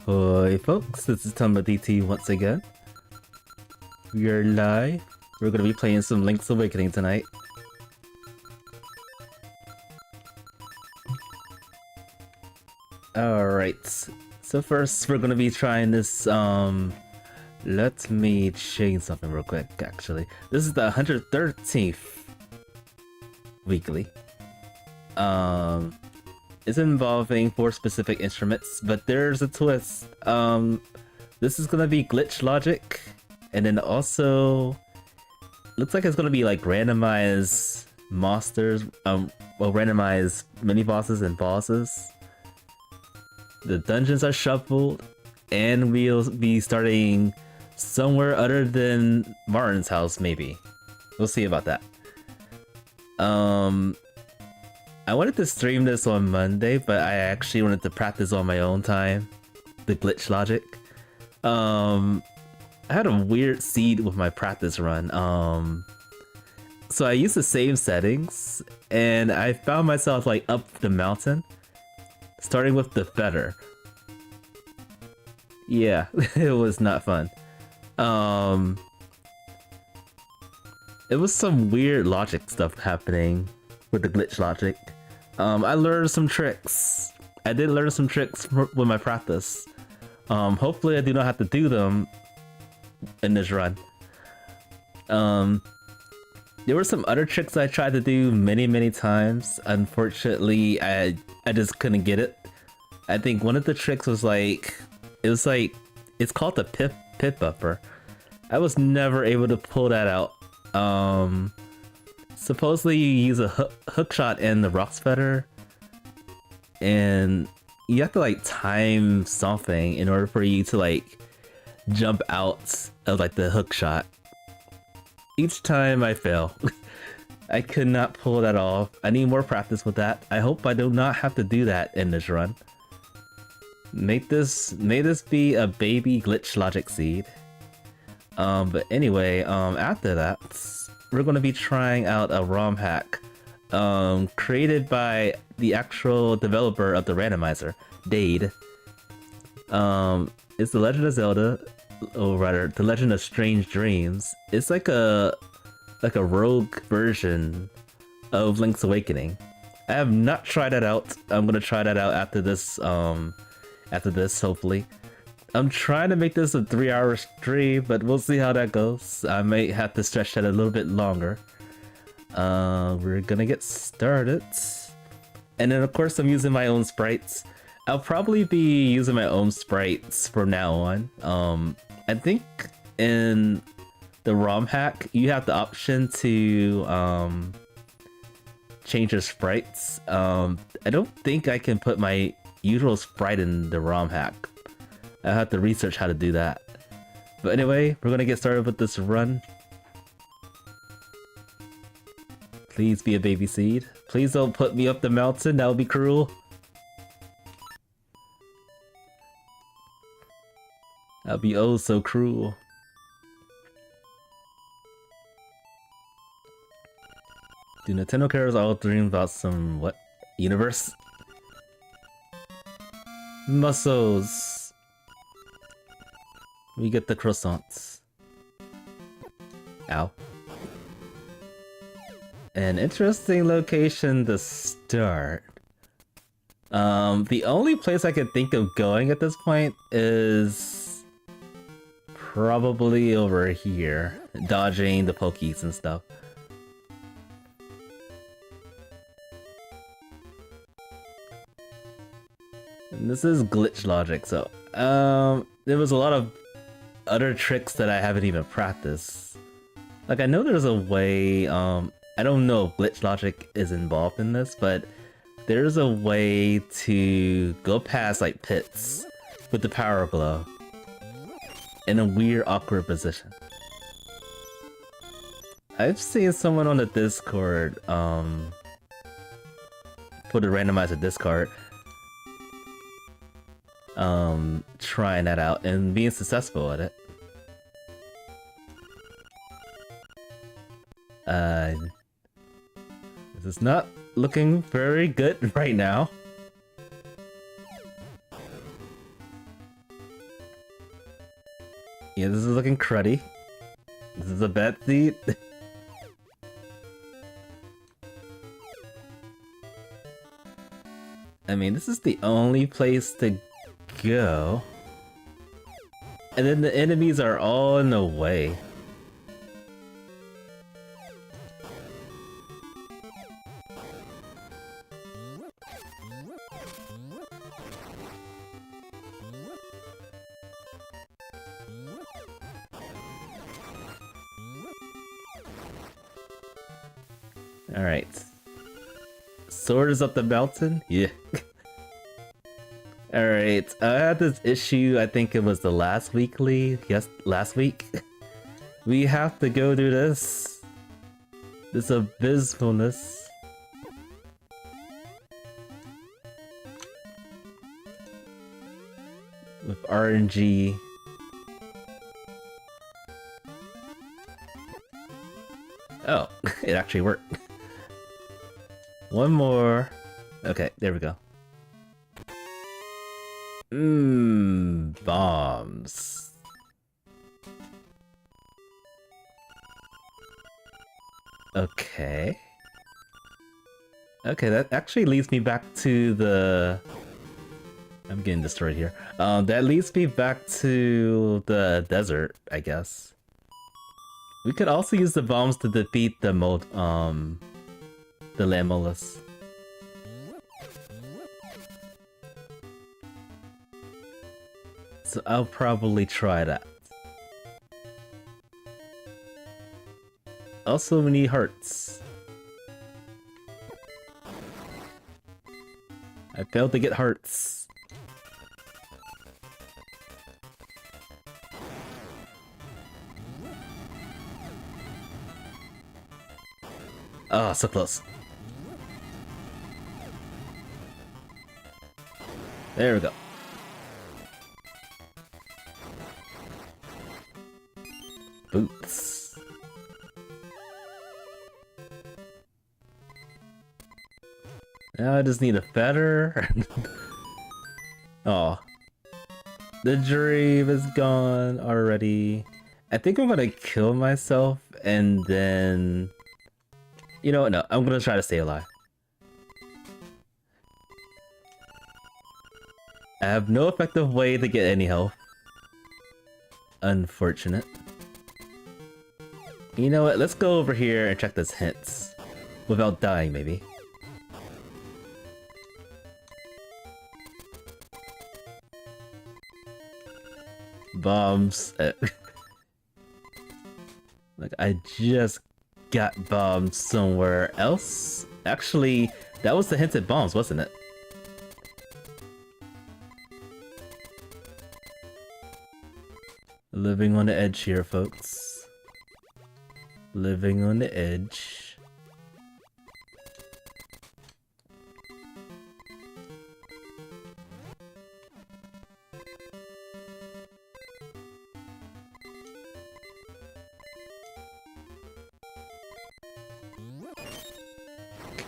Hi folks, this is Tumba DT once again. We are live. We're gonna be playing some Link's Awakening tonight. Alright, so first we're gonna be trying this, let me change something real quick, actually. This is the 113th weekly. It's involving 4 specific instruments, but there's a twist. This is gonna be glitch logic, and then also looks like it's gonna be like randomized monsters, randomized mini bosses and bosses. The dungeons are shuffled, and we'll be starting somewhere other than Martin's house, maybe. We'll see about that. I wanted to stream this on Monday, but I actually wanted to practice on my own time, the glitch logic. I had a weird seed with my practice run. So I used the same settings, and I found myself like up the mountain, starting with the feather. Yeah, it was not fun. It was some weird logic stuff happening with the glitch logic. I learned some tricks. I did learn some tricks with my practice. Hopefully I do not have to do them in this run. There were some other tricks I tried to do many times. Unfortunately, I just couldn't get it. I think one of the tricks was like, it's called the pip upper. I was never able to pull that out. Supposedly you use a hook shot and the Rock's Feather, and you have to like time something in order for you to like jump out of like the hook shot. Each time I fail. I could not pull that off. I need more practice with that. I hope I do not have to do that in this run. May this be a baby glitch logic seed. But anyway, after that, we're gonna be trying out a ROM hack, created by the actual developer of the randomizer, Dade. It's the Legend of Zelda, or rather, the Legend of Strange Dreams. It's like a rogue version of Link's Awakening. I have not tried that out. I'm gonna try that out after this, hopefully. I'm trying to make this a 3-hour stream, but we'll see how that goes. I may have to stretch that a little bit longer. We're gonna get started. And then of course I'm using my own sprites. I'll probably be using my own sprites from now on. I think in the ROM hack, you have the option to change your sprites. I don't think I can put my usual sprite in the ROM hack. I have to research how to do that. But anyway, we're gonna get started with this run. Please be a baby seed. Please don't put me up the mountain, that would be cruel. That would be oh so cruel. Do Nintendo cares all dream about some, what? Universe? Muscles! We get the croissants. Ow. An interesting location to start. The only place I could think of going at this point is probably over here, dodging the Pokies and stuff. And this is glitch logic, so there was a lot of other tricks that I haven't even practiced. Like, I know there's a way, I don't know if glitch logic is involved in this, but there's a way to go past like pits with the power glow in a weird, awkward position. I've seen someone on the Discord, put a randomizer Discord, trying that out and being successful at it. This is not looking very good right now. Yeah, this is looking cruddy. This is a bad seat. I mean, this is the only place to go. And then the enemies are all in the way. Alright. Sword is up the mountain? Yeah. Alright, I had this issue, I think it was the last weekly. Yes, last week. We have to go through this. This abysmalness. With RNG. Oh, it actually worked. One more. Okay, there we go. Bombs. Okay. Okay, that actually leads me back to the... I'm getting destroyed here. That leads me back to the desert, I guess. We could also use the bombs to defeat the Lamolus. So I'll probably try that. Also, we need hearts. I failed to get hearts. Oh, so close. There we go. boots. Now I just need a feather. Oh. The dream is gone already. I think I'm gonna kill myself and then... You know what? No, I'm gonna try to stay alive. I have no effective way to get any health. Unfortunate. You know what? Let's go over here and check this hints. Without dying, maybe. Bombs. Like, I just got bombed somewhere else. Actually, that was the hint at bombs, wasn't it? Living on the edge here, folks. Living on the edge.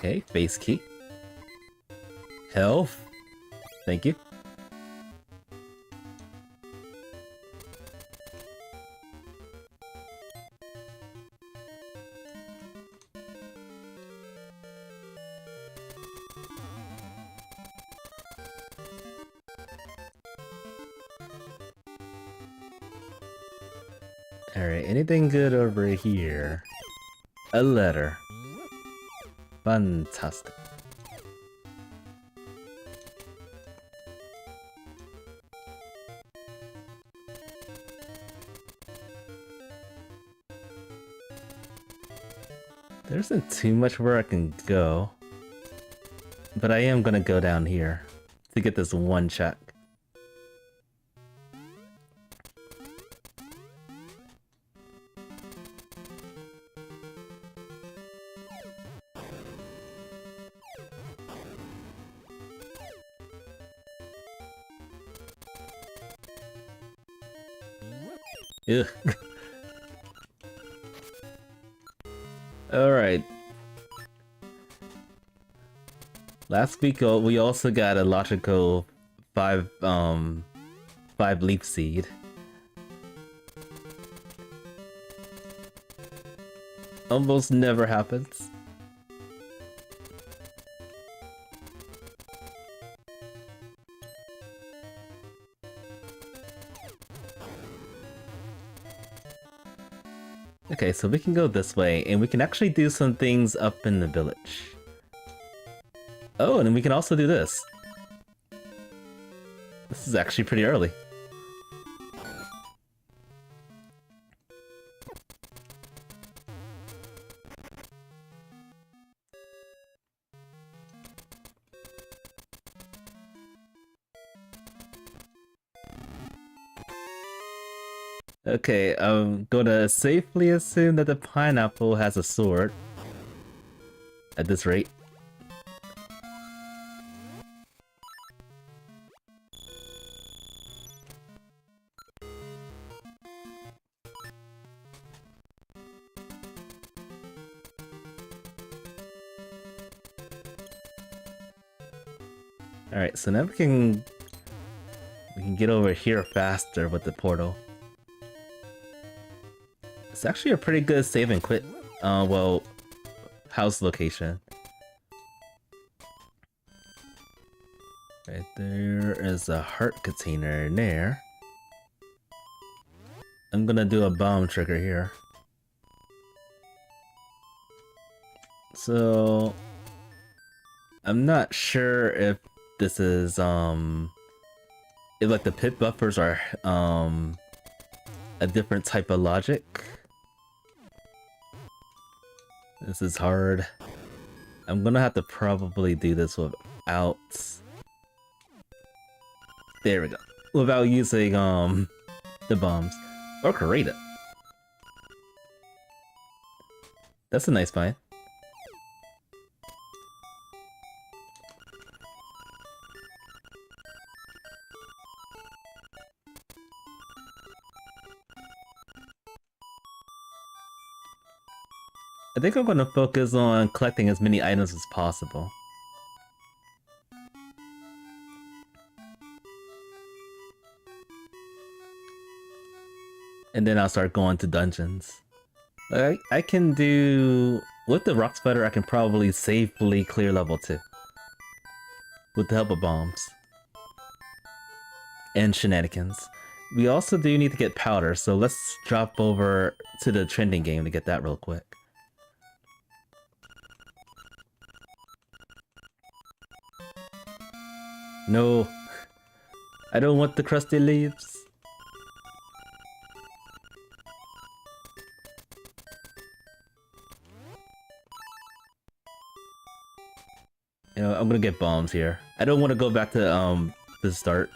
Okay, base key. Health. Thank you. Alright, anything good over here? A letter. Fantastic. There isn't too much where I can go, but I am gonna go down here to get this one check. Ugh. Alright. Last week we also got a logical 5 leaf seed. Almost never happens. Okay, so we can go this way, and we can actually do some things up in the village. Oh, and we can also do this. This is actually pretty early. Okay, I'm gonna safely assume that the pineapple has a sword. At this rate. Alright, so now we can get over here faster with the portal. It's actually a pretty good save and quit, well, house location. Right there is a heart container in there. I'm gonna do a bomb trigger here. So I'm not sure if this is if like the pit buffers are a different type of logic. This is hard. I'm gonna have to probably do this without... There we go. Without using the bombs. Or create it. That's a nice find. I think I'm gonna focus on collecting as many items as possible. And then I'll start going to dungeons. I can do... With the rock spider, I can probably safely clear level 2. With the help of bombs. And shenanigans. We also do need to get powder, so let's drop over to the trending game to get that real quick. No. I don't want the crusty leaves. You know, I'm gonna get bombs here. I don't want to go back to the start.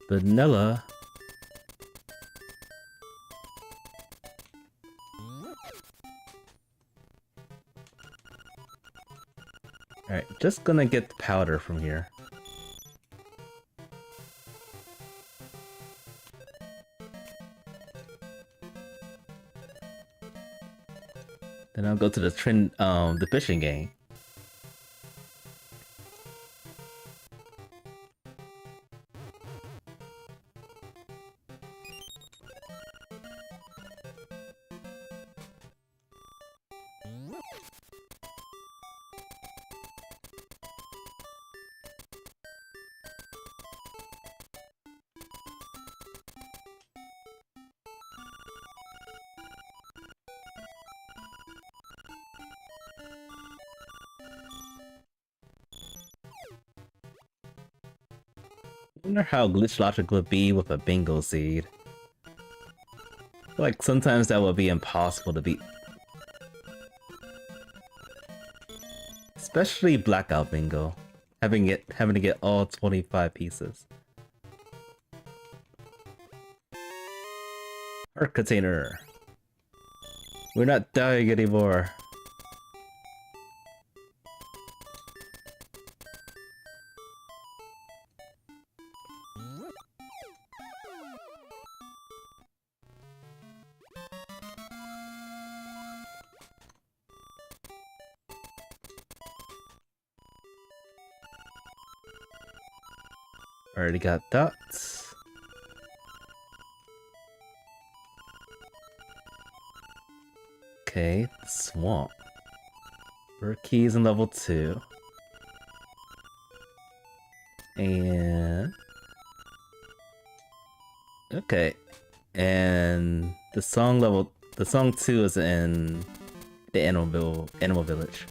Vanilla. Alright, just gonna get the powder from here. Then I'll go to the the fishing game. I wonder how glitch logic would be with a bingo seed. Like sometimes that would be impossible to beat. Especially blackout bingo. Having to get all 25 pieces. Heart container. We're not dying anymore. Already got that. Okay, swamp. Keys in level 2. And... okay. And the song 2 is in the animal village.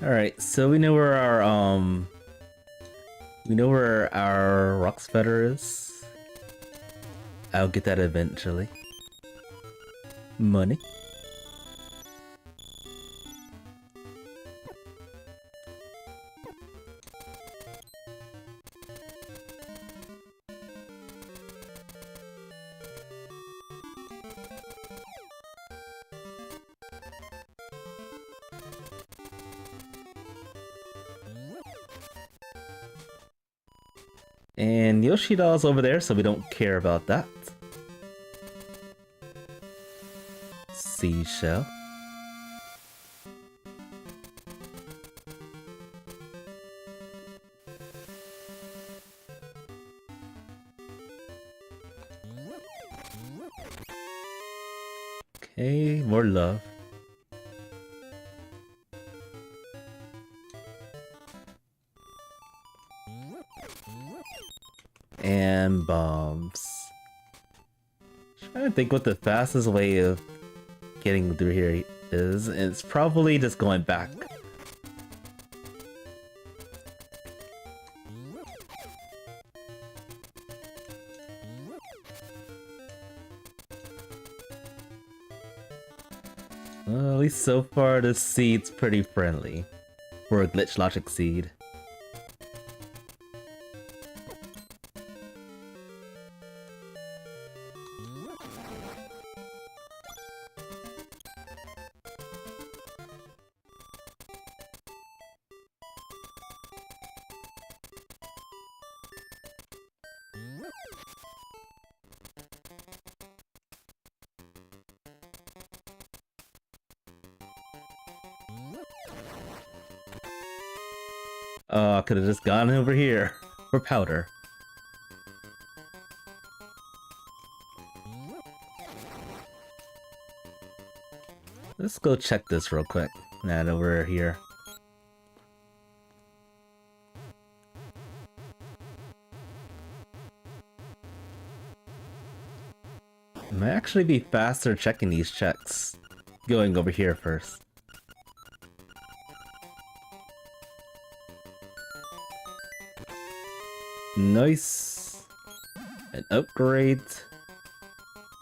Alright, so we know where our rock spider is. I'll get that eventually. Money. And Yoshida's over there, so we don't care about that. Seashell. Okay, more love. And bombs. Trying to think what the fastest way of getting through here is. It's probably just going back. Well, at least so far this seed's pretty friendly for a glitch logic seed. Oh, I could have just gone over here for powder. Let's go check this real quick. Now that we're here. It might actually be faster checking these checks. Going over here first. Nice. An upgrade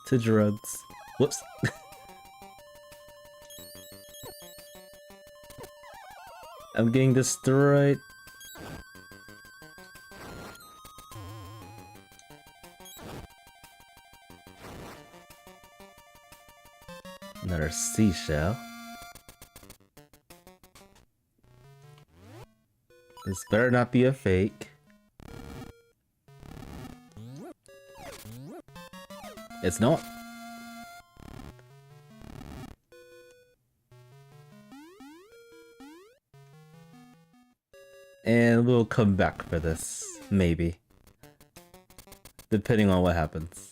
to drugs. Whoops. I'm getting destroyed. Another seashell. This better not be a fake. It's not. And we'll come back for this, maybe. Depending on what happens.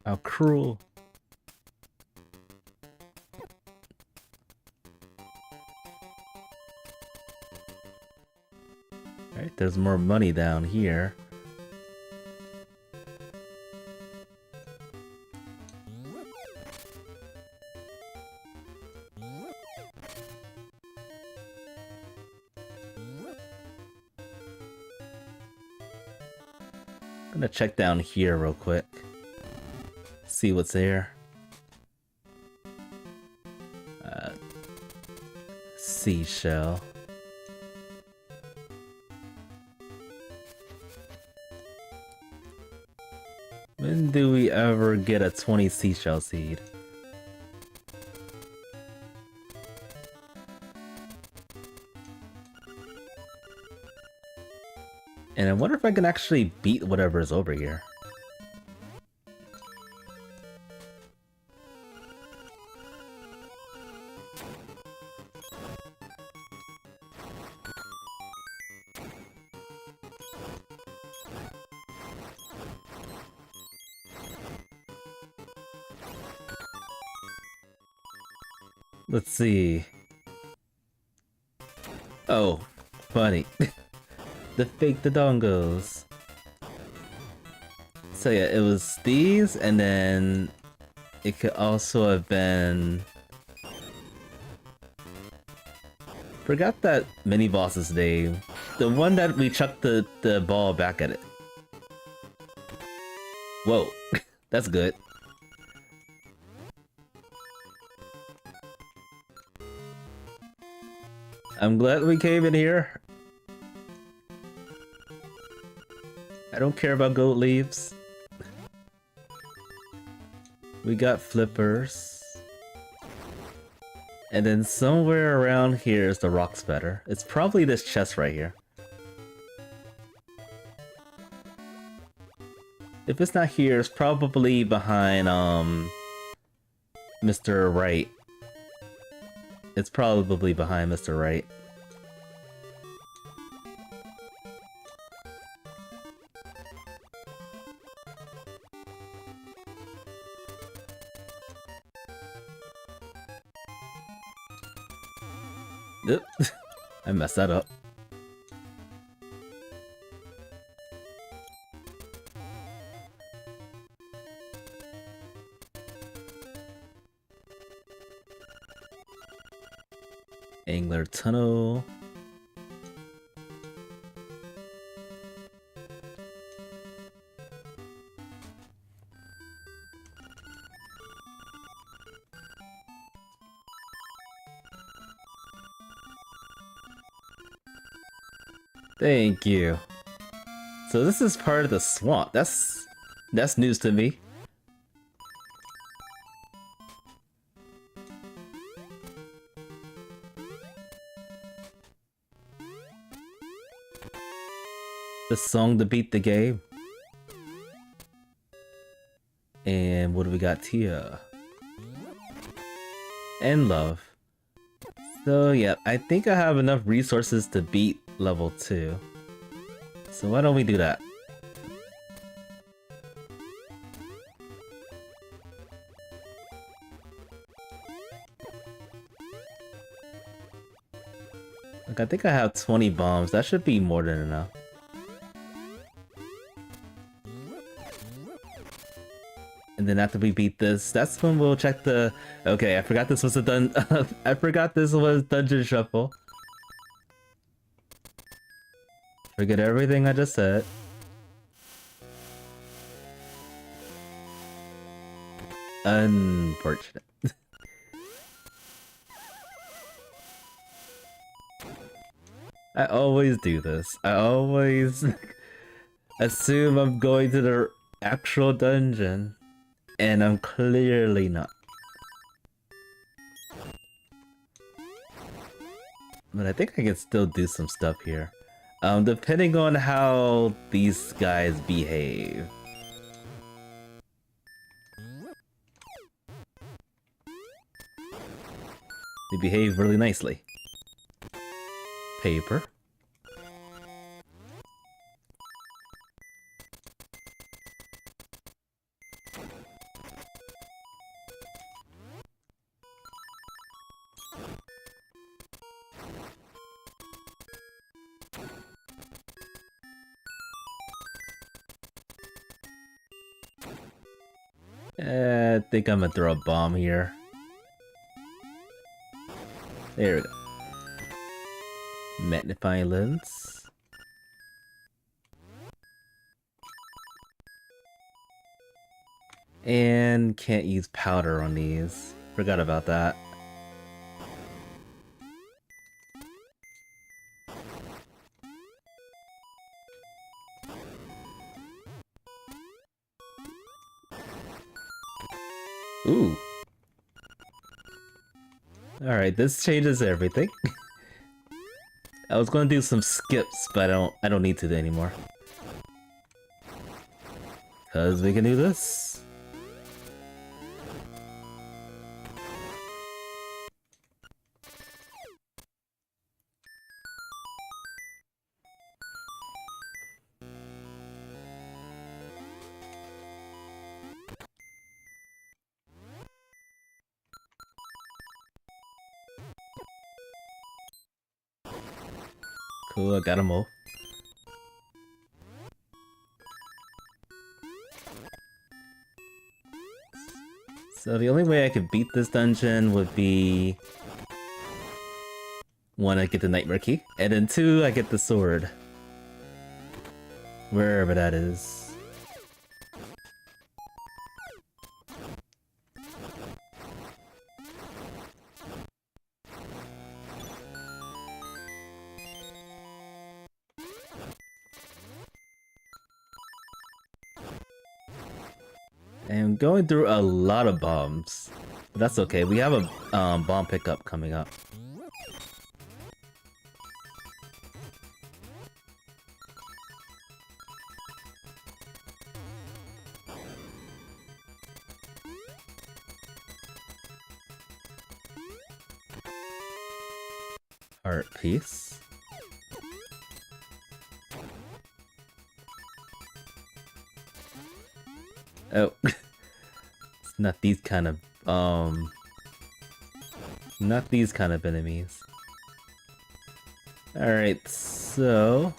How cruel. Alright, there's more money down here. I'm gonna check down here real quick. See what's there. Seashell. When do we ever get a 20 seashell seed? And I wonder if I can actually beat whatever is over here. Let's see. Oh, funny. The fake dodongos. So yeah, it was these, and then it could also have been... Forgot that mini boss's name. The one that we chucked the ball back at it. Whoa, that's good. I'm glad we came in here. I don't care about goat leaves. We got flippers. And then somewhere around here is the rock spatter. It's probably this chest right here. If it's not here, it's probably behind Mr. Right. It's probably behind Mr. Right. Oop. I messed that up. Angler Tunnel. Thank you. So this is part of the swamp. That's news to me. The song to beat the game. And what do we got here? And love. So yeah, I think I have enough resources to beat level 2. So why don't we do that? Like, I think I have 20 bombs. That should be more than enough. And then after we beat this, that's when we'll check the... Okay, I forgot this was a I forgot this was Dungeon Shuffle. Forget everything I just said. Unfortunate. I always do this. I always assume I'm going to the actual dungeon. And I'm clearly not. But I think I can still do some stuff here. Depending on how these guys behave. They behave really nicely. Paper. I think I'm gonna throw a bomb here. There we go. Magnifying lens. And can't use powder on these. Forgot about that. Ooh. Alright, this changes everything. I was gonna do some skips, but I don't need to anymore. Cause we can do this. Cool, I got them all. So the only way I could beat this dungeon would be... 1, I get the Nightmare Key, and then 2, I get the sword. Wherever that is. I'm going through a lot of bombs. But that's okay, we have a bomb pickup coming up. Art piece. Oh, it's not these kind of not these kind of enemies. Alright, so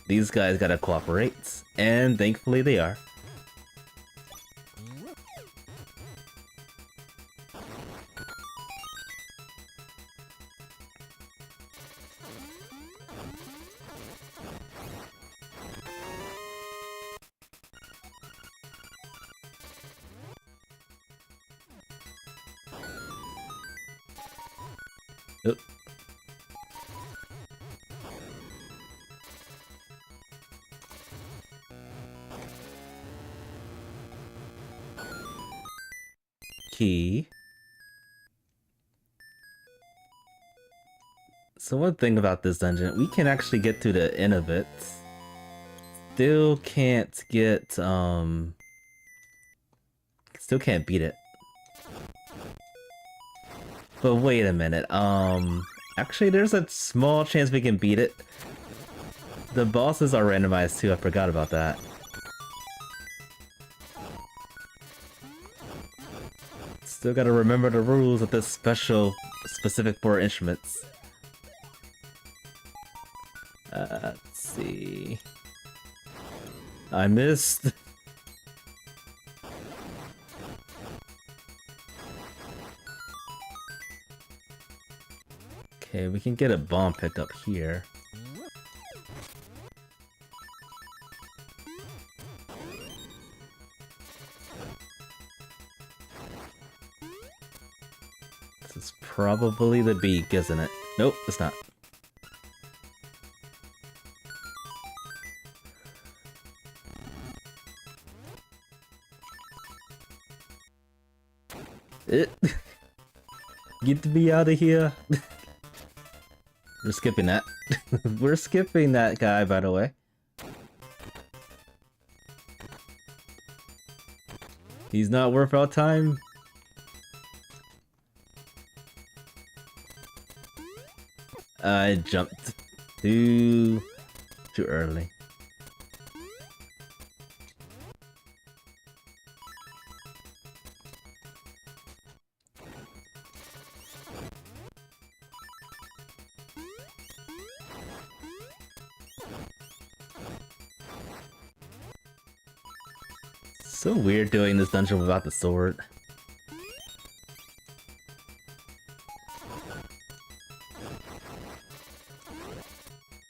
these guys gotta cooperate, and thankfully they are. Oh. key. So one thing about this dungeon, we can actually get to the end of it. Still can't get, still can't beat it. But wait a minute, actually there's a small chance we can beat it. The bosses are randomized too, I forgot about that. Still gotta remember the rules of this specific for instruments. Let's see. I missed. Okay, we can get a bomb pickup here. This is probably the beak, isn't it? Nope, it's not. Get me out of here. We're skipping that. We're skipping that guy, by the way. He's not worth our time. I jumped too early. So weird doing this dungeon without the sword.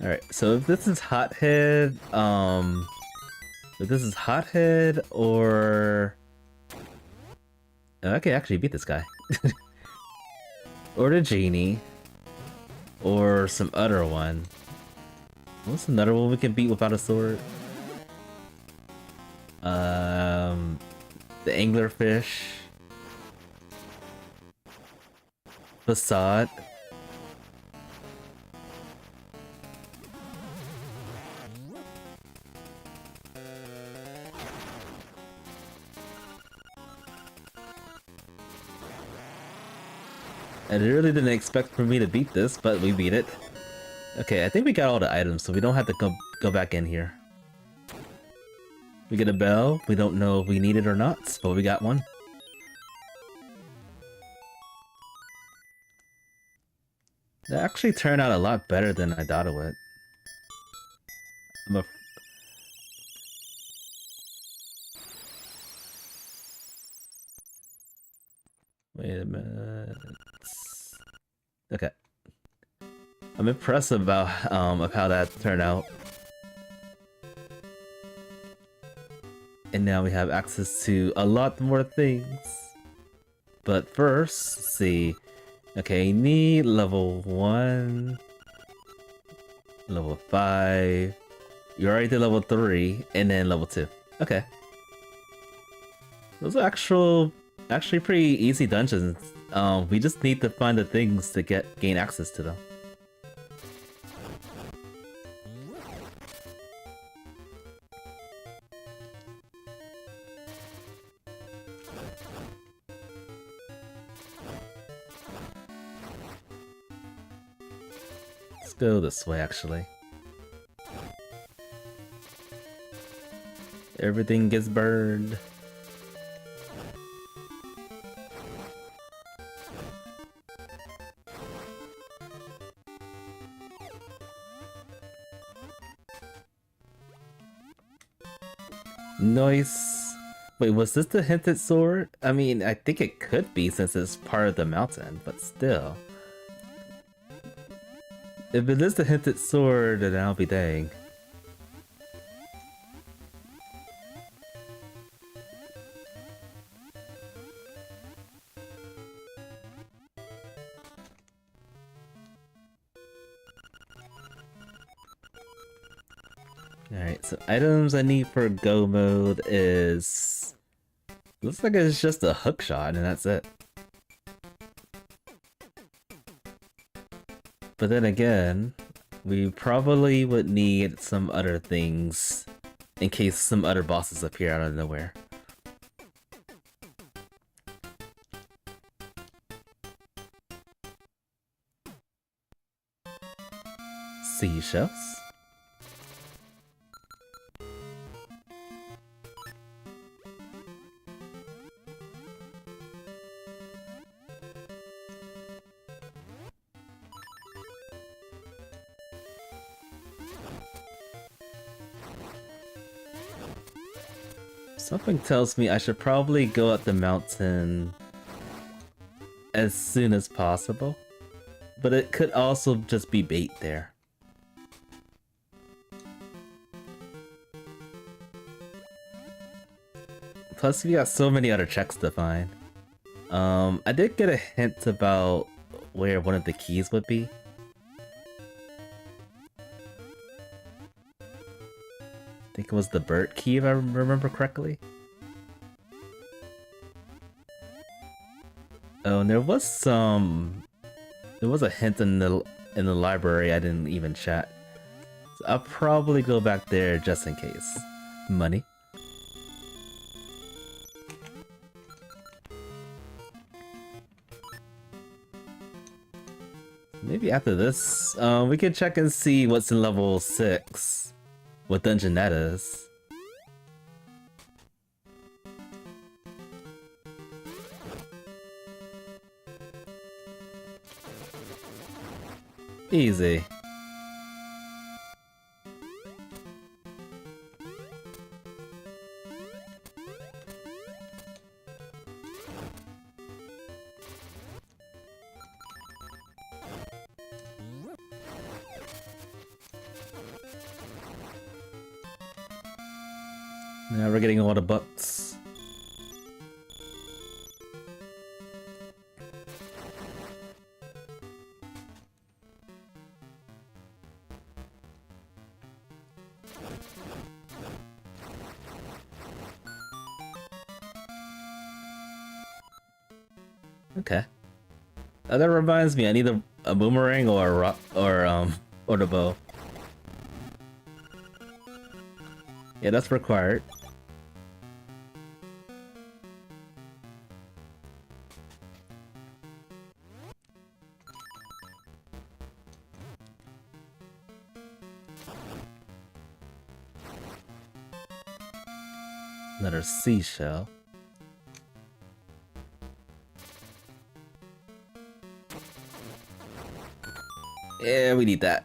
Alright, so if this is Hothead, if this is Hothead or... I can actually beat this guy. Or the Genie. Or some other one. What's another one we can beat without a sword? The Anglerfish. Facade. I really didn't expect for me to beat this, but we beat it. Okay, I think we got all the items, so we don't have to go back in here. We get a bell. We don't know if we need it or not, but we got one. That actually turned out a lot better than I thought it would. Wait a minute. Okay. I'm impressed about of how that turned out. And now we have access to a lot more things. But first, let's see. Okay, need level 1, level 5. You already did level 3, and then level 2. Okay. Those are actually pretty easy dungeons. We just need to find the things to gain access to them. Let's go this way, actually. Everything gets burned. Nice. Wait, was this the hinted sword? I mean, I think it could be since it's part of the mountain, but still. If it is the hinted sword, then I'll be dang. Alright, so items I need for go mode is Looks like it's just a hook shot and that's it. But then again, we probably would need some other things in case some other bosses appear out of nowhere. Seashells. Something tells me I should probably go up the mountain as soon as possible, but it could also just be bait there. Plus, we got so many other checks to find. I did get a hint about where one of the keys would be. I think it was the bird key, if I remember correctly. Oh, and there was a hint in the library I didn't even chat. So I'll probably go back there just in case. Money. Maybe after this, we can check and see what's in level 6. What dungeon that is. Easy. Now we're getting a lot of bucks. Okay. That reminds me, I need a boomerang or a rock or the bow. Yeah, that's required. Another seashell. Yeah, we need that.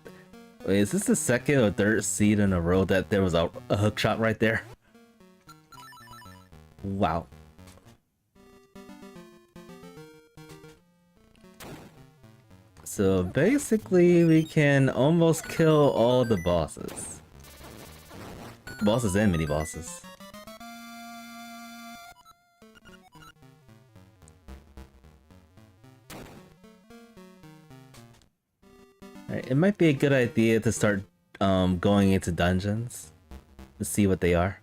Wait, is this the second or third seed in a row that there was a hook shot right there? Wow. So basically we can almost kill all the bosses. Bosses and mini bosses. Alright, it might be a good idea to start going into dungeons to see what they are.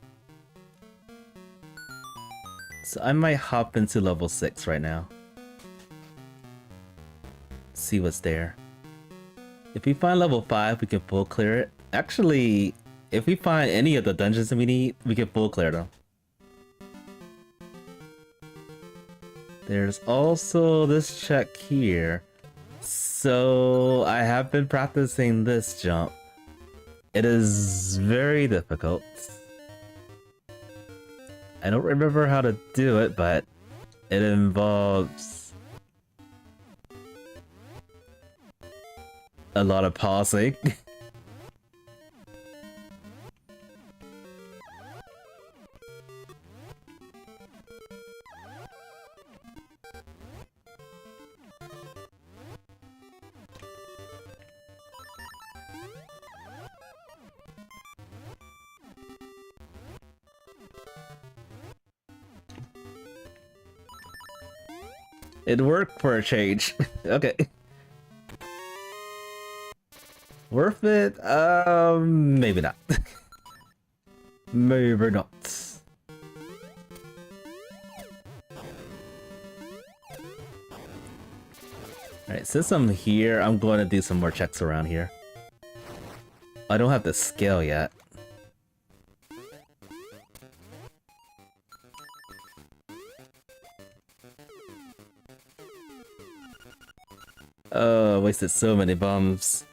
So I might hop into level 6 right now. See what's there. If we find level 5, we can full clear it. Actually, if we find any of the dungeons that we need, we can full clear them. There's also this check here. So I have been practicing this jump. It is very difficult. I don't remember how to do it, but it involves a lot of pausing. It worked for a change. Okay. Worth it? Maybe not. Maybe not. Alright, since I'm here, I'm going to do some more checks around here. I don't have the scale yet. Oh, I wasted so many bombs.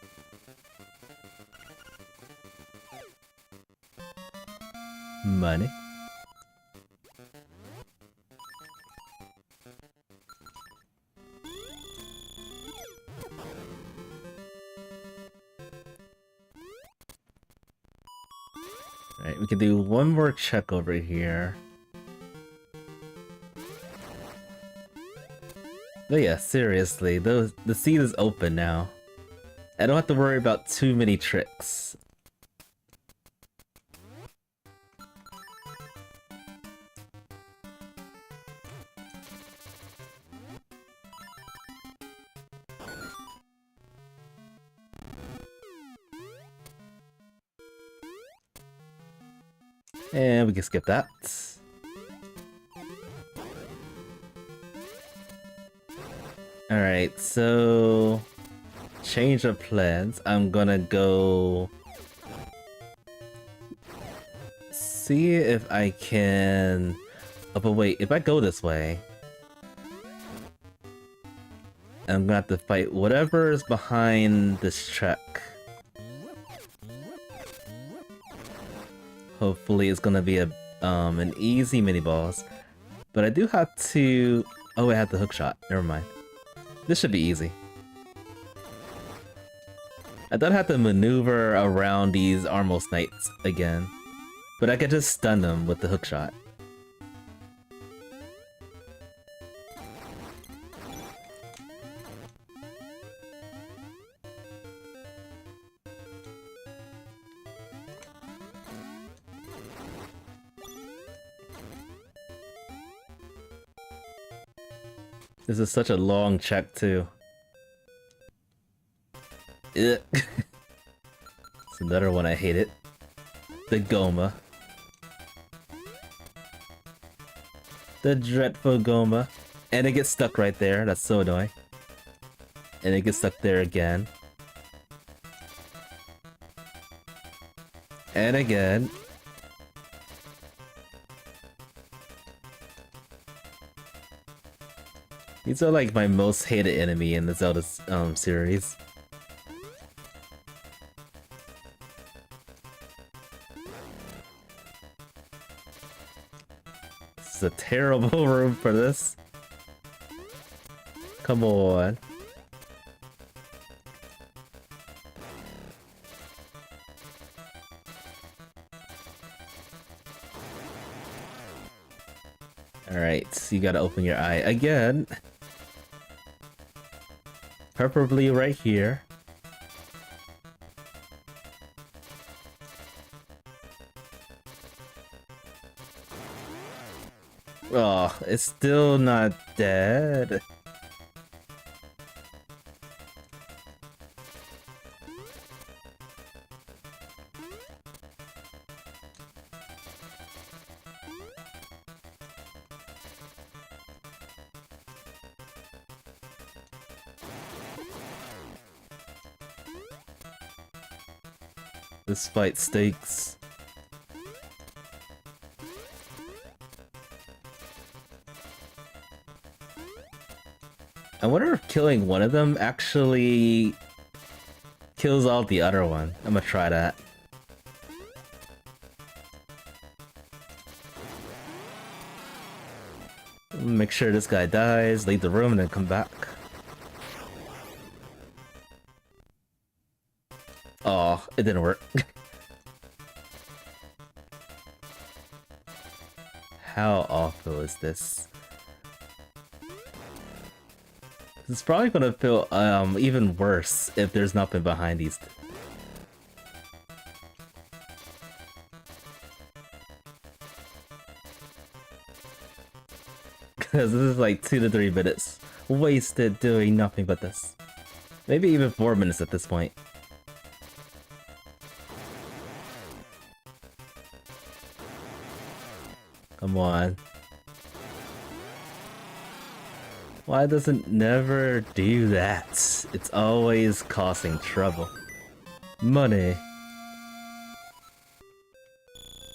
Money. Alright, we can do one more check over here. But yeah, seriously, the seed is open now. I don't have to worry about too many tricks. And we can skip that. Alright, so... change of plans. I'm gonna go... see if I can... oh, but wait, if I go this way... I'm gonna have to fight whatever is behind this track. Hopefully it's gonna be a an easy mini-boss. But I do have to... oh, I have the hook shot. Never mind. This should be easy. I don't have to maneuver around these Armos Knights again. But I could just stun them with the hook shot. This is such a long check, too. Ugh. It's another one I hated. The Goma. The dreadful Goma. And it gets stuck right there, that's so annoying. And it gets stuck there again. And again. These are like my most hated enemy in the Zelda series. This is a terrible room for this. Come on. Alright, so you gotta open your eye again. Preferably right here. Oh, it's still not dead. This fight stakes. I wonder if killing one of them actually kills out the other one. I'm gonna try that. Make sure this guy dies, leave the room, and then come back. Oh, it didn't work. How awful is this? It's probably gonna feel even worse if there's nothing behind these. Because this is like 2 to 3 minutes wasted doing nothing but this. Maybe even 4 minutes at this point. Come on. Why does it never do that? It's always causing trouble. Money.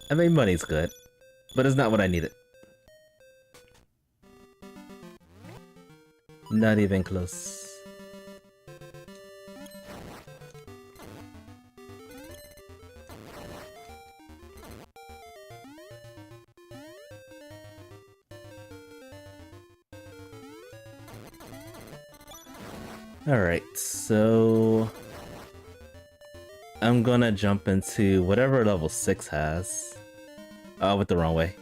I mean, money's good, but it's not what I needed. Not even close. Alright, so I'm gonna jump into whatever level 6 has. Oh, I went the wrong way.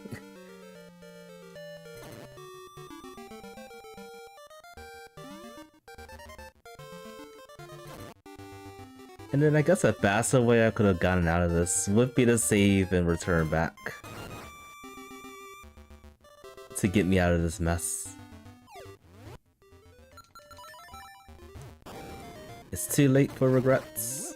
And then I guess a faster way I could have gotten out of this would be to save and return back to get me out of this mess. It's too late for regrets.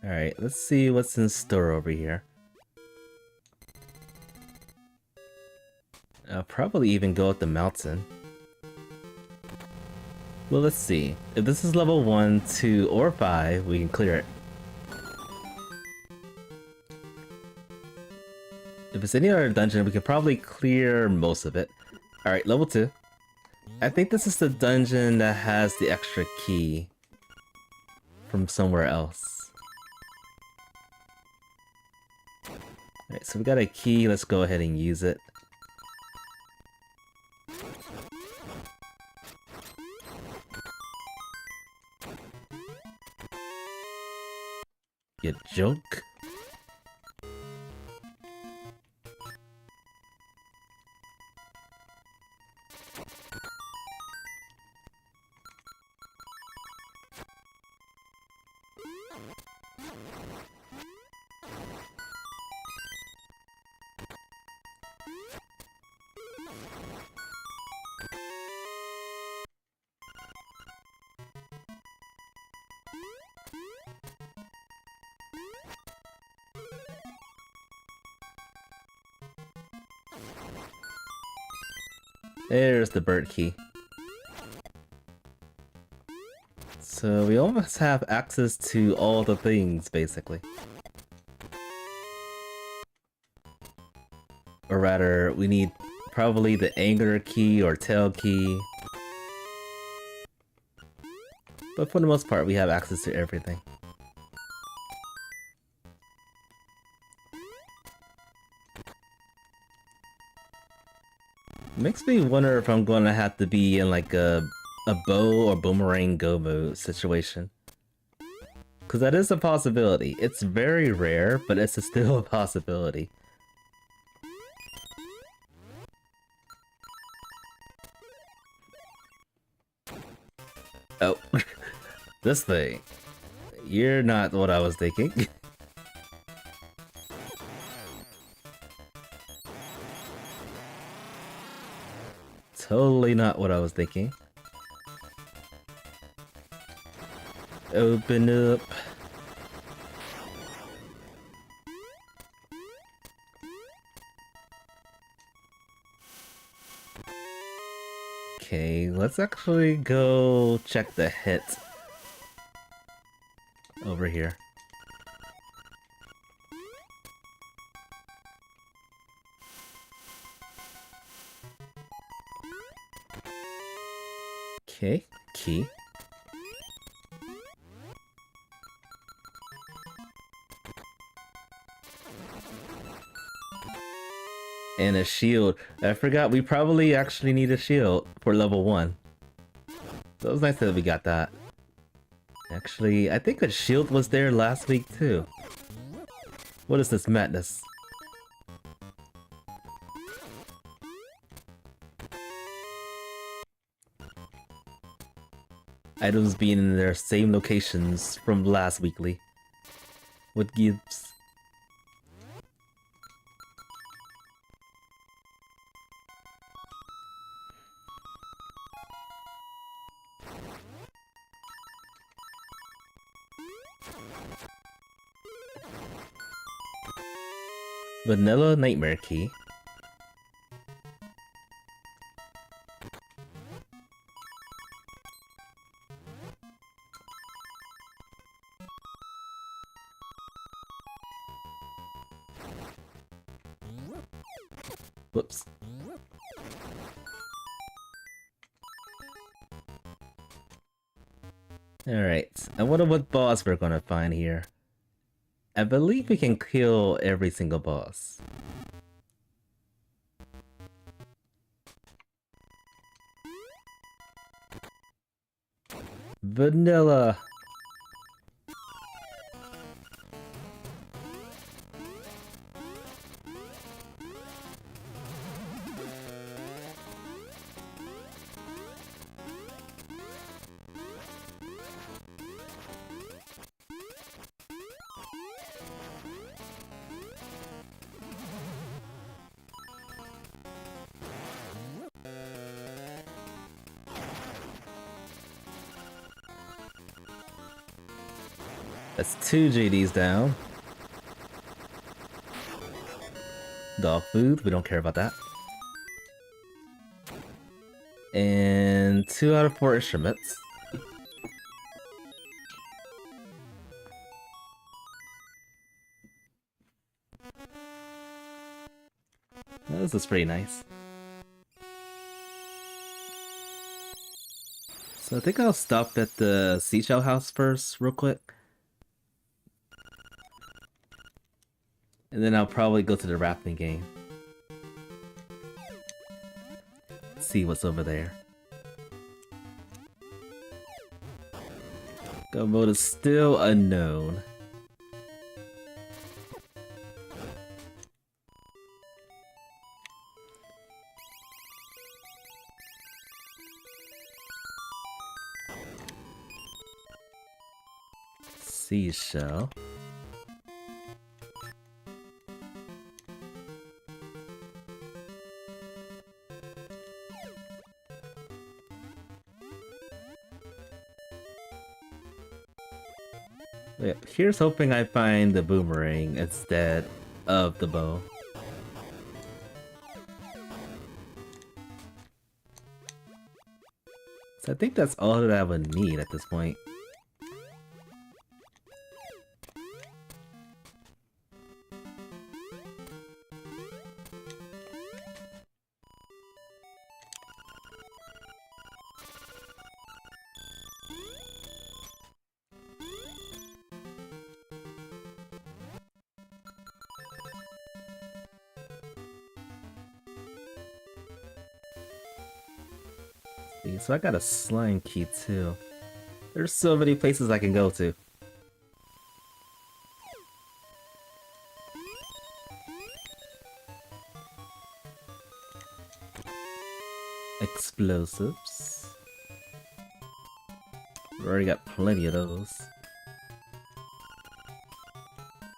Alright, let's see what's in store over here. I'll probably even go up the mountain. Well, let's see. If this is level 1, 2, or 5, we can clear it. If it's any other dungeon, we could probably clear most of it. Alright, level 2. I think this is the dungeon that has the extra key from somewhere else. Alright, so we got a key, let's go ahead and use it. You joke? There's the bird key. So we almost have access to all the things, basically. Or rather, we need probably the anger key or tail key. But for the most part, we have access to everything. Makes me wonder if I'm going to have to be in like a bow or boomerang go mode situation. Because that is a possibility. It's very rare, but it's still a possibility. Oh, this thing. You're not what I was thinking. Totally not what I was thinking. Open up. Okay, let's actually go check the hit over here. Okay, key. And a shield. I forgot we probably actually need a shield for level 1. So it was nice that we got that. Actually, I think a shield was there last week too. What is this madness? Items being in their same locations from last weekly. What gives? Vanilla Nightmare Key. Whoops. Alright, I wonder what boss we're gonna find here. I believe we can kill every single boss. Vanilla! That's 2 JDs down. Dog food, we don't care about that. And 2 out of 4 instruments. This is pretty nice. So I think I'll stop at the seashell house first, real quick. And then I'll probably go to the rafting game. See what's over there. Go mode is still unknown. Seashell. Yeah, here's hoping I find the boomerang instead of the bow. So I think that's all that I would need at this point. So I got a slime key too. There's so many places I can go to. Explosives. We already got plenty of those.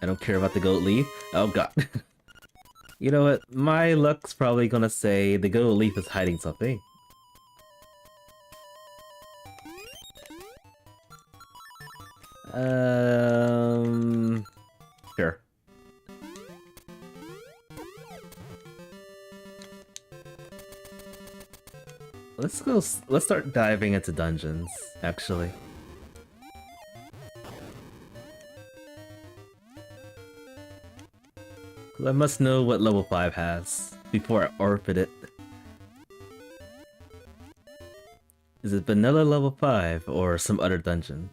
I don't care about the goat leaf. Oh god. You know what? My luck's probably gonna say the goat leaf is hiding something. Sure. Let's start diving into dungeons, actually. I must know what level 5 has before I orphan it. Is it vanilla level 5 or some other dungeon?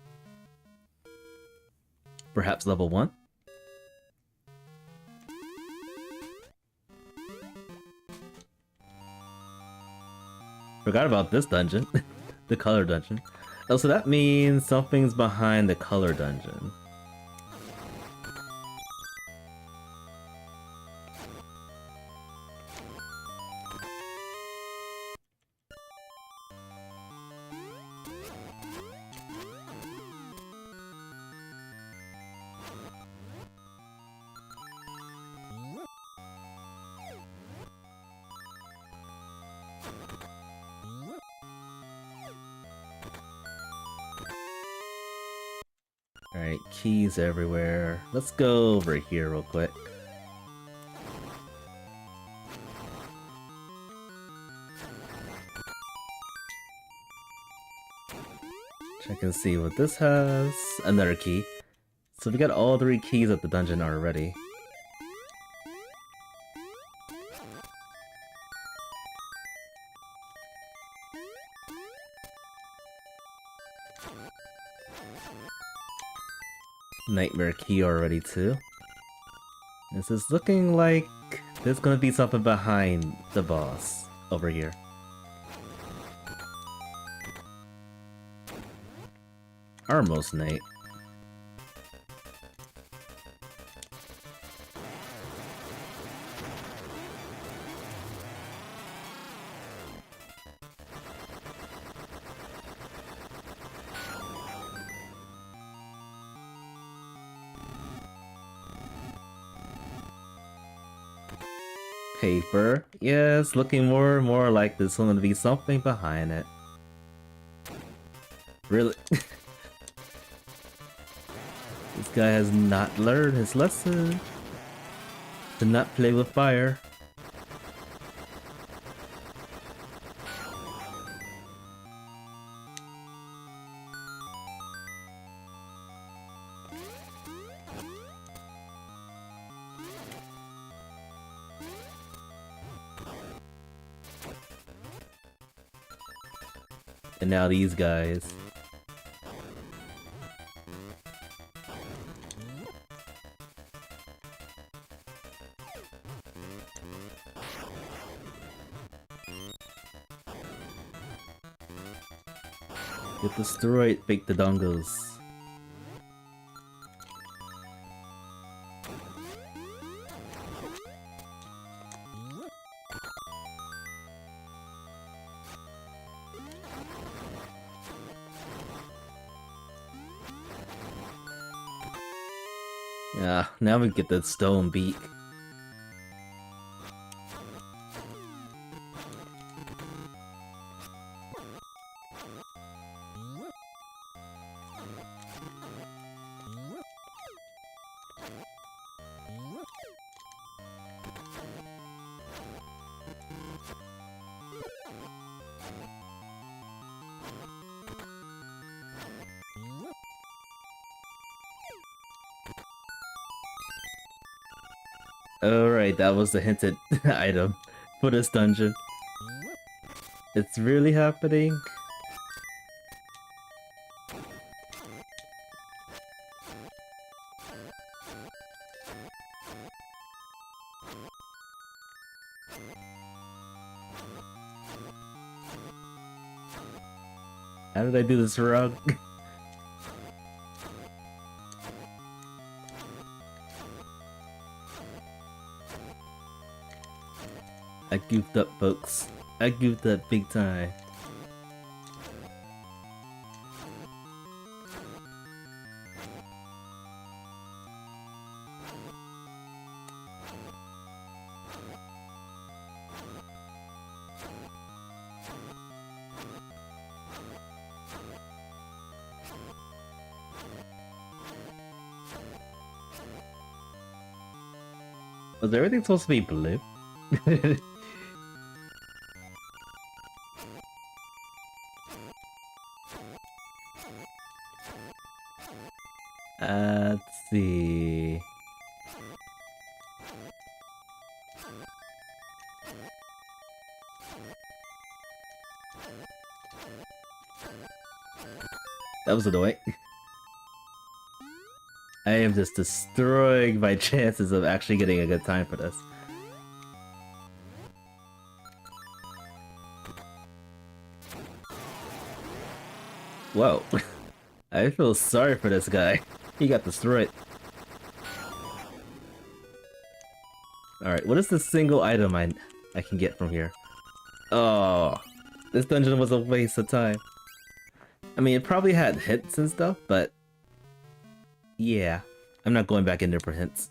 Perhaps level 1? Forgot about this dungeon. The color dungeon. Oh, so that means something's behind the color dungeon. Alright, keys everywhere. Let's go over here real quick. Check and see what this has. Another key. So we got all 3 keys of the dungeon already. Nightmare key already too. This is looking like there's gonna be something behind the boss over here. Armos Knight. Paper. Yes, looking more and more like there's going to be something behind it. Really? This guy has not learned his lesson. To not play with fire. And now these guys. Get destroyed, fake the dongos. Yeah, now we get the stone beak. Alright, that was the hinted item for this dungeon. It's really happening. How did I do this wrong? I goofed up, folks. I goofed up big time. Was everything supposed to be blue? Let's see. That was annoying. I am just destroying my chances of actually getting a good time for this. Whoa. I feel sorry for this guy. He got destroyed. Alright, what is the single item I can get from here? Oh, this dungeon was a waste of time. I mean, it probably had hints and stuff, but yeah, I'm not going back in there for hints.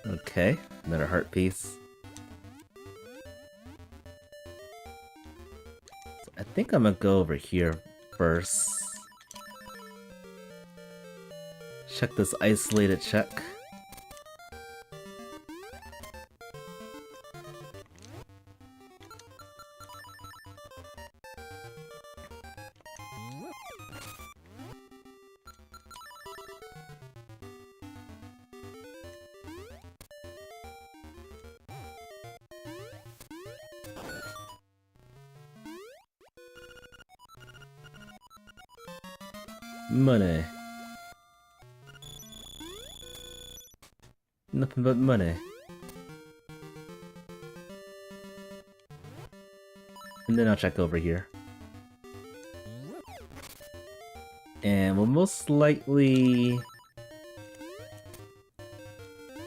Okay, Another heart piece. So I think I'm gonna go over here first. Check this isolated check. Money. Nothing but money. And then I'll check over here. And we'll most likely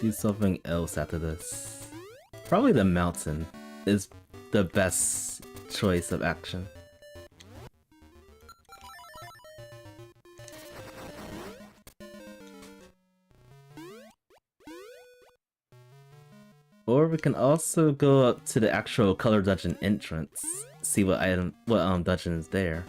do something else after this. Probably the mountain is the best choice of action. Or we can also go up to the actual color dungeon entrance, see what dungeon is there.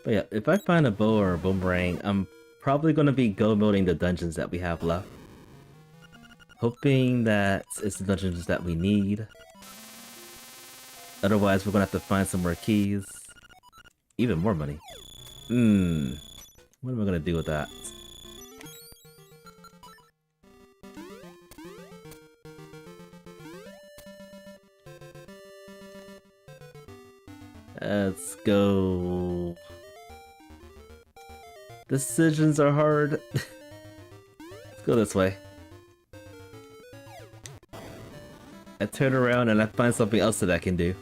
But yeah, if I find a bow or a boomerang, I'm probably gonna be go moding the dungeons that we have left. Hoping that it's the dungeons that we need. Otherwise, we're gonna have to find some more keys. Even more money. What am I gonna do with that? Let's go. Decisions are hard. Let's go this way. I turn around and I find something else that I can do.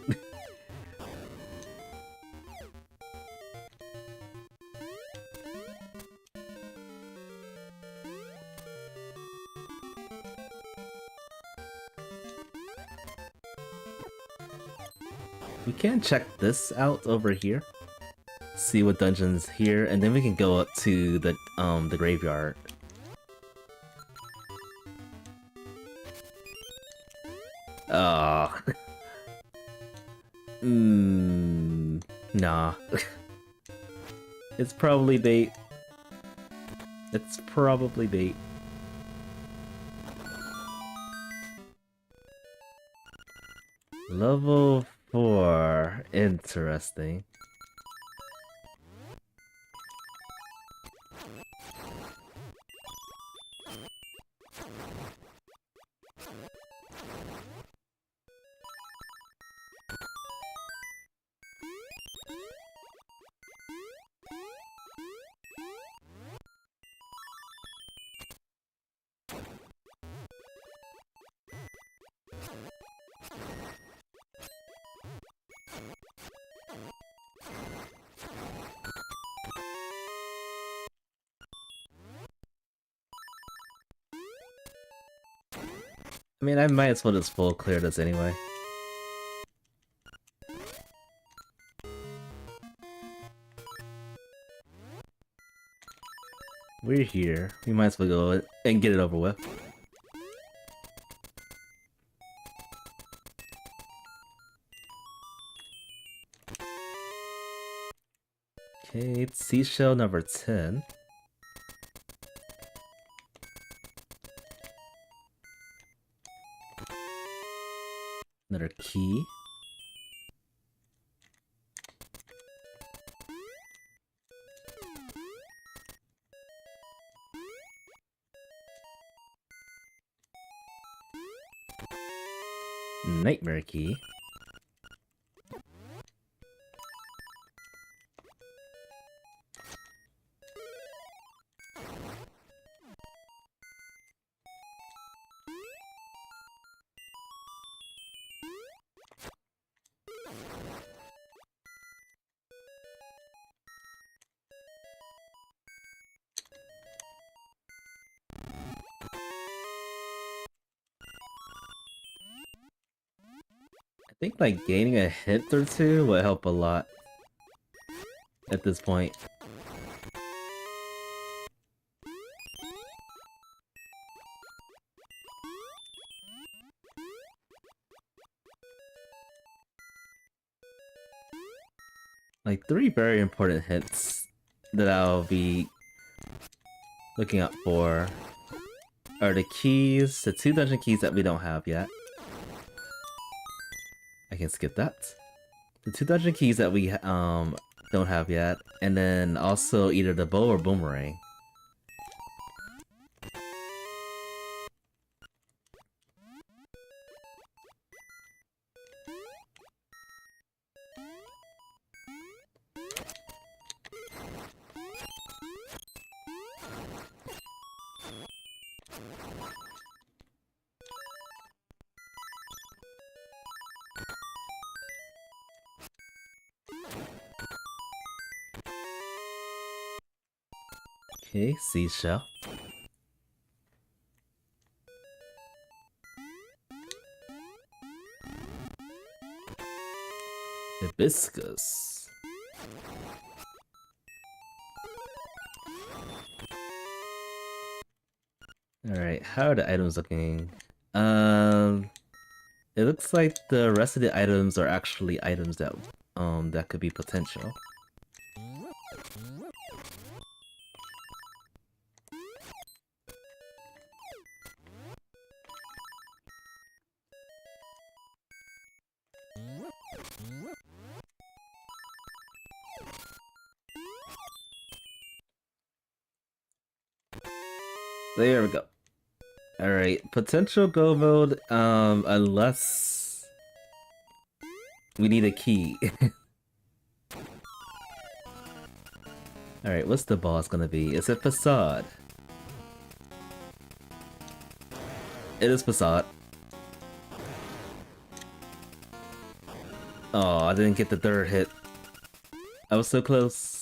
We can check this out over here. See what dungeon's here, and then we can go up to the graveyard. Oh. Nah. It's probably bait. It's probably bait. Level 4. Interesting. I mean, I might as well just full clear this anyway. We're here. We might as well go and get it over with. Okay, it's seashell number 10. Another key. Nightmare key. I think like gaining a hit or two will help a lot. at this point. Like, 3 very important hints that I'll be looking up for are the keys, the 2 dungeon keys that we don't have yet. I can skip that. The 2 dungeon keys that we don't have yet, and then also either the bow or boomerang. Okay, seashell. Hibiscus. Alright, how are the items looking? It looks like the rest of the items are actually items that that could be potential. There we go. Alright, potential go mode, unless we need a key. Alright, what's the boss gonna be? Is it Facade? It is Facade. Oh, I didn't get the 3rd hit. I was so close.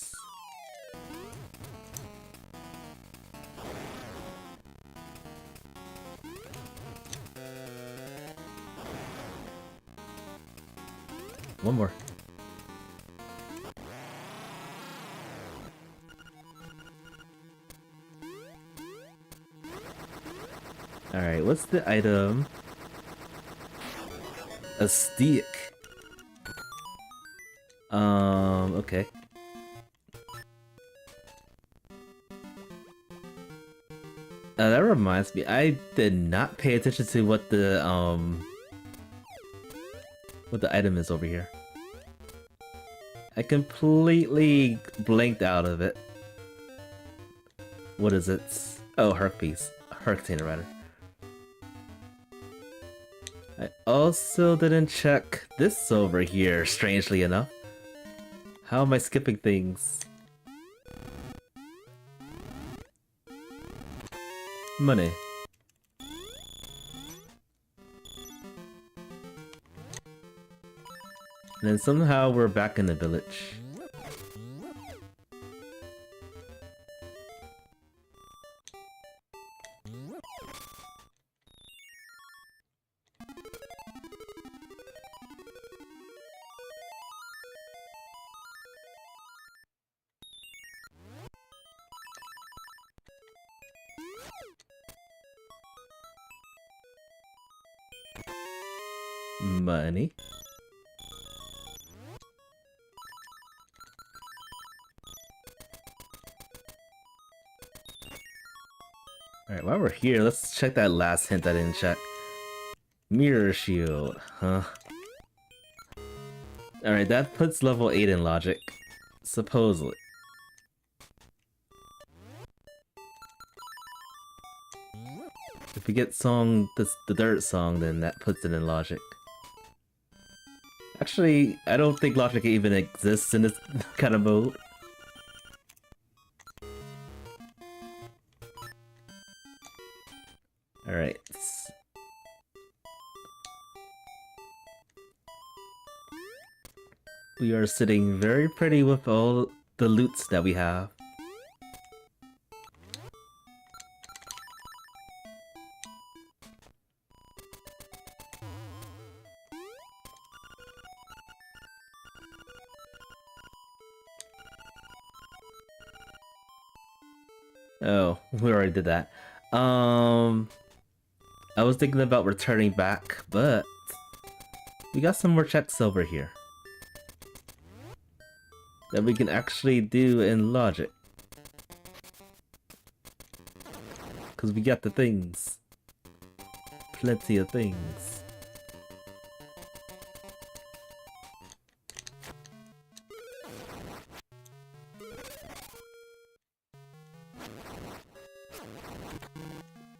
One more. Alright, what's the item? A stick. Okay. That reminds me, I did not pay attention to what the item is over here. I completely blanked out of it. What is it? Oh, Herc piece. Herc container, rather. I also didn't check this over here, strangely enough. How am I skipping things? Money. And then somehow we're back in the village. Money. Alright, while we're here, let's check that last hint I didn't check. Mirror shield, huh? Alright, that puts level 8 in logic. Supposedly. If we get the dirt song, then that puts it in logic. Actually, I don't think logic even exists in this kind of mode. Alright. We are sitting very pretty with all the loots that we have. Oh, we already did that. I was thinking about returning back, but we got some more checks over here that we can actually do in logic. Because we got the things. Plenty of things.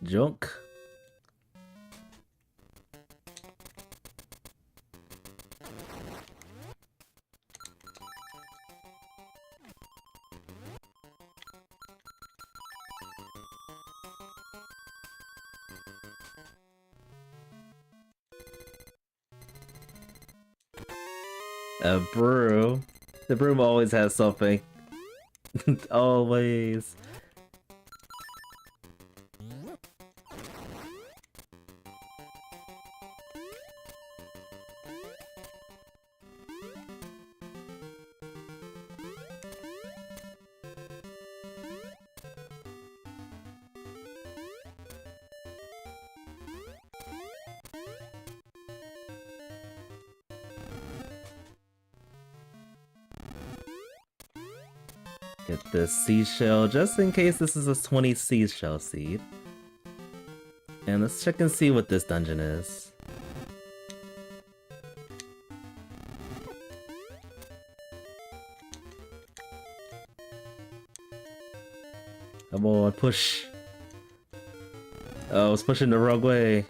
Junk. A brew. The broom always has something. Always. Get this seashell, just in case this is a 20 seashell seed. And let's check and see what this dungeon is. Come on, push. Oh, I was pushing the wrong way.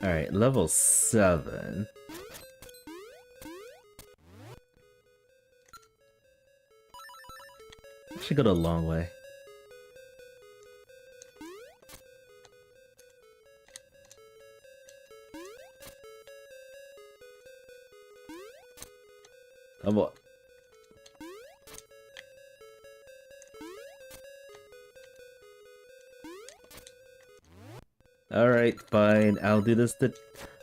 Alright, level 7. I should go the long way. Come on. Alright, fine. I'll do this the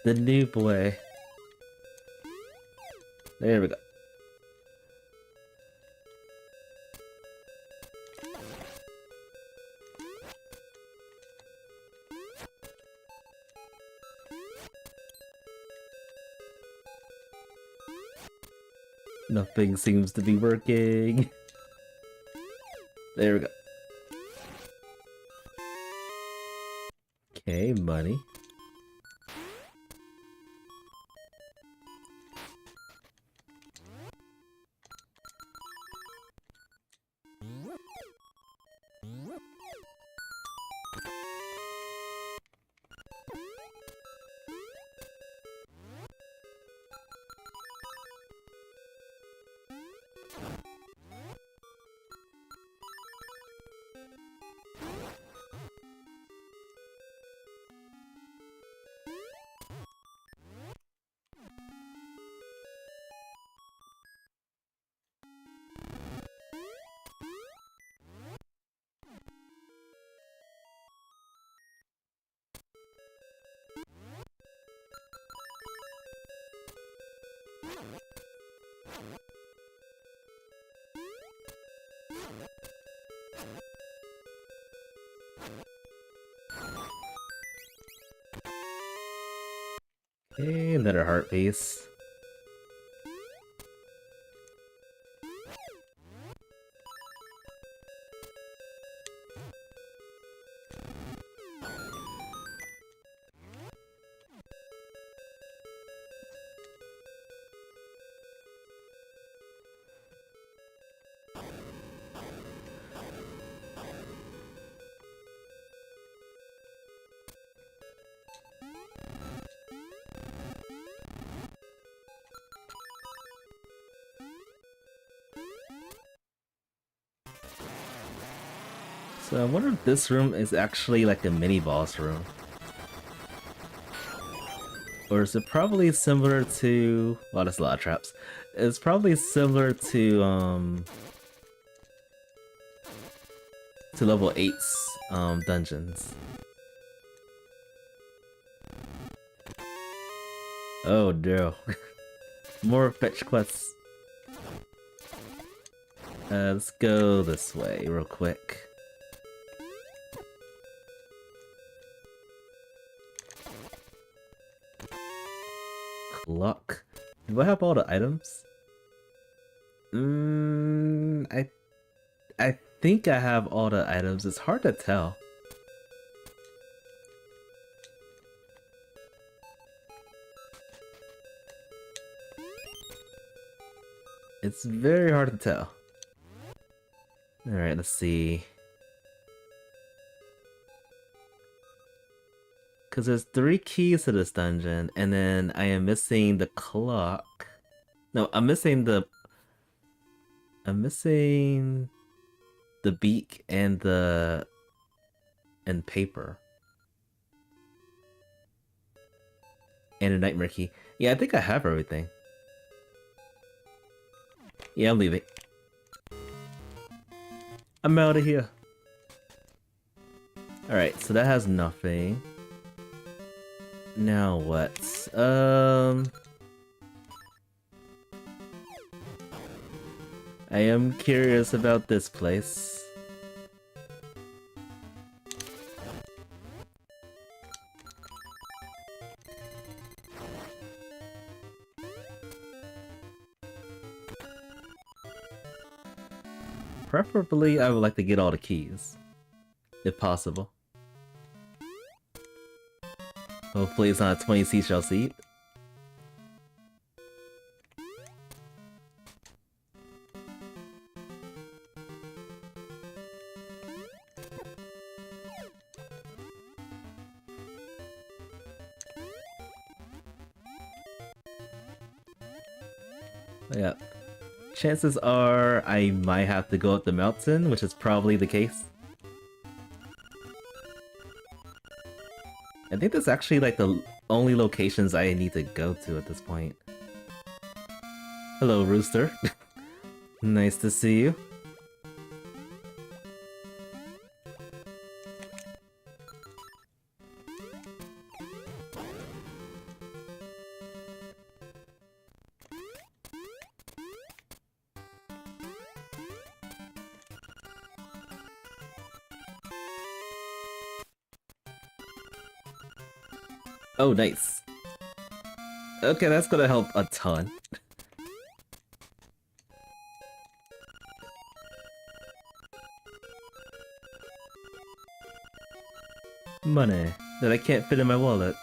noob way. There we go. Nothing seems to be working. There we go. Okay, money. Okay, another heart piece. So I wonder if this room is actually like a mini boss room. Or is it probably similar to... Well, there's a lot of traps. It's probably similar to level 8's dungeons. Oh no. More fetch quests. Let's go this way real quick. Clock. Do I have all the items? I think I have all the items. It's hard to tell. It's very hard to tell. Alright, let's see. Because there's 3 keys to this dungeon, and then I am missing the clock. No, I'm missing the beak and paper. And a nightmare key. Yeah, I think I have everything. Yeah, I'm leaving. I'm out of here. Alright, so that has nothing. Now what? I am curious about this place. Preferably, I would like to get all the keys, if possible. Hopefully it's not a 20 seashell seed. Yeah. Chances are I might have to go up the mountain, which is probably the case. I think that's actually like the only locations I need to go to at this point. Hello, Rooster. Nice to see you. Oh, nice. Okay, that's gonna help a ton. Money that I can't fit in my wallet.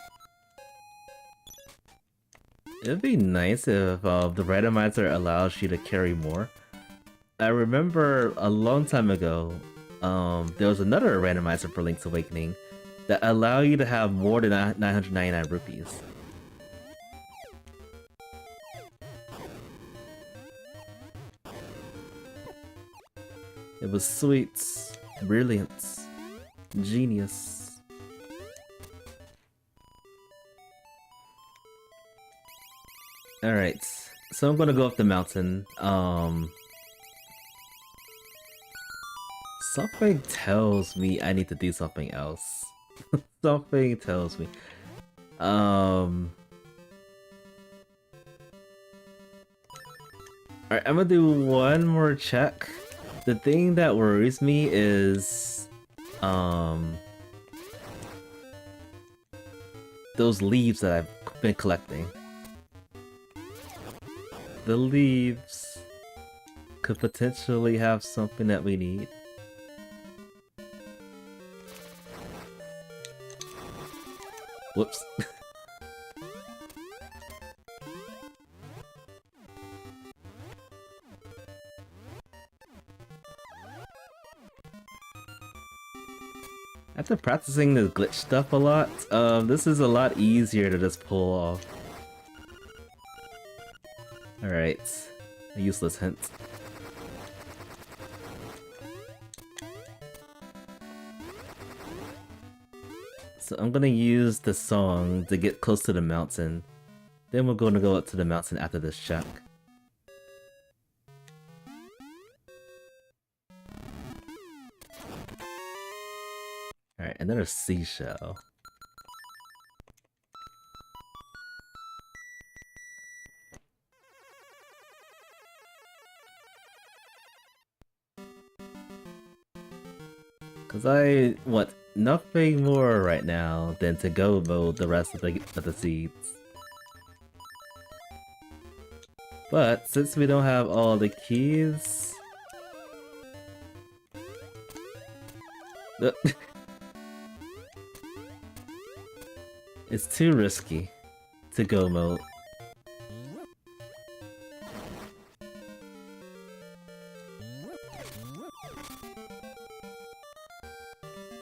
It'd be nice if the randomizer allows you to carry more. I remember a long time ago, there was another randomizer for Link's Awakening that allow you to have more than 999 rupees. It was sweet, brilliant, genius. Alright, so I'm gonna go up the mountain. Something tells me I need to do something else. Something tells me. Alright, I'm gonna do one more check. The thing that worries me is those leaves that I've been collecting. The leaves could potentially have something that we need. Whoops. After practicing the glitch stuff a lot, this is a lot easier to just pull off. Alright, a useless hint. So I'm gonna use the song to get close to the mountain. Then we're gonna go up to the mountain after this check. Alright, another seashell. Cause I want nothing more right now than to go mode the rest of the seeds. But since we don't have all the keys... it's too risky to go mode.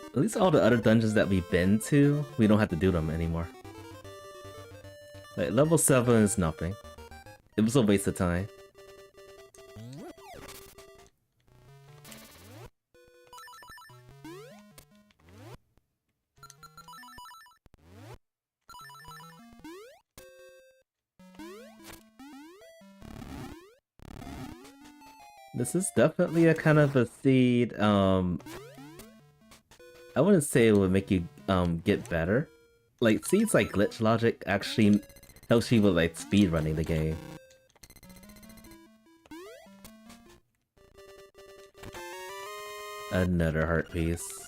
At least all the other dungeons that we've been to, we don't have to do them anymore. Like, level 7 is nothing. It was a waste of time. This is definitely a kind of a seed, I wouldn't say it would make you get better. Like seeds like glitch logic actually helps you with like speedrunning the game. Another heart piece.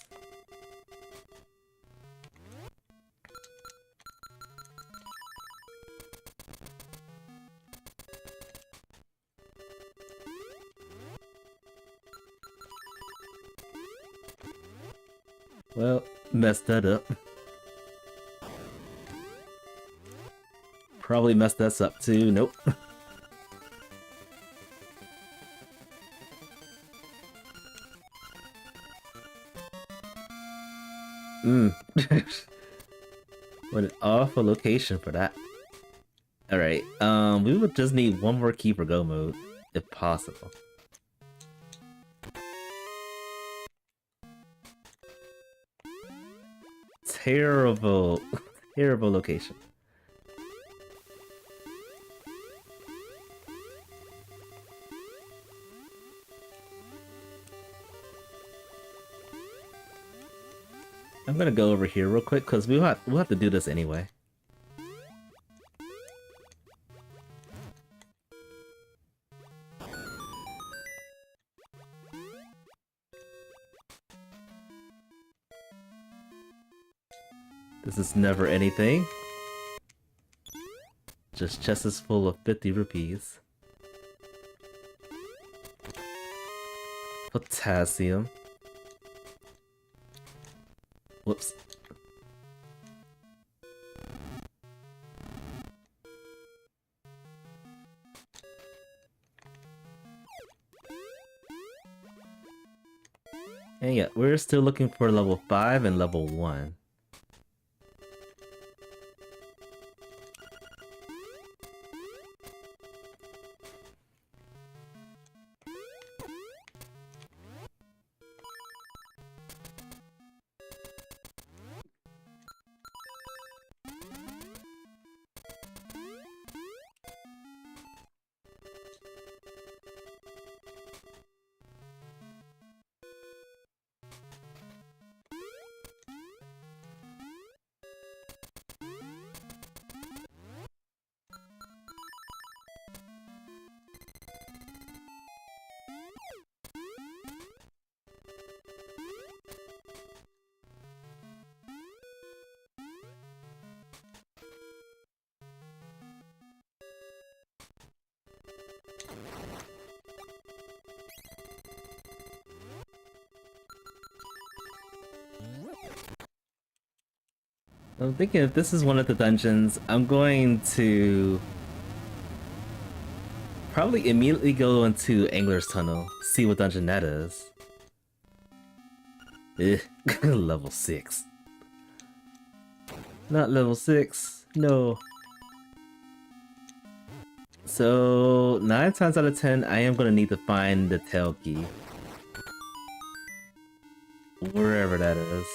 Well, messed that up. Probably messed us up too. Nope. What an awful location for that. Alright, we would just need one more key for go mode, if possible. Terrible, terrible location. I'm gonna go over here real quick because we'll have to do this anyway. This is never anything. Just chests full of 50 rupees. Potassium. Whoops. And yeah, we're still looking for level 5 and level 1. I'm thinking if this is one of the dungeons, I'm going to probably immediately go into Angler's Tunnel, see what dungeon that is. Level 6. Not level 6, no. So, 9 times out of 10, I am going to need to find the tail key. Wherever that is.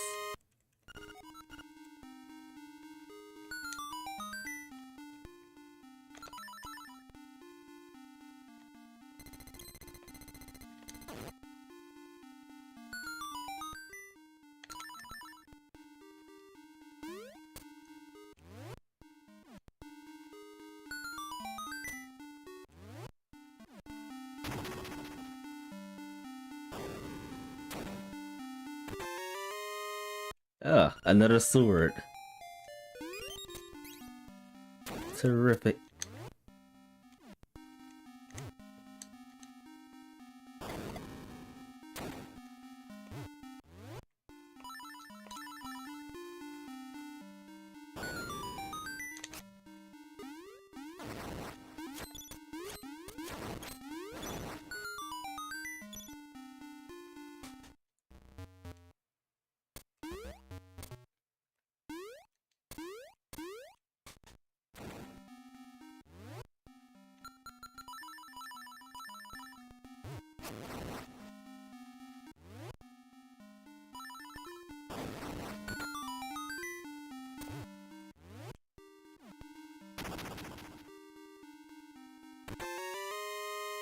Ah, another sword. Terrific.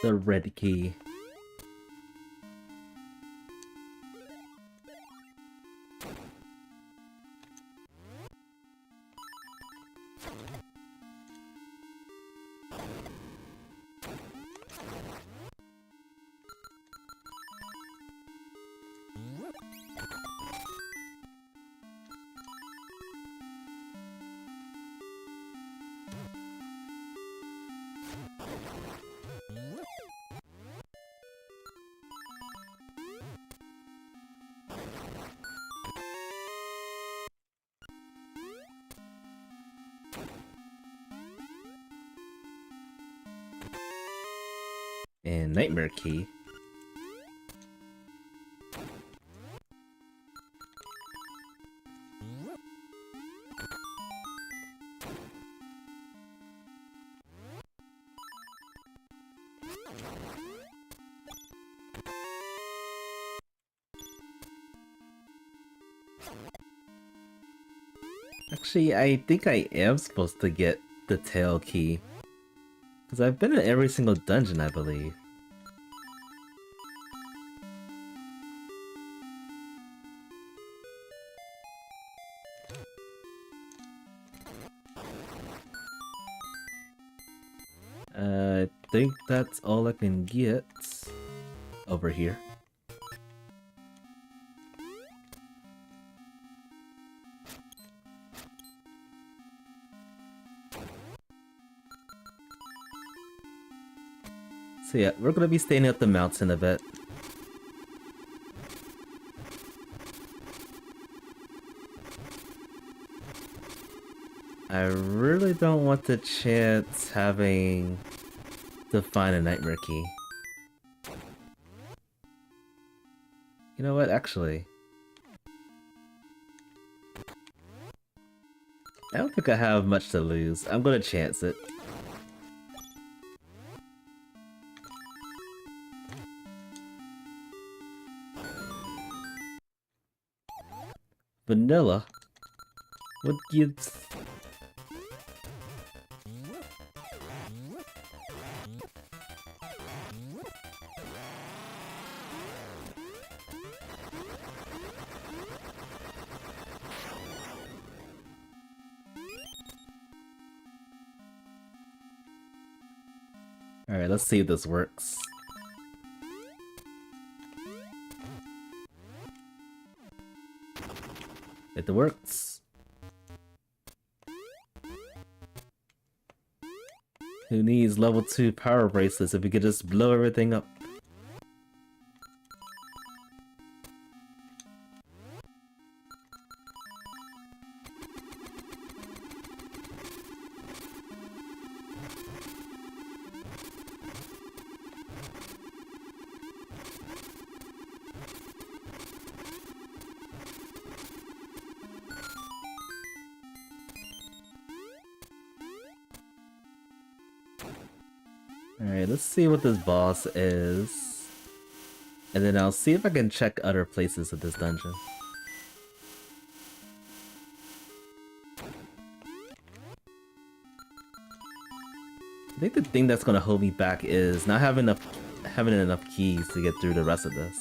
The red key. And nightmare key. Actually, I think I am supposed to get the tail key. Because I've been in every single dungeon, I believe. I think that's all I can get over here. So yeah, we're gonna be staying up the mountain a bit. I really don't want to chance having to find a nightmare key. You know what, actually? I don't think I have much to lose. I'm gonna chance it. Vanilla? What gives... Alright, let's see if this works. It works. Who needs level 2 power bracelets if we could just blow everything up? Alright, let's see what this boss is. And then I'll see if I can check other places of this dungeon. I think the thing that's gonna hold me back is not having enough keys to get through the rest of this.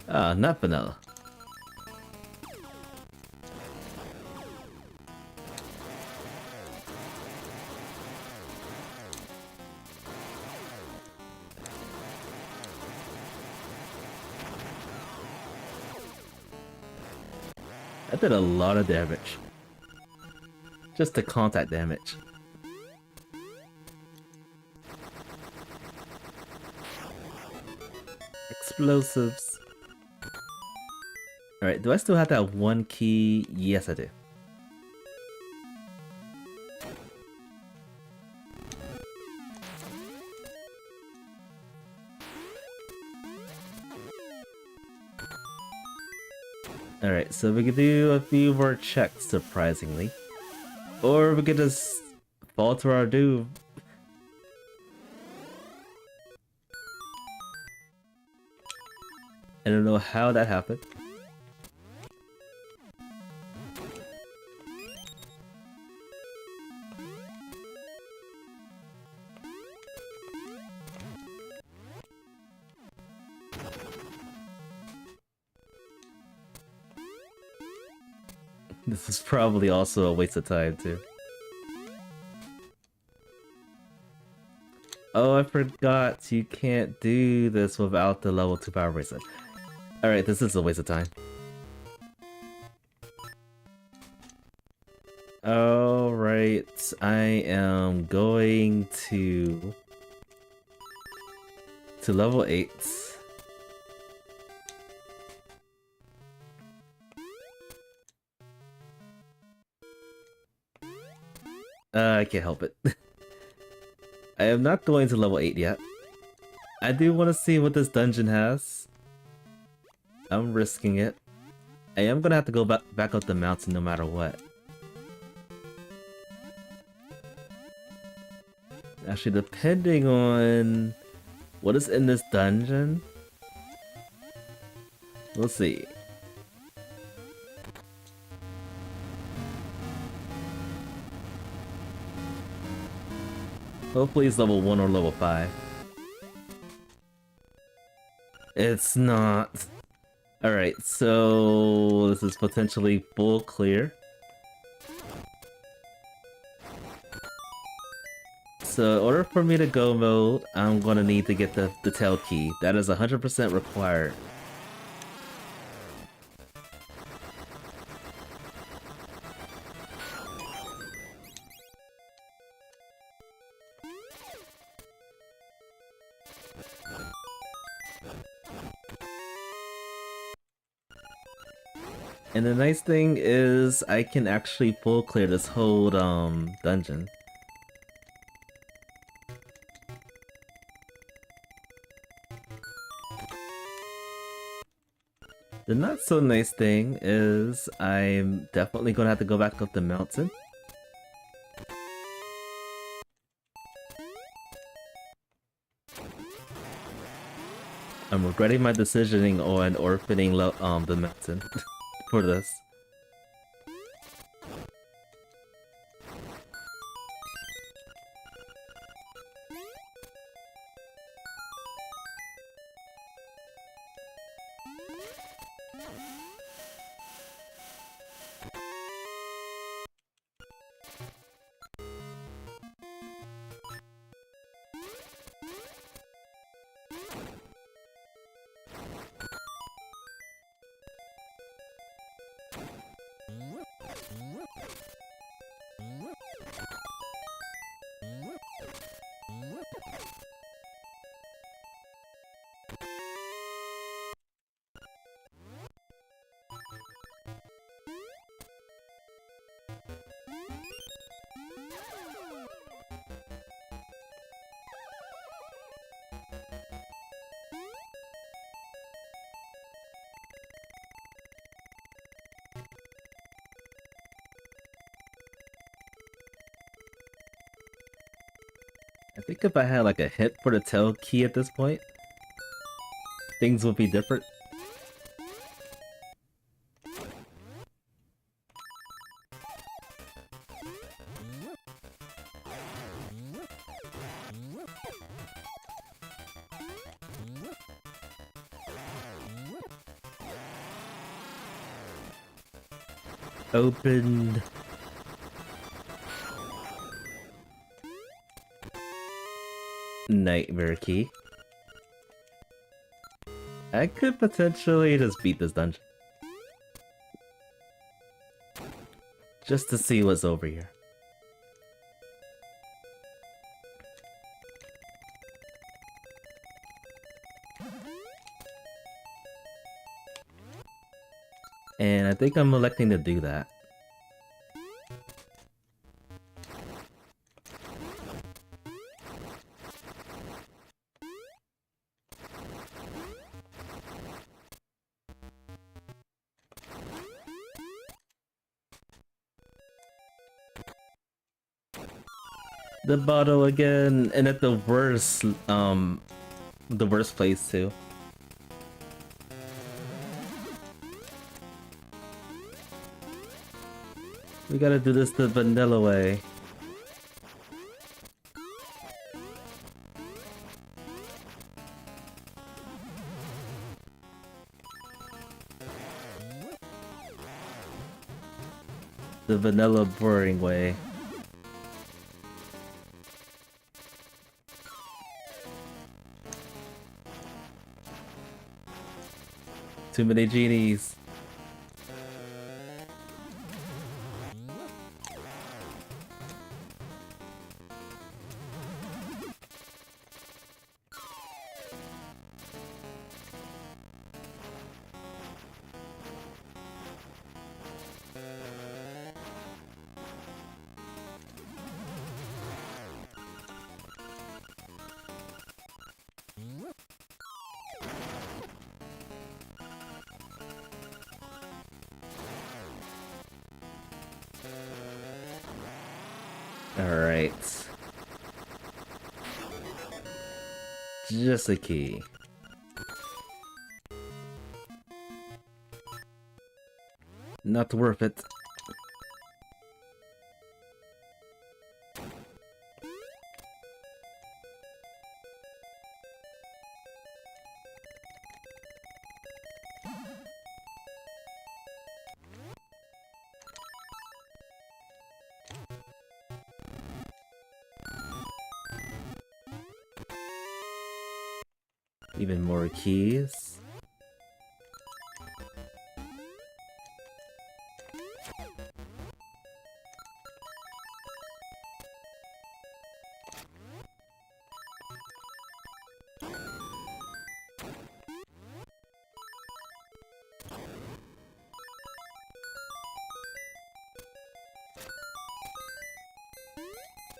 Ah, not vanilla. I did a lot of damage. Just the contact damage. Explosives. Alright, do I still have that one key? Yes, I do. Alright, so we could do a few more checks, surprisingly. Or we could just fall to our doom. I don't know how that happened. This is probably also a waste of time, too. Oh, I forgot. You can't do this without the level 2 power bracelet. Alright, this is a waste of time. Alright, I am going to level 8. I can't help it. I am not going to level 8 yet. I do want to see what this dungeon has. I'm risking it. I am gonna have to go back up the mountain no matter what. Actually, depending on what is in this dungeon, we'll see. Hopefully it's level 1 or level 5. It's not. Alright, so this is potentially full clear. So in order for me to go mode, I'm gonna need to get the tail key. That is 100% required. And the nice thing is I can actually full clear this whole dungeon. The not so nice thing is I'm definitely gonna have to go back up the mountain. I'm regretting my decisioning on orphaning the mountain for this. I think if I had like a hint for the tail key at this point, things would be different. Opened. Nightmare key. I could potentially just beat this dungeon. just to see what's over here. And I think I'm electing to do that. The bottle again, and at the worst place too. We gotta do this the vanilla way. The vanilla boring way. Too many genies. Alright. Just a key. Not worth it. Even more keys.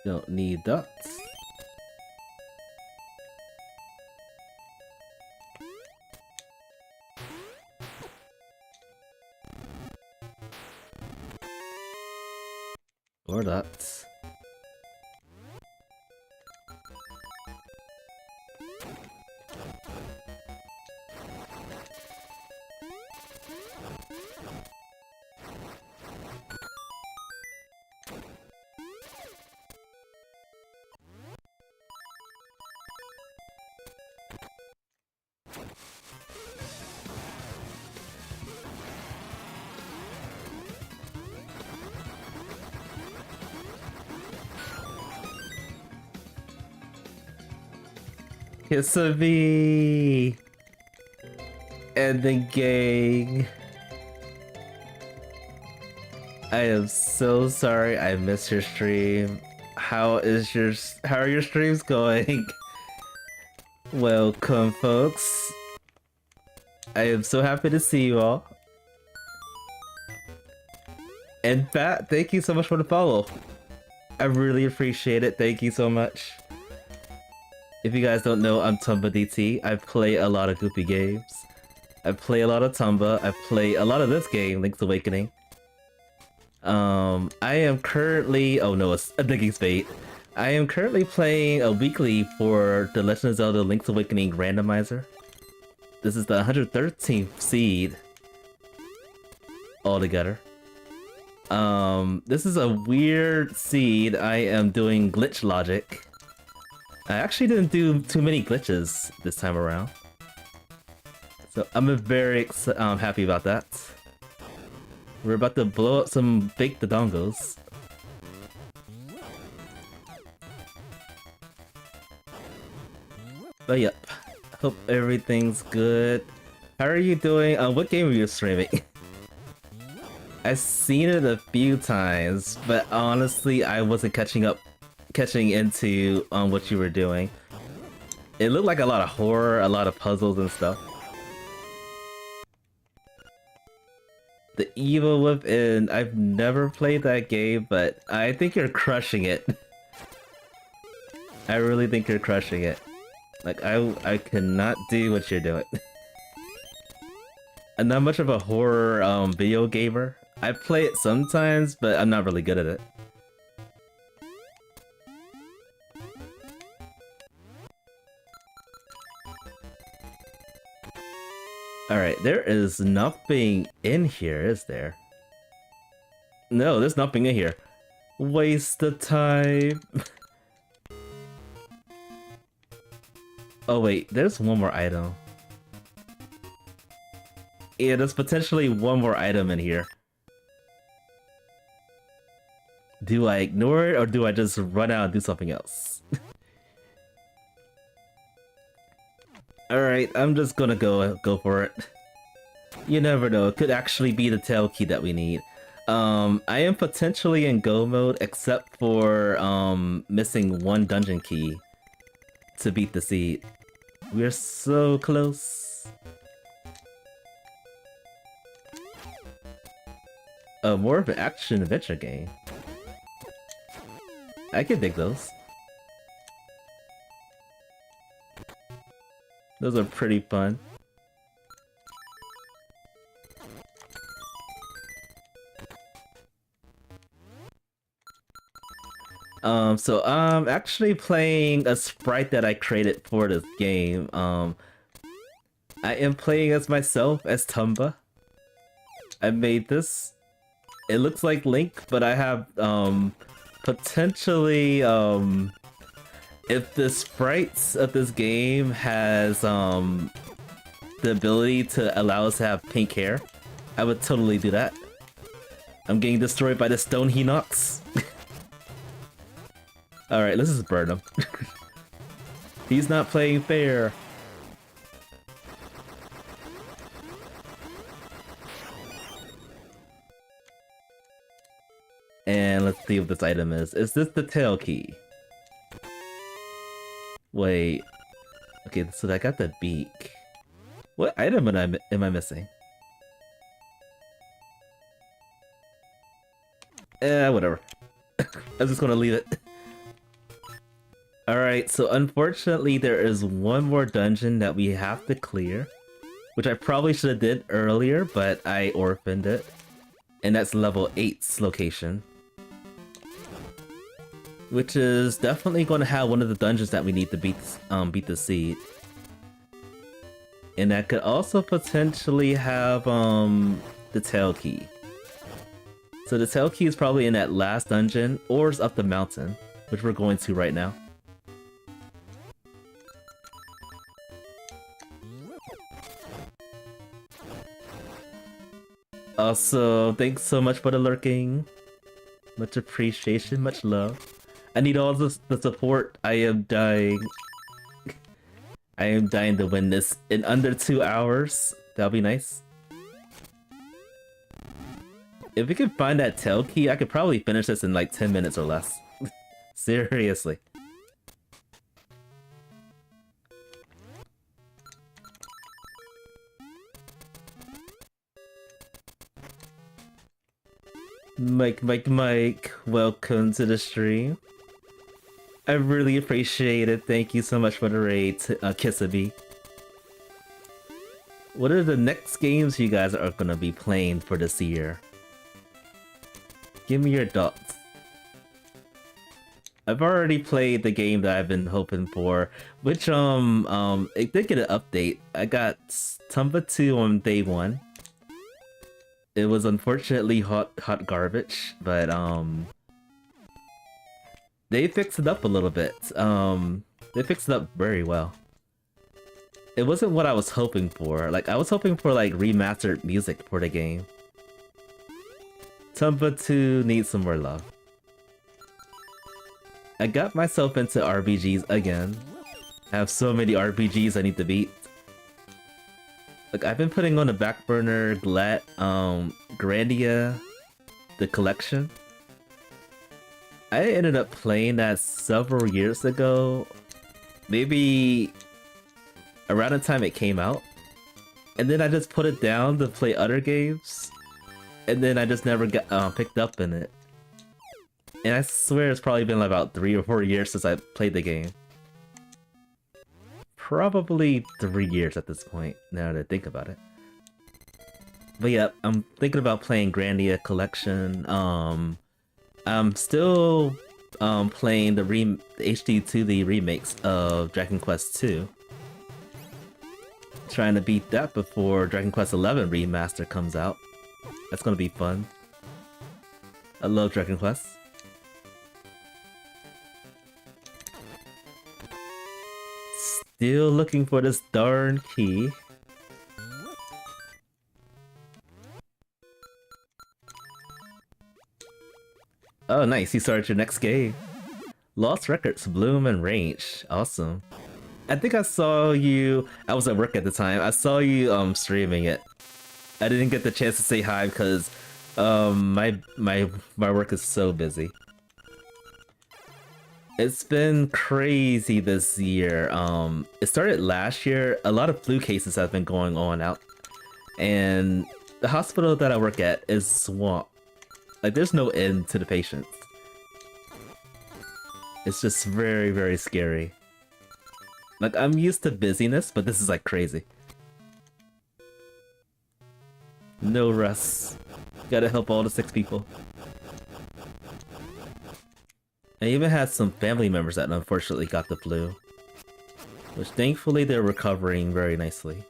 Don't need that. Or that. Kiss of me and the gang. I am so sorry I missed your stream. How are your streams going? Welcome, folks. I am so happy to see you all. And Bat, thank you so much for the follow. I really appreciate it. Thank you so much. If you guys don't know, I'm Tumba DT. I play a lot of goofy games. I play a lot of Tumba. I play a lot of this game, Link's Awakening. I am currently... Oh no, it's a digging spade. I am currently playing a weekly for the Legend of Zelda Link's Awakening Randomizer. This is the 113th seed altogether. This is a weird seed. I am doing glitch logic. I actually didn't do too many glitches this time around. So I'm very happy about that. We're about to blow up some fake dodongos. But yep, hope everything's good. How are you doing? What game are you streaming? I I've seen it a few times, but honestly, I wasn't catching into what you were doing. It looked like a lot of horror, a lot of puzzles and stuff. The Evil Within, I've never played that game, but I think you're crushing it. I really think you're crushing it. Like, I cannot do what you're doing. I'm not much of a horror video gamer. I play it sometimes, but I'm not really good at it. Alright, there is nothing in here, is there? No, there's nothing in here. Waste of time. Oh wait, there's one more item. Yeah, there's potentially one more item in here. Do I ignore it or do I just run out and do something else? Alright, I'm just gonna go for it. You never know, it could actually be the tail key that we need. I am potentially in go mode except for missing one dungeon key to beat the seed. We're so close. More of an action adventure game. I can dig those. Those are pretty fun. So I'm actually playing a sprite that I created for this game. I am playing as myself, as Tumba. I made this. It looks like Link, but I have, potentially, if the sprites of this game has, the ability to allow us to have pink hair, I would totally do that. I'm getting destroyed by the stone he knocks. Alright, let's just burn him. He's not playing fair. And let's see what this item is. Is this the tail key? Wait. Okay, so I got the beak. What item am I missing? Whatever. I'm just gonna leave it. Alright, so unfortunately there is one more dungeon that we have to clear, which I probably should have did earlier, but I orphaned it. And that's level 8's location. Which is definitely going to have one of the dungeons that we need to beat the seed. And that could also potentially have the tail key. So the tail key is probably in that last dungeon, or it's up the mountain, which we're going to right now. Also, thanks so much for the lurking. Much appreciation, much love. I need all the support. I am dying. I am dying to win this in under 2 hours. That'll be nice. If we could find that tail key, I could probably finish this in like 10 minutes or less. Seriously. Mike, welcome to the stream. I really appreciate it. Thank you so much for the raid, Kisabi. What are the next games you guys are gonna be playing for this year? Give me your thoughts. I've already played the game that I've been hoping for, which it did get an update. I got Tumba 2 on day 1. It was unfortunately hot garbage, but they fixed it up a little bit. They fixed it up very well. It wasn't what I was hoping for. Like, I was hoping for like remastered music for the game. Tumba 2 needs some more love. I got myself into RPGs again. I have so many RPGs I need to beat. Like, I've been putting on the back burner Grandia the collection. I ended up playing that several years ago, maybe around the time it came out, and then I just put it down to play other games, and then I just never got picked up in it. And I swear it's probably been about 3 or 4 years since I played the game. Probably 3 years at this point, now that I think about it. But yeah, I'm thinking about playing Grandia Collection. I'm still playing the HD2D remakes of Dragon Quest II. Trying to beat that before Dragon Quest XI Remaster comes out. That's gonna be fun. I love Dragon Quest. Still looking for this darn key. Oh nice, you started your next game. Lost Records, Bloom and Range. Awesome. I think I saw you, I was at work at the time, I saw you streaming it. I didn't get the chance to say hi because my work is so busy. It's been crazy this year. It started last year. A lot of flu cases have been going on out. And the hospital that I work at is swamped. Like there's no end to the patients. It's just very, very scary. Like, I'm used to busyness, but this is like crazy. No rest. Gotta help all the 6 people. I even had some family members that unfortunately got the flu. Which thankfully they're recovering very nicely.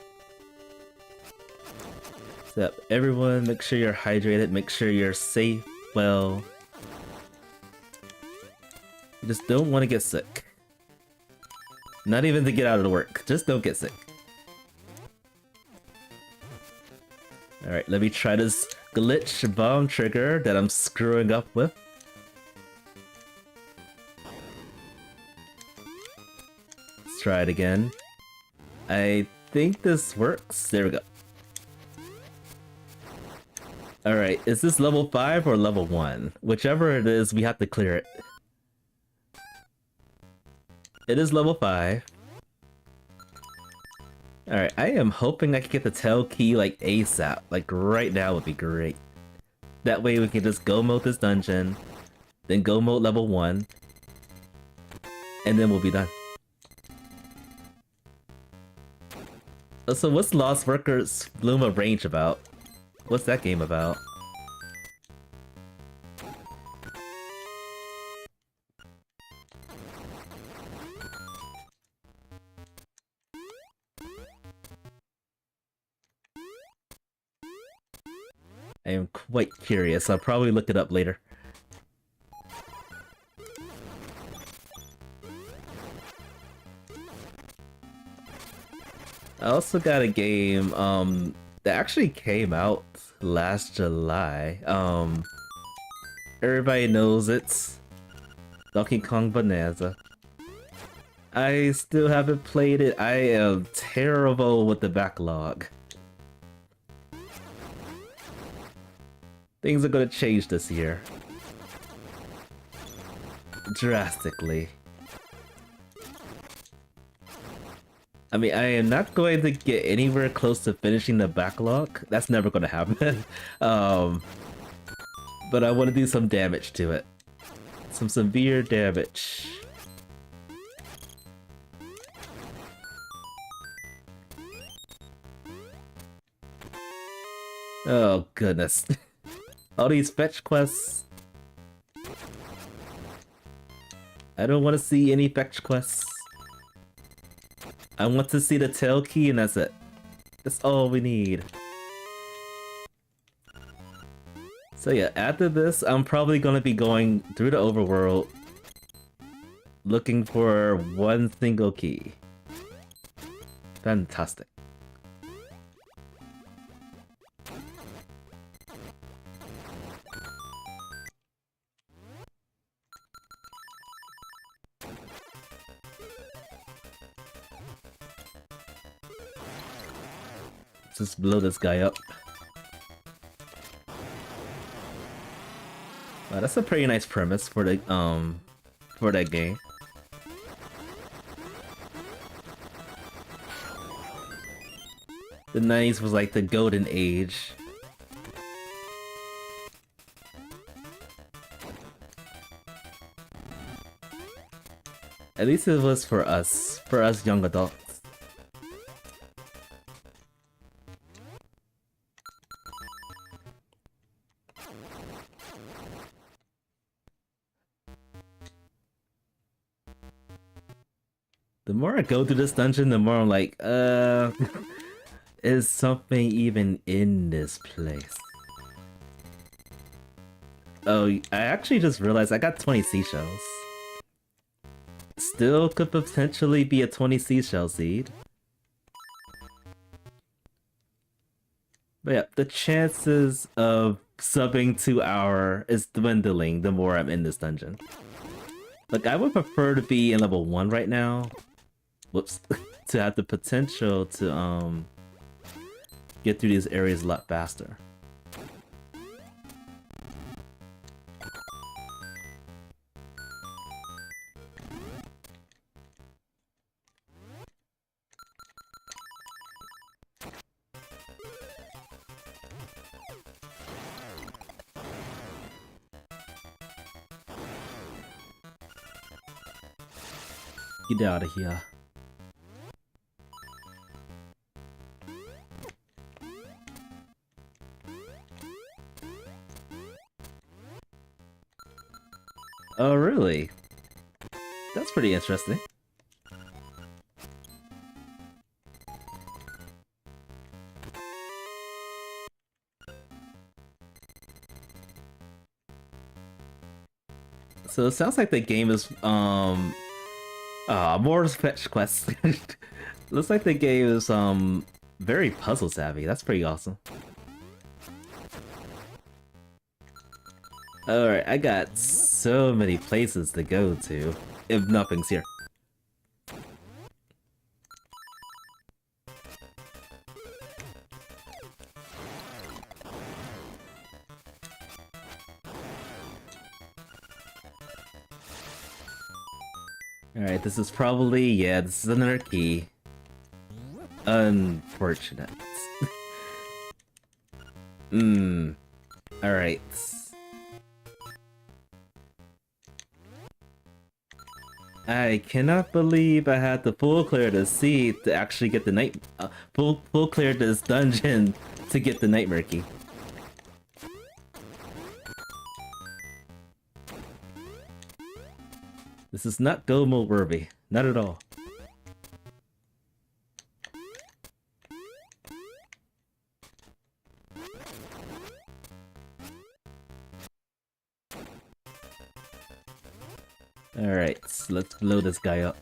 So everyone, make sure you're hydrated, make sure you're safe, well. You just don't want to get sick. Not even to get out of the work, just don't get sick. Alright, let me try this glitch bomb trigger that I'm screwing up with. Let's try it again. I think this works. There we go. Alright, is this level 5 or level 1? Whichever it is, we have to clear it. It is level 5. Alright, I am hoping I can get the tail key like ASAP. Like right now would be great. That way we can just go mode this dungeon, then go mode level 1, and then we'll be done. So what's Lost Records Bloom of Range about? What's that game about? I am quite curious. I'll probably look it up later. I also got a game that actually came out last July. Everybody knows it's Donkey Kong Bonanza. I still haven't played it. I am terrible with the backlog. Things are gonna change this year. Drastically. I mean, I am not going to get anywhere close to finishing the backlog. That's never gonna happen. But I want to do some damage to it. Some severe damage. Oh goodness. All these fetch quests. I don't want to see any fetch quests. I want to see the tail key and that's it. That's all we need. So yeah, after this, I'm probably going to be going through the overworld looking for one single key. Fantastic. Let's just blow this guy up. Wow, that's a pretty nice premise for that game. The 90s was like the golden age. At least it was for us young adults. The more I go through this dungeon, the more I'm like, is something even in this place? Oh, I actually just realized I got 20 seashells. Still could potentially be a 20 seashell seed. But yeah, the chances of subbing to our is dwindling the more I'm in this dungeon. Like, I would prefer to be in level 1 right now. Whoops. To have the potential to, get through these areas a lot faster. Get out of here. Oh, really? That's pretty interesting. So it sounds like the game is, more fetch quests. Looks like the game is, very puzzle savvy. That's pretty awesome. Alright, I got so many places to go to, if nothing's here. Alright, this is probably, yeah, this is another key. Unfortunate. Alright. I cannot believe I had to full clear the sea to actually get the night full clear this dungeon to get the nightmare key. This is not go mode worthy, not at all. Alright, so let's blow this guy up.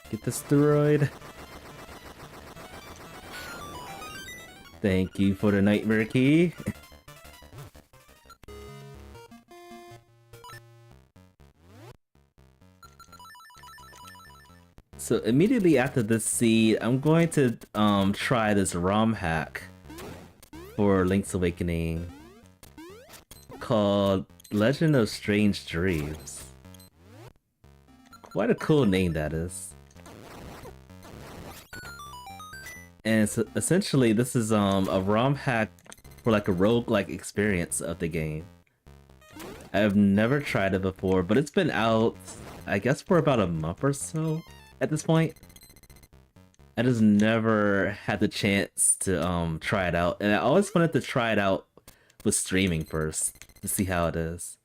Get the steroid. Thank you for the nightmare key. So immediately after this seed, I'm going to try this ROM hack for Link's Awakening called Legend of Strange Dreams. Quite a cool name that is. And so essentially this is a ROM hack for like a roguelike experience of the game. I've never tried it before, but it's been out, I guess, for about a month or so at this point. I just never had the chance to try it out, and I always wanted to try it out with streaming first to see how it is.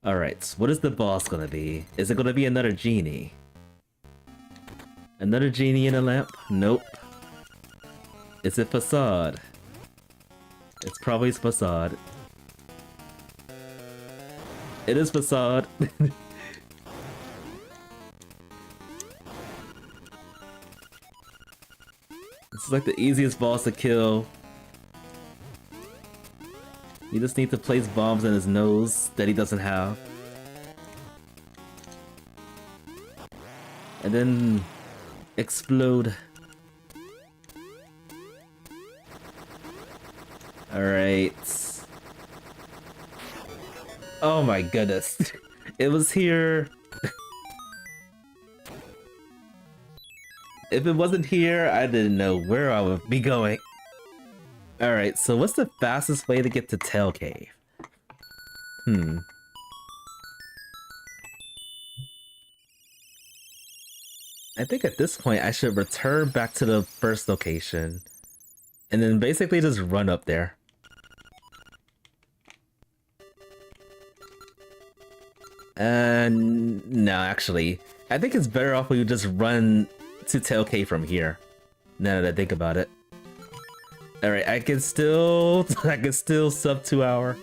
Alright, what is the boss gonna be? Is it gonna be another genie? Another genie in a lamp? Nope. Is it Facade? It's probably Facade. It is Facade. This is like the easiest boss to kill. You just need to place bombs in his nose that he doesn't have. And then explode. Alright. Oh my goodness. It was here. If it wasn't here, I didn't know where I would be going. Alright, so what's the fastest way to get to Tail Cave? I think at this point I should return back to the first location. And then basically just run up there. No, actually. I think it's better off we just run to Tail Cave from here. Now that I think about it. Alright, I can still sub 2 hour.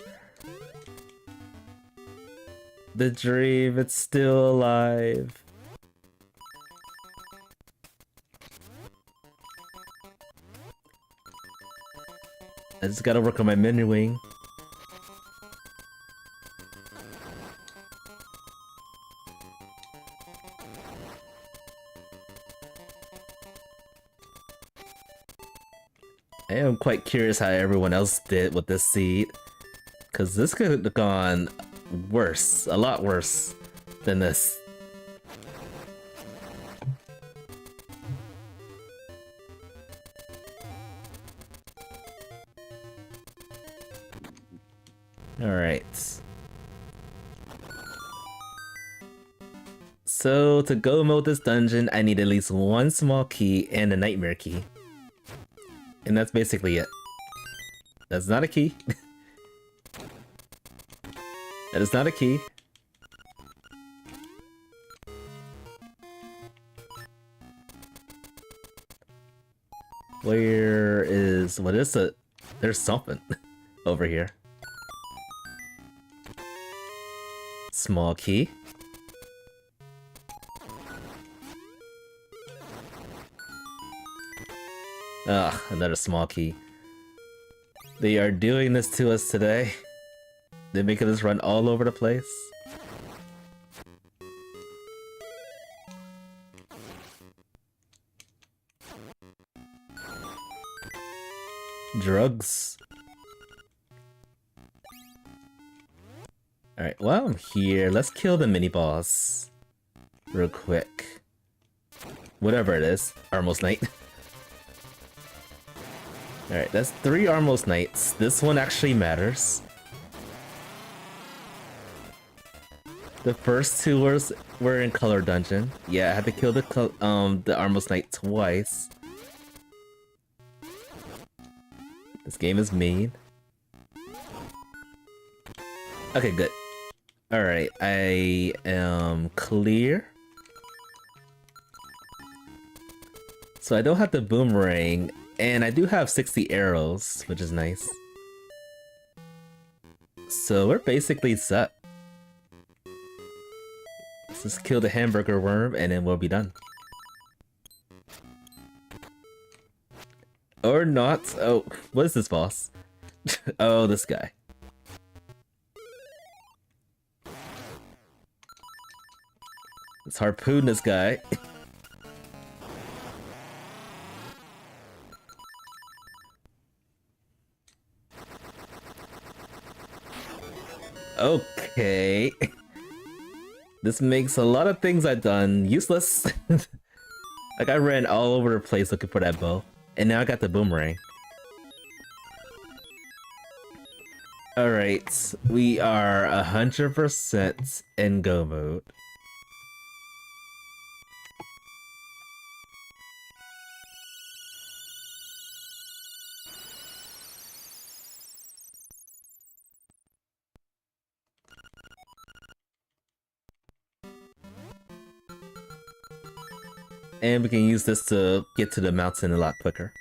The dream, it's still alive. I just gotta work on my menuing. I am quite curious how everyone else did with this seed. Cause this could have gone worse, a lot worse than this. Alright. So to go mode this dungeon, I need at least one small key and a nightmare key. And that's basically it. That's not a key. That is not a key. Where is... what is it? There's something over here. Small key. Ugh, another small key. They are doing this to us today. They're making us run all over the place. Drugs. Alright, while I'm here, let's kill the mini-boss. Real quick. Whatever it is. Armos Knight. Alright, that's 3 Armos Knights. This one actually matters. The first 2 were in Color Dungeon. Yeah, I had to kill the Armos Knight twice. This game is mean. Okay, good. Alright, I am clear. So I don't have the boomerang, and I do have 60 arrows, which is nice. So we're basically set. Let's just kill the hamburger worm, and then we'll be done. Or not. Oh, what is this boss? Oh, this guy. Let's harpoon this guy. Okay. This makes a lot of things I've done useless. Like, I ran all over the place looking for that bow. And now I got the boomerang. Alright, we are 100% in go mode. And we can use this to get to the mountain a lot quicker.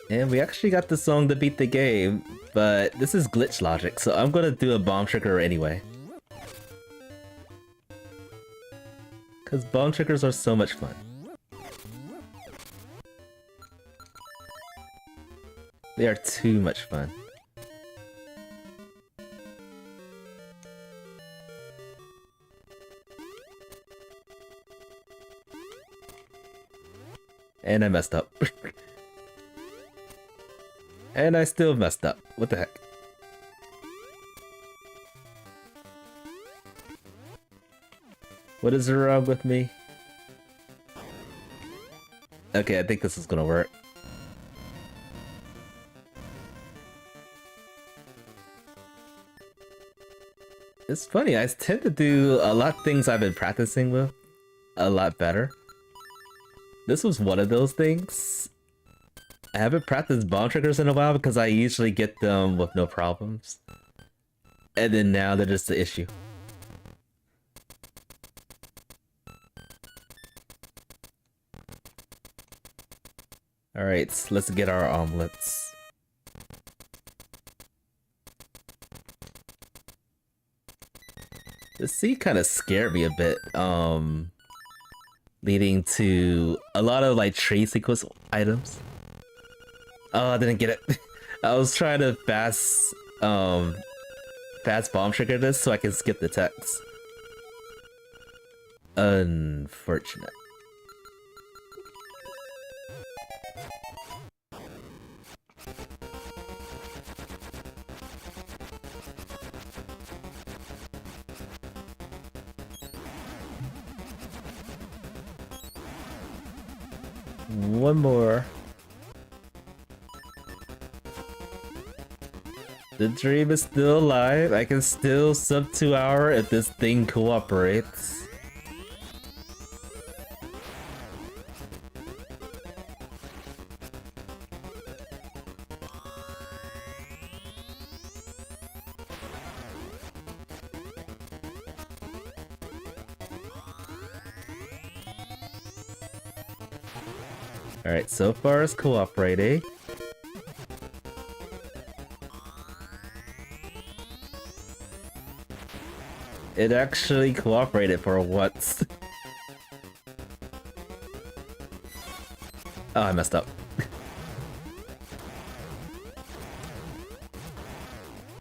And we actually got the song to beat the game, but this is glitch logic, so I'm gonna do a bomb trigger anyway. Cause bomb triggers are so much fun. They are too much fun. And I messed up. And I still messed up. What the heck? What is wrong with me? Okay, I think this is gonna work. It's funny, I tend to do a lot of things I've been practicing with a lot better. This was one of those things. I haven't practiced bomb triggers in a while because I usually get them with no problems. And then now they're just the issue. Alright, let's get our omelets. The sea kind of scared me a bit, leading to a lot of like trade sequence items. Oh, I didn't get it. I was trying to fast bomb trigger this so I can skip the text. Unfortunate. One more. The dream is still alive. I can still sub 2 hour if this thing cooperates. Alright, so far it's cooperating. It actually cooperated for once. Oh, I messed up.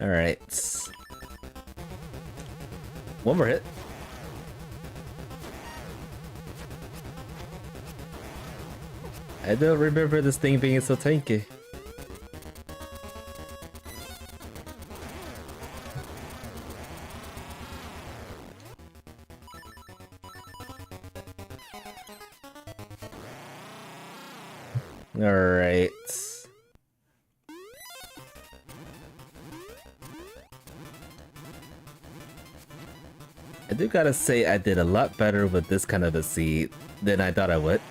Alright. One more hit. I don't remember this thing being so tanky. Alright. I do gotta say I did a lot better with this kind of a seed than I thought I would.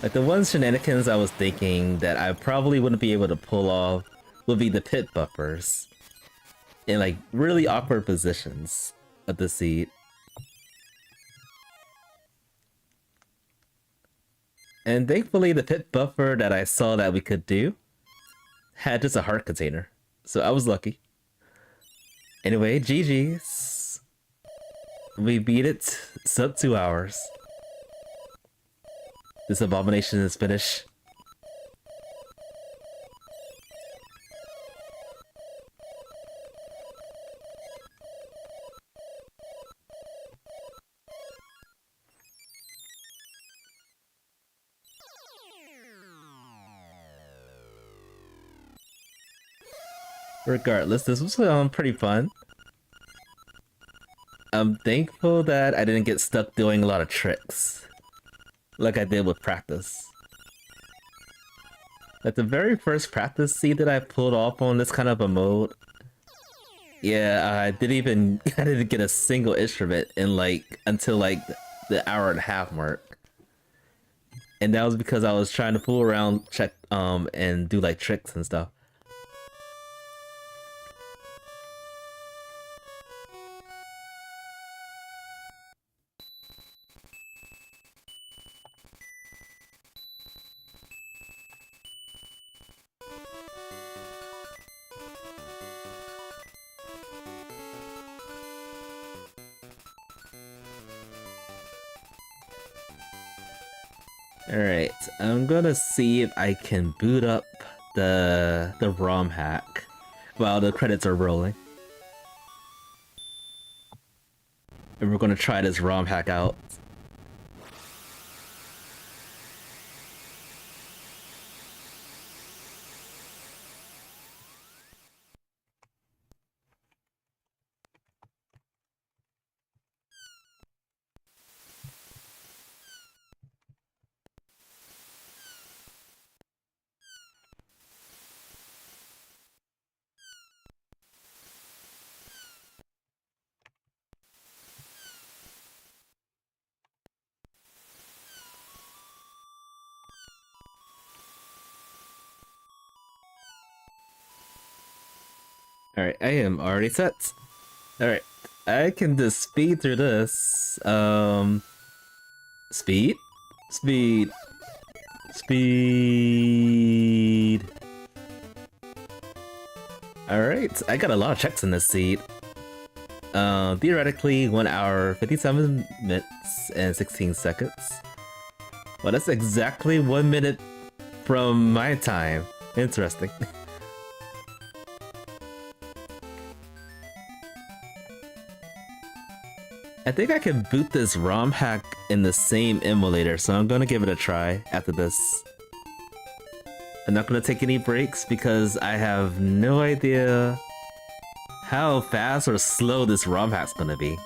Like the one shenanigans I was thinking that I probably wouldn't be able to pull off would be the pit buffers in like really awkward positions of the seed. And thankfully the pit buffer that I saw that we could do had just a heart container. So I was lucky. Anyway, GG's. We beat it sub 2 hours. This abomination is finished. Regardless, this was pretty fun. I'm thankful that I didn't get stuck doing a lot of tricks like I did with practice. Like the very first practice seed that I pulled off on this kind of a mode, yeah, I didn't get a single instrument in like until like the hour and a half mark. And that was because I was trying to fool around, check and do like tricks and stuff. Alright, I'm gonna see if I can boot up the ROM hack while the credits are rolling. And we're gonna try this ROM hack out. Alright, I am already set. Alright, I can just speed through this. Speed? Speed. Speed. Alright, I got a lot of checks in this seed. Theoretically, 1 hour, 57 minutes, and 16 seconds. Well, that's exactly 1 minute from my time. Interesting. I think I can boot this ROM hack in the same emulator, so I'm gonna give it a try after this. I'm not gonna take any breaks because I have no idea how fast or slow this ROM hack's gonna be.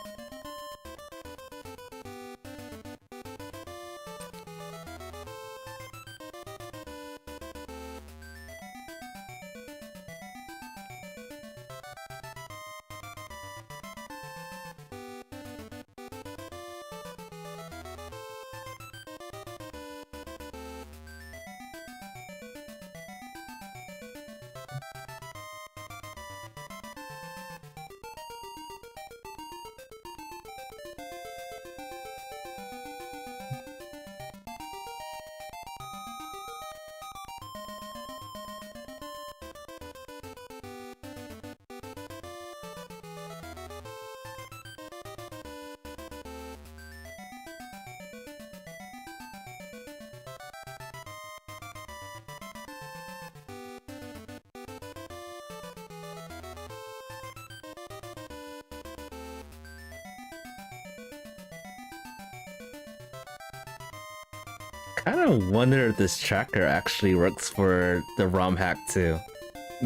I kind of wonder if this tracker actually works for the ROM hack too,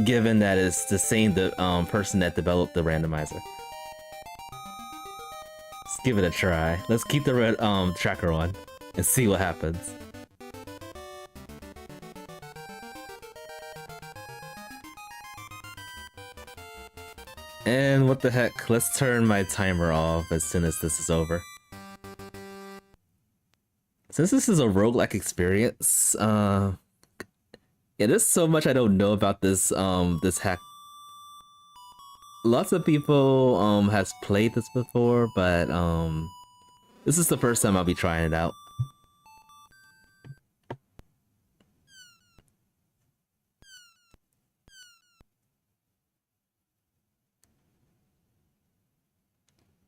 given that it's the same person that developed the randomizer. Let's give it a try. Let's keep the red tracker on and see what happens. And what the heck, let's turn my timer off as soon as this is over. Since this is a roguelike experience, it is so much I don't know about this this hack. Lots of people has played this before, but this is the first time I'll be trying it out.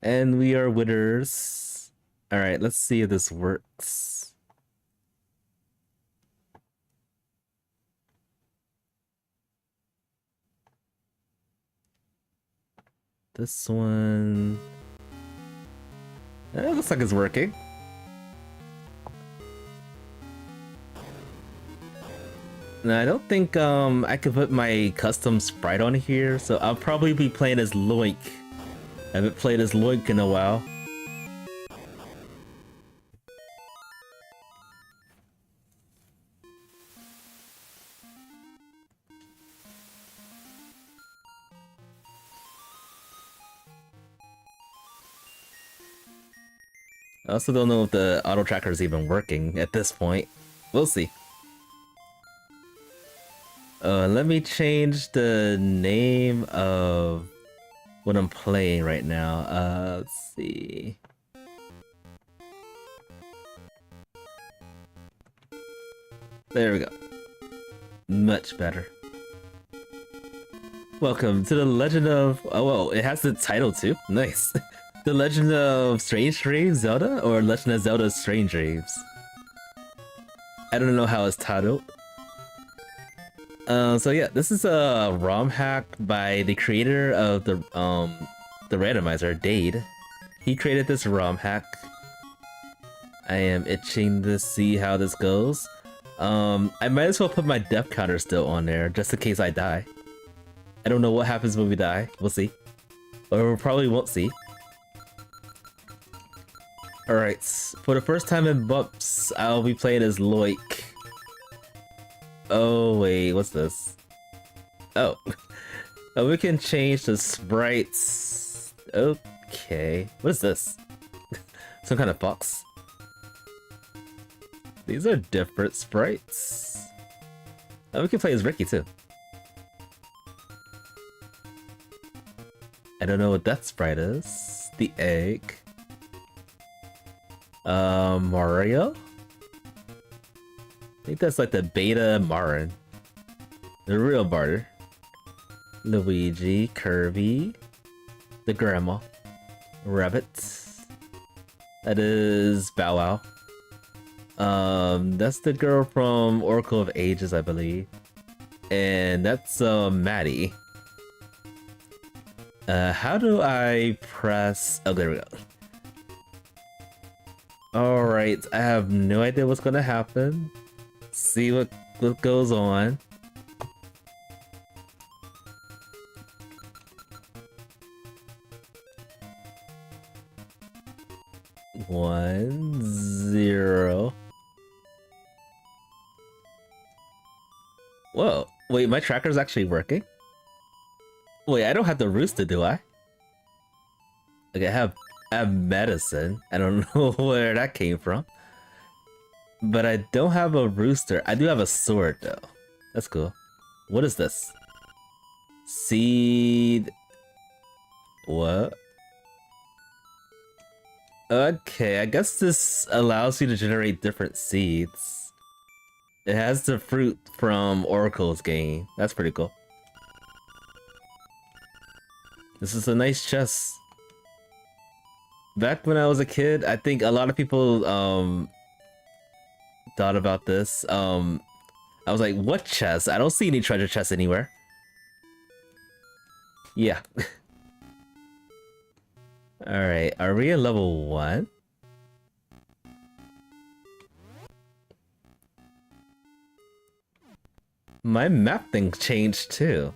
And we are winners. Alright, let's see if this works. This one... it looks like it's working. Now, I don't think I could put my custom sprite on here, so I'll probably be playing as Loink. I haven't played as Loink in a while. I also don't know if the auto tracker is even working at this point. We'll see. Let me change the name of what I'm playing right now. Let's see. There we go. Much better. Welcome to the Legend of... oh, well, it has the title too. Nice. The Legend of Strange Dreams Zelda, or Legend of Zelda Strange Dreams? I don't know how it's titled. So yeah, this is a ROM hack by the creator of the randomizer, Dade. He created this ROM hack. I am itching to see how this goes. I might as well put my death counter still on there, just in case I die. I don't know what happens when we die. We'll see. Or we probably won't see. Alright, for the first time in Bumps, I'll be playing as Loik. Oh wait, what's this? Oh. Oh, we can change the sprites. Okay. What is this? Some kind of fox? These are different sprites. Oh, we can play as Ricky too. I don't know what that sprite is. The egg. Mario? I think that's like the beta Marin. The real Barter. Luigi, Kirby, the grandma, Rabbit. That is Bow Wow. That's the girl from Oracle of Ages, I believe. And that's Maddie. How do I press? Oh, there we go. Alright, I have no idea what's gonna happen. See what goes on. One, zero. Whoa, wait, my tracker's actually working? Wait, I don't have the rooster, do I? Okay, I have medicine. I don't know where that came from. But I don't have a rooster. I do have a sword though. That's cool. What is this? Seed. What? Okay, I guess this allows you to generate different seeds. It has the fruit from Oracle's game. That's pretty cool. This is a nice chest. Back when I was a kid, I think a lot of people thought about this. I was like, what chest? I don't see any treasure chests anywhere. Yeah. Alright, are we at level 1? My map thing changed too.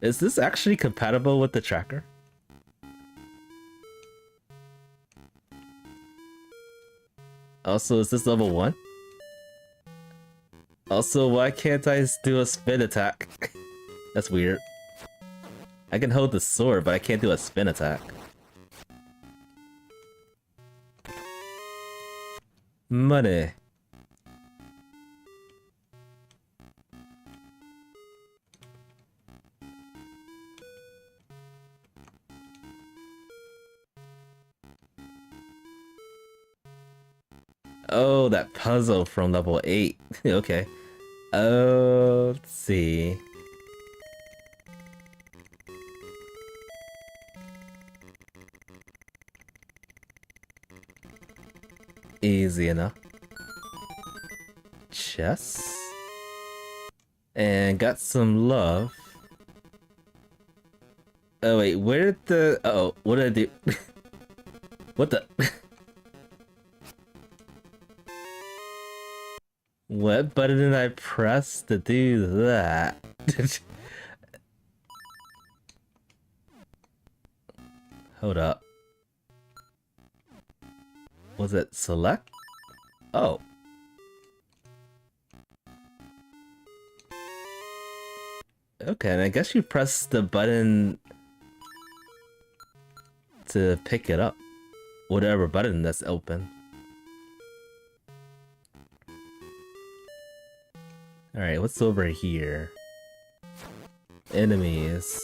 Is this actually compatible with the tracker? Also, is this level 1? Also, why can't I do a spin attack? That's weird. I can hold the sword, but I can't do a spin attack. Money. Oh, that puzzle from level 8. Okay. Oh, let's see. Easy enough. Chess. And got some love. Oh wait, where did the... Uh-oh, what did I do? What the... What button did I press to do that? Hold up. Was it select? Oh. Okay, and I guess you press the button to pick it up. Whatever button that's open. Alright, what's over here? Enemies.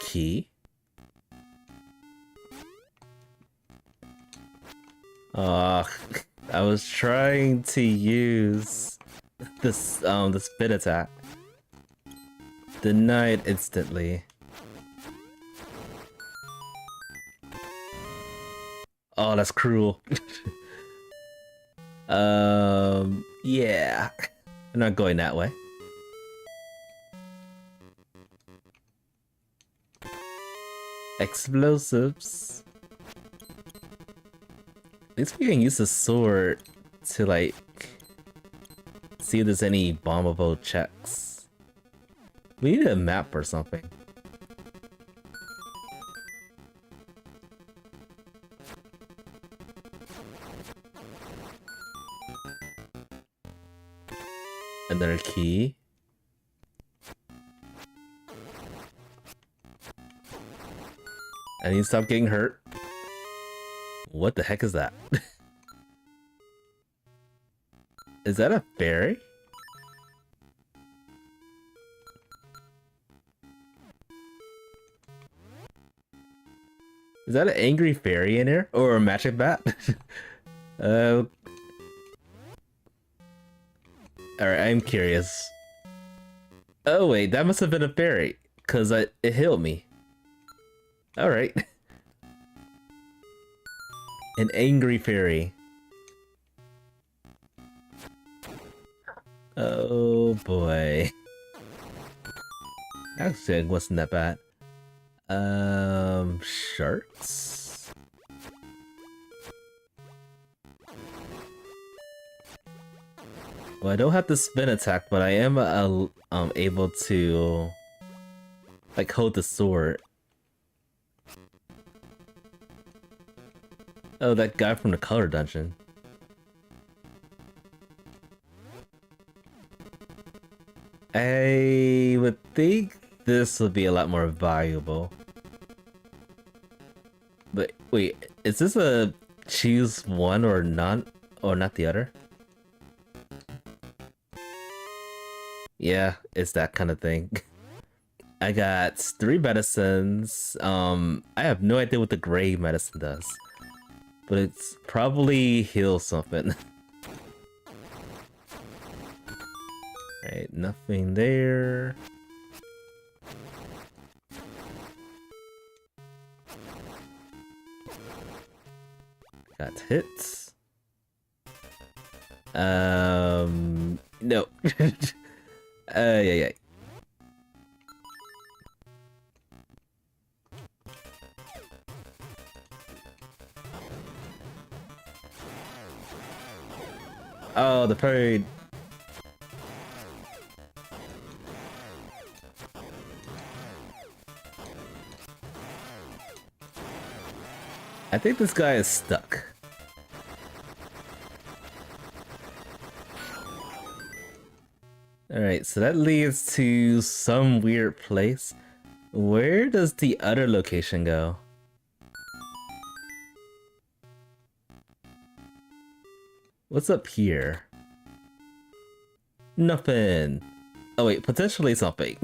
Key? I was trying to use this the spin attack. Denied instantly. Oh, that's cruel. Yeah. I'm not going that way. Explosives. At least we can use the sword to, like, see if there's any bombable checks. We need a map or something. Another key. I need to stop getting hurt. What the heck is that? Is that a fairy? Is that an angry fairy in here? Or a magic bat? Alright, I'm curious. Oh wait, that must have been a fairy, cause it healed me. Alright. An angry fairy. Oh boy. Actually, it wasn't that bad. Sharks? Well, I don't have the spin attack, but I am able to like hold the sword. Oh, that guy from the color dungeon. I would think this would be a lot more valuable. But wait, is this a choose one or not the other? Yeah, it's that kind of thing. I got 3 medicines. I have no idea what the gray medicine does. But it's probably heals something. Alright, nothing there. Got hits. No. Yeah. Oh, the parade. I think this guy is stuck. Alright, so that leads to some weird place. Where does the other location go? What's up here? Nothing. Oh wait, potentially something.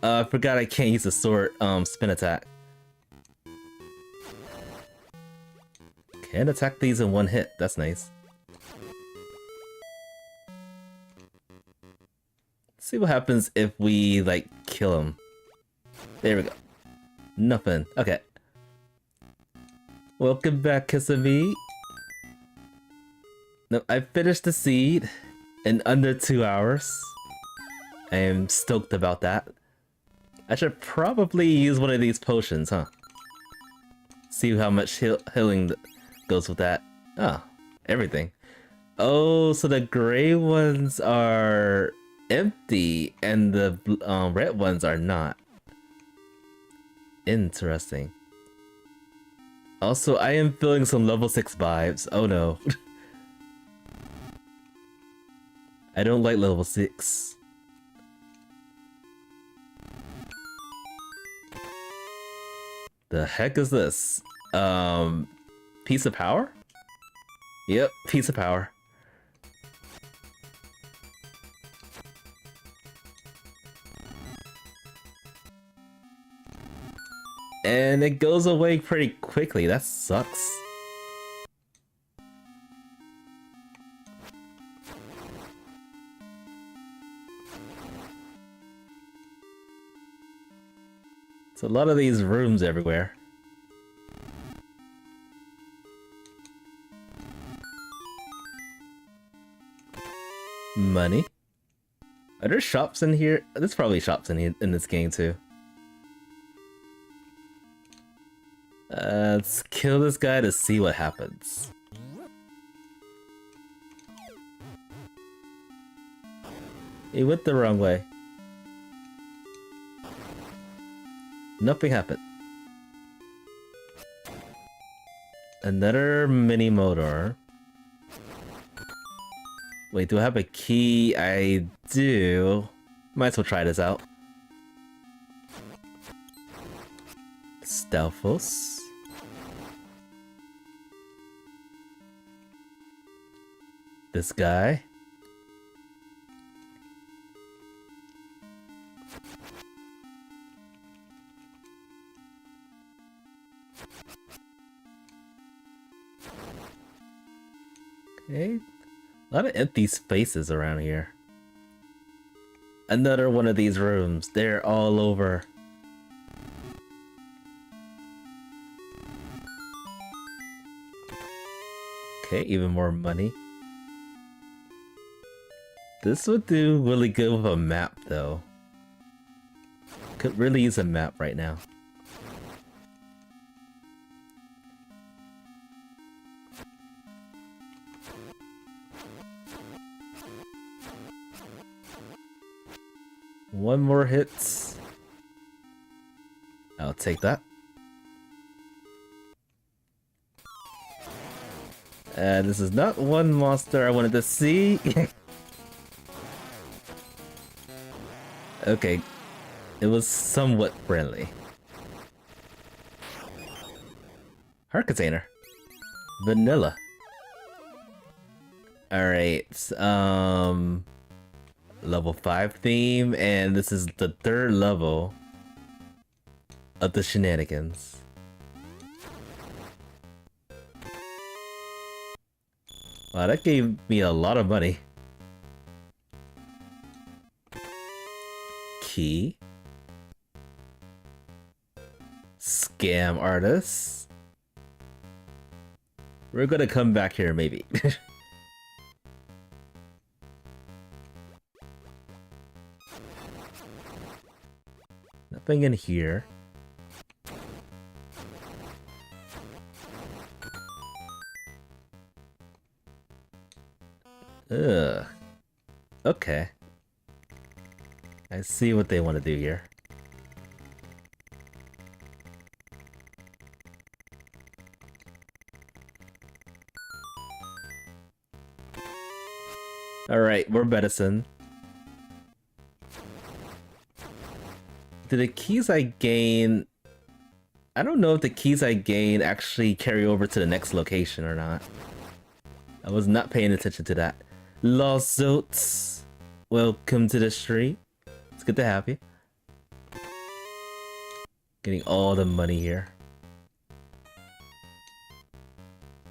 I forgot I can't use the sword spin attack. Can attack these in one hit. That's nice. Let's see what happens if we like kill him. There we go. Nothing. Okay. Welcome back, Kisame. No, I finished the seed in under 2 hours. I am stoked about that. I should probably use one of these potions, huh? See how much healing goes with that. Ah, everything. Oh, so the gray ones are empty and the red ones are not. Interesting. Also, I am feeling some level 6 vibes. Oh no. I don't like level 6. The heck is this? Piece of power? Yep, piece of power. And it goes away pretty quickly. That sucks. It's a lot of these rooms everywhere. Money. Are there shops in here? There's probably shops in this game too. Let's kill this guy to see what happens. He went the wrong way. Nothing happened. Another mini motor. Wait, do I have a key? I do. Might as well try this out. Stealthos. This guy. Okay. A lot of empty spaces around here. Another one of these rooms. They're all over. Okay, even more money. This would do really good with a map, though. Could really use a map right now. One more hit. I'll take that. This is not one monster I wanted to see. Okay, it was somewhat friendly. Heart container. Vanilla. Alright, level 5 theme, and this is the 3rd level of the shenanigans. Wow, that gave me a lot of money. Key. Scam artist. We're gonna come back here maybe. Nothing in here. Ugh. Okay. I see what they want to do here. Alright, we're medicine. Do the keys I gain... I don't know if the keys I gain actually carry over to the next location or not. I was not paying attention to that. Lost Zotes, welcome to the street. It's good to have you. Getting all the money here.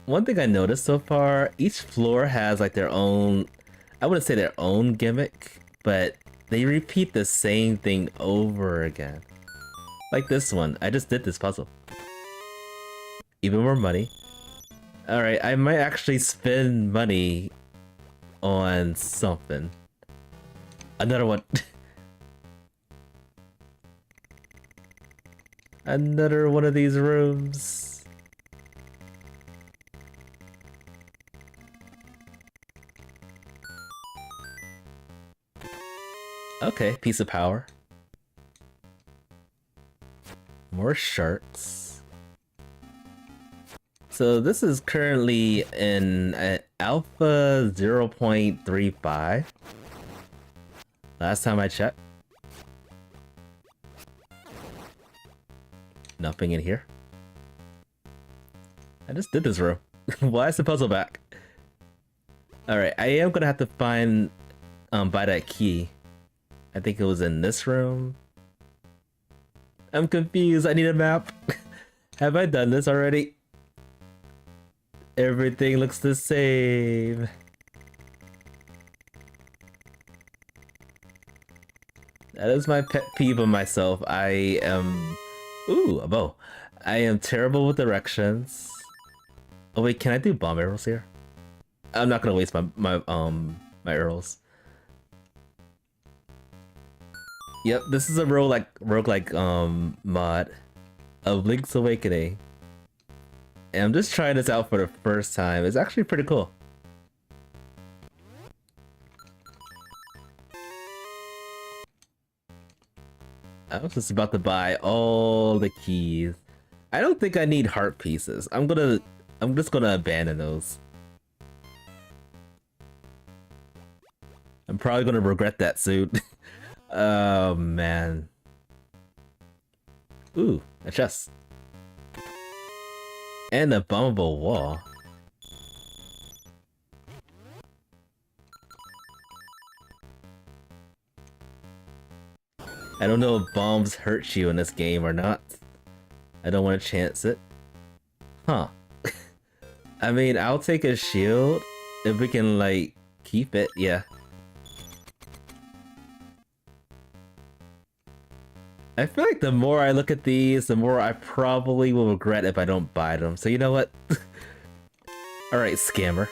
One thing I noticed so far, each floor has like their own, I wouldn't say their own gimmick, but they repeat the same thing over again. Like this one, I just did this puzzle. Even more money. Alright, I might actually spend money on something. Another one. Another one of these rooms. Okay, piece of power. More sharks. So this is currently in alpha 0.35. Last time I checked. Nothing in here. I just did this room. Why is the puzzle back? Alright, I am gonna have to find buy that key. I think it was in this room. I'm confused. I need a map. Have I done this already? Everything looks the same. That is my pet peeve of myself. I am Ooh, a bow. I am terrible with directions. Oh wait, can I do bomb arrows here? I'm not gonna waste my arrows. Yep, this is a roguelike mod of Link's Awakening. And I'm just trying this out for the first time. It's actually pretty cool. I was just about to buy all the keys. I don't think I need heart pieces. I'm just gonna abandon those. I'm probably gonna regret that soon. Oh man. Ooh, a chest. And a bombable wall. I don't know if bombs hurt you in this game or not. I don't want to chance it. Huh. I mean, I'll take a shield if we can, like, keep it, yeah. I feel like the more I look at these, the more I probably will regret if I don't buy them. So you know what? Alright, scammer.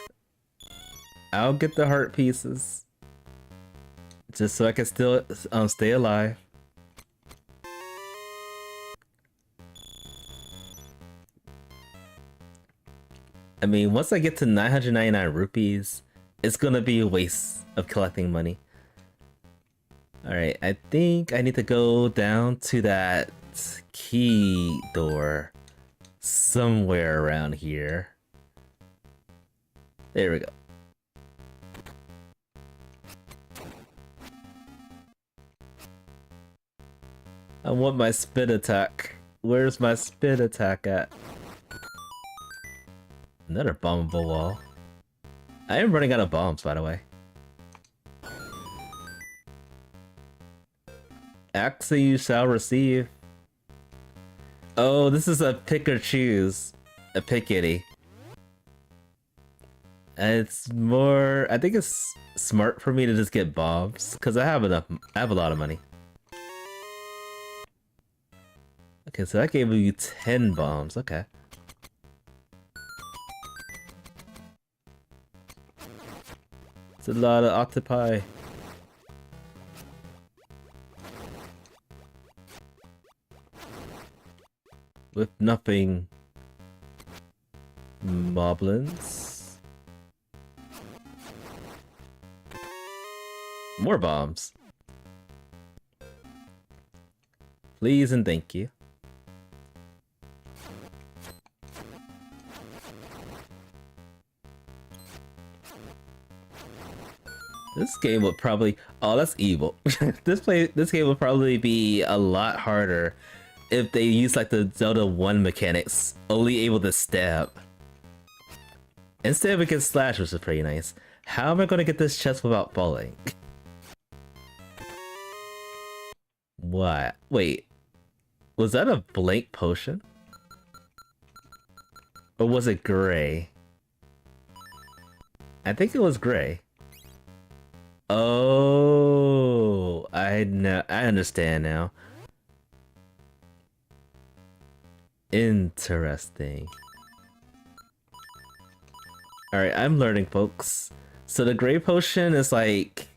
I'll get the heart pieces. Just so I can still stay alive. I mean, once I get to 999 rupees, it's gonna be a waste of collecting money. Alright, I think I need to go down to that key door somewhere around here. There we go. I want my spin attack. Where's my spin attack at? Another bombable wall. I am running out of bombs, by the way. Axie you shall receive. Oh, this is a pick or choose. A pickety. It's more... I think it's smart for me to just get bombs, because I have enough... I have a lot of money. Okay, so that gave you 10 bombs, okay. It's a lot of octopi. With nothing. Moblins. More bombs. Please and thank you. This game would probably... Oh, that's evil. This game would probably be a lot harder if they used like the Zelda 1 mechanics, only able to stab. Instead we can slash, which is pretty nice. How am I gonna get this chest without falling? What? Wait. Was that a blank potion? Or was it gray? I think it was gray. Oh, I understand now. Interesting. Alright, I'm learning, folks. So the gray potion is like...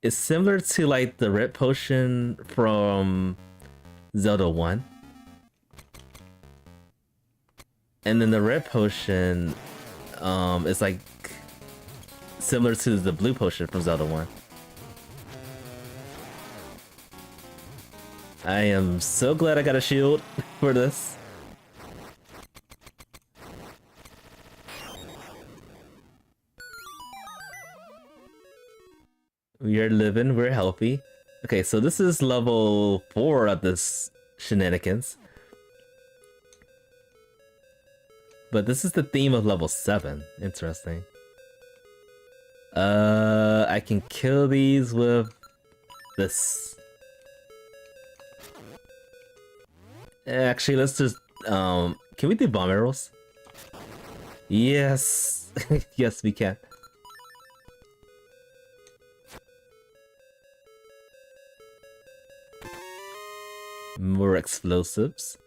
It's similar to like the red potion from Zelda 1. And then the red potion is like similar to the blue potion from Zelda 1. I am so glad I got a shield for this. We are living, we're healthy. Okay, so this is level 4 of this shenanigans. But this is the theme of level 7. Interesting. I can kill these with this. Actually, let's just, can we do bomb arrows? Yes. Yes, we can. More explosives.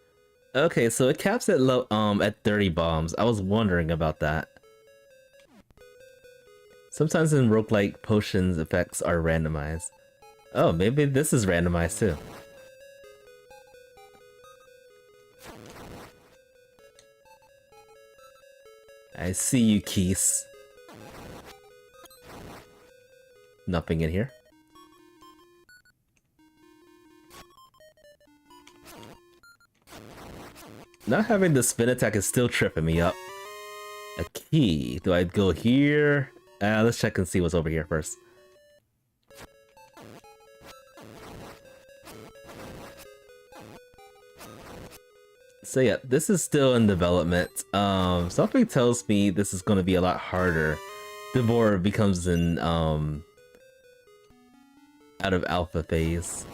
Okay, so it caps at at 30 bombs. I was wondering about that. Sometimes in roguelike potions effects are randomized. Oh, maybe this is randomized too. I see you, Keys. Nothing in here. Not having the spin attack is still tripping me up. A key. Do I go here? Let's check and see what's over here first. So yeah, this is still in development. Something tells me this is going to be a lot harder the more it becomes in out of alpha phase.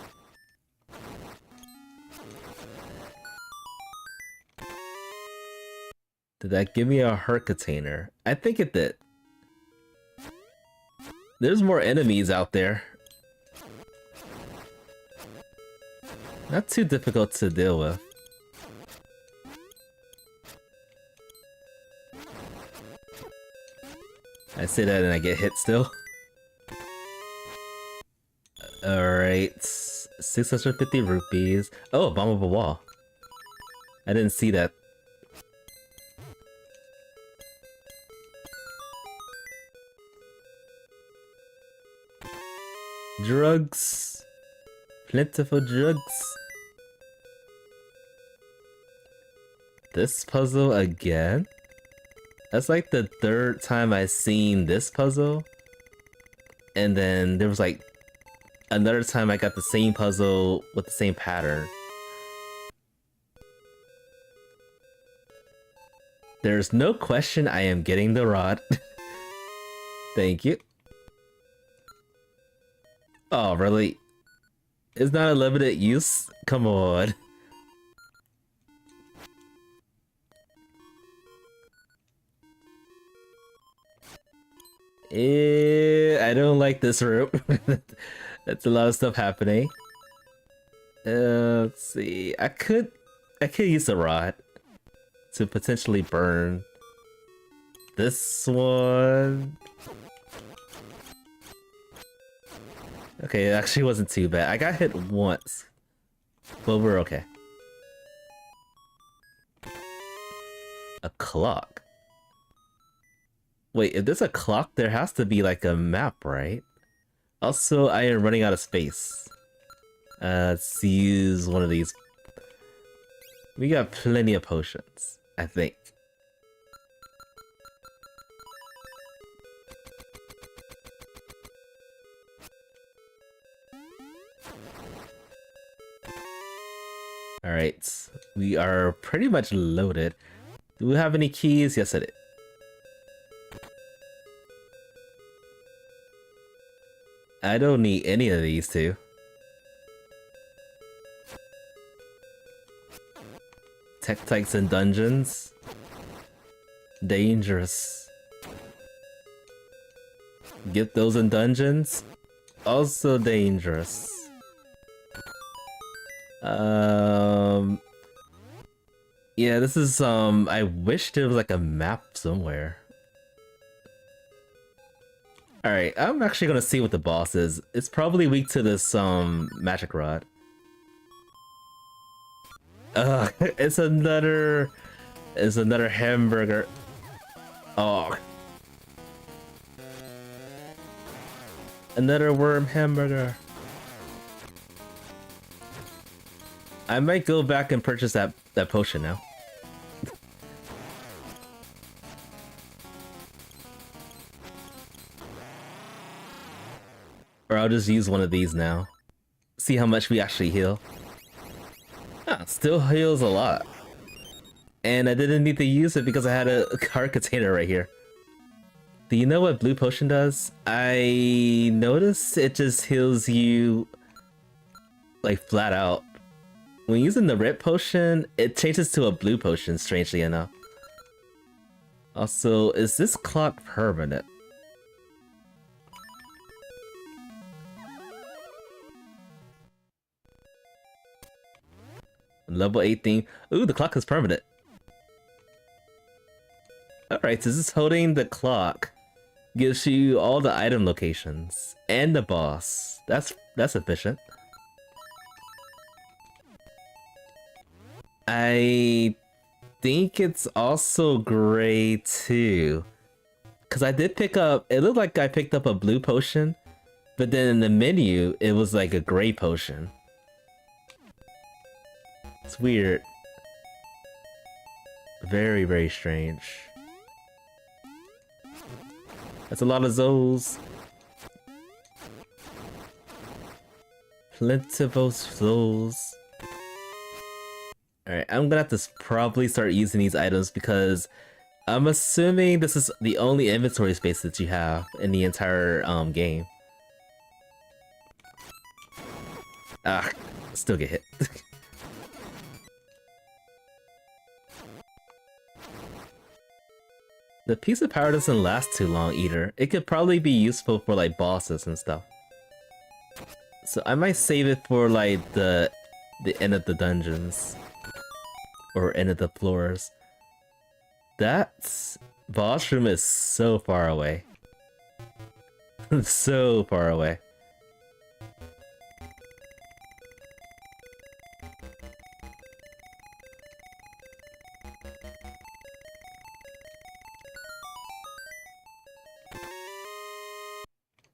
Did that give me a heart container? I think it did. There's more enemies out there. Not too difficult to deal with. I say that and I get hit still. Alright. 650 rupees. Oh, bomb of a wall. I didn't see that. Drugs. Plentiful drugs. This puzzle again? That's like the third time I've seen this puzzle. And then there was like another time I got the same puzzle with the same pattern. There's no question I am getting the rod. Thank you. Oh, really? It's not a limited use? Come on. I don't like this room. That's a lot of stuff happening. Let's see. I could use a rod to potentially burn this one. Okay, it actually wasn't too bad. I got hit once, but we're okay. A clock. Wait, if there's a clock, there has to be like a map, right? Also, I am running out of space. Let's use one of these. We got plenty of potions, I think. Alright, we are pretty much loaded. Do we have any keys? Yes, I did. I don't need any of these two. Tech-types and dungeons. Dangerous. Get those in dungeons. Also dangerous. Yeah, this is, I wish there was like a map somewhere. Alright, I'm actually gonna see what the boss is. It's probably weak to this, magic rod. It's another hamburger. Oh. Another worm hamburger. I might go back and purchase that potion now. Or I'll just use one of these now. See how much we actually heal. Ah, still heals a lot. And I didn't need to use it because I had a card container right here. Do you know what blue potion does? I noticed it just heals you like flat out. When using the red potion, it changes to a blue potion, strangely enough. Also, is this clock permanent? Level 18. Ooh, the clock is permanent. Alright, so this is holding the clock. Gives you all the item locations. And the boss. That's efficient. I think it's also gray too. Cause I did pick up, it looked like I picked up a blue potion, but then in the menu, it was like a gray potion. It's weird. Very, very strange. That's a lot of Zoles. Plentiful Zoles. Alright, I'm gonna have to probably start using these items because I'm assuming this is the only inventory space that you have in the entire game. Ah, still get hit. The piece of power doesn't last too long either. It could probably be useful for like bosses and stuff. So I might save it for like the end of the dungeons. Or end of the floors. That boss room is so far away. So far away.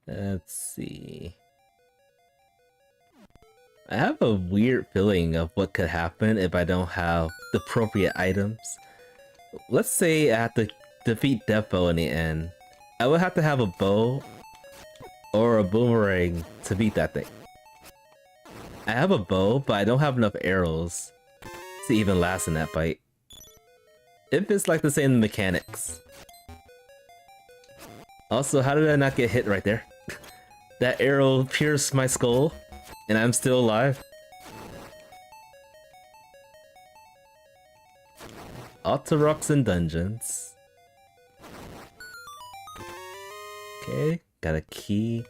Let's see. I have a weird feeling of what could happen if I don't have the appropriate items. Let's say I have to defeat Defo in the end. I would have to have a bow or a boomerang to beat that thing. I have a bow, but I don't have enough arrows to even last in that fight. If it's like the same mechanics. Also, how did I not get hit right there? That arrow pierced my skull, and I'm still alive. Auto-rocks and dungeons. Okay, got a key.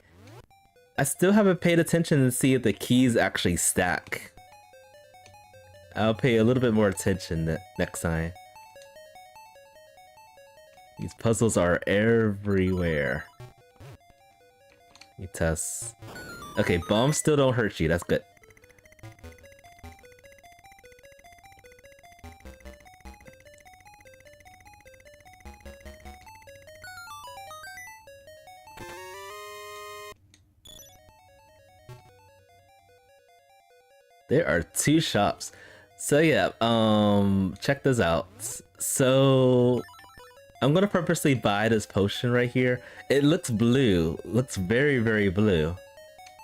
I still haven't paid attention to see if the keys actually stack. I'll pay a little bit more attention next time. These puzzles are everywhere. Let me test. Okay, bombs still don't hurt you, that's good. There are 2 shops. So yeah, check this out. So I'm gonna purposely buy this potion right here. It looks blue, looks very, very blue.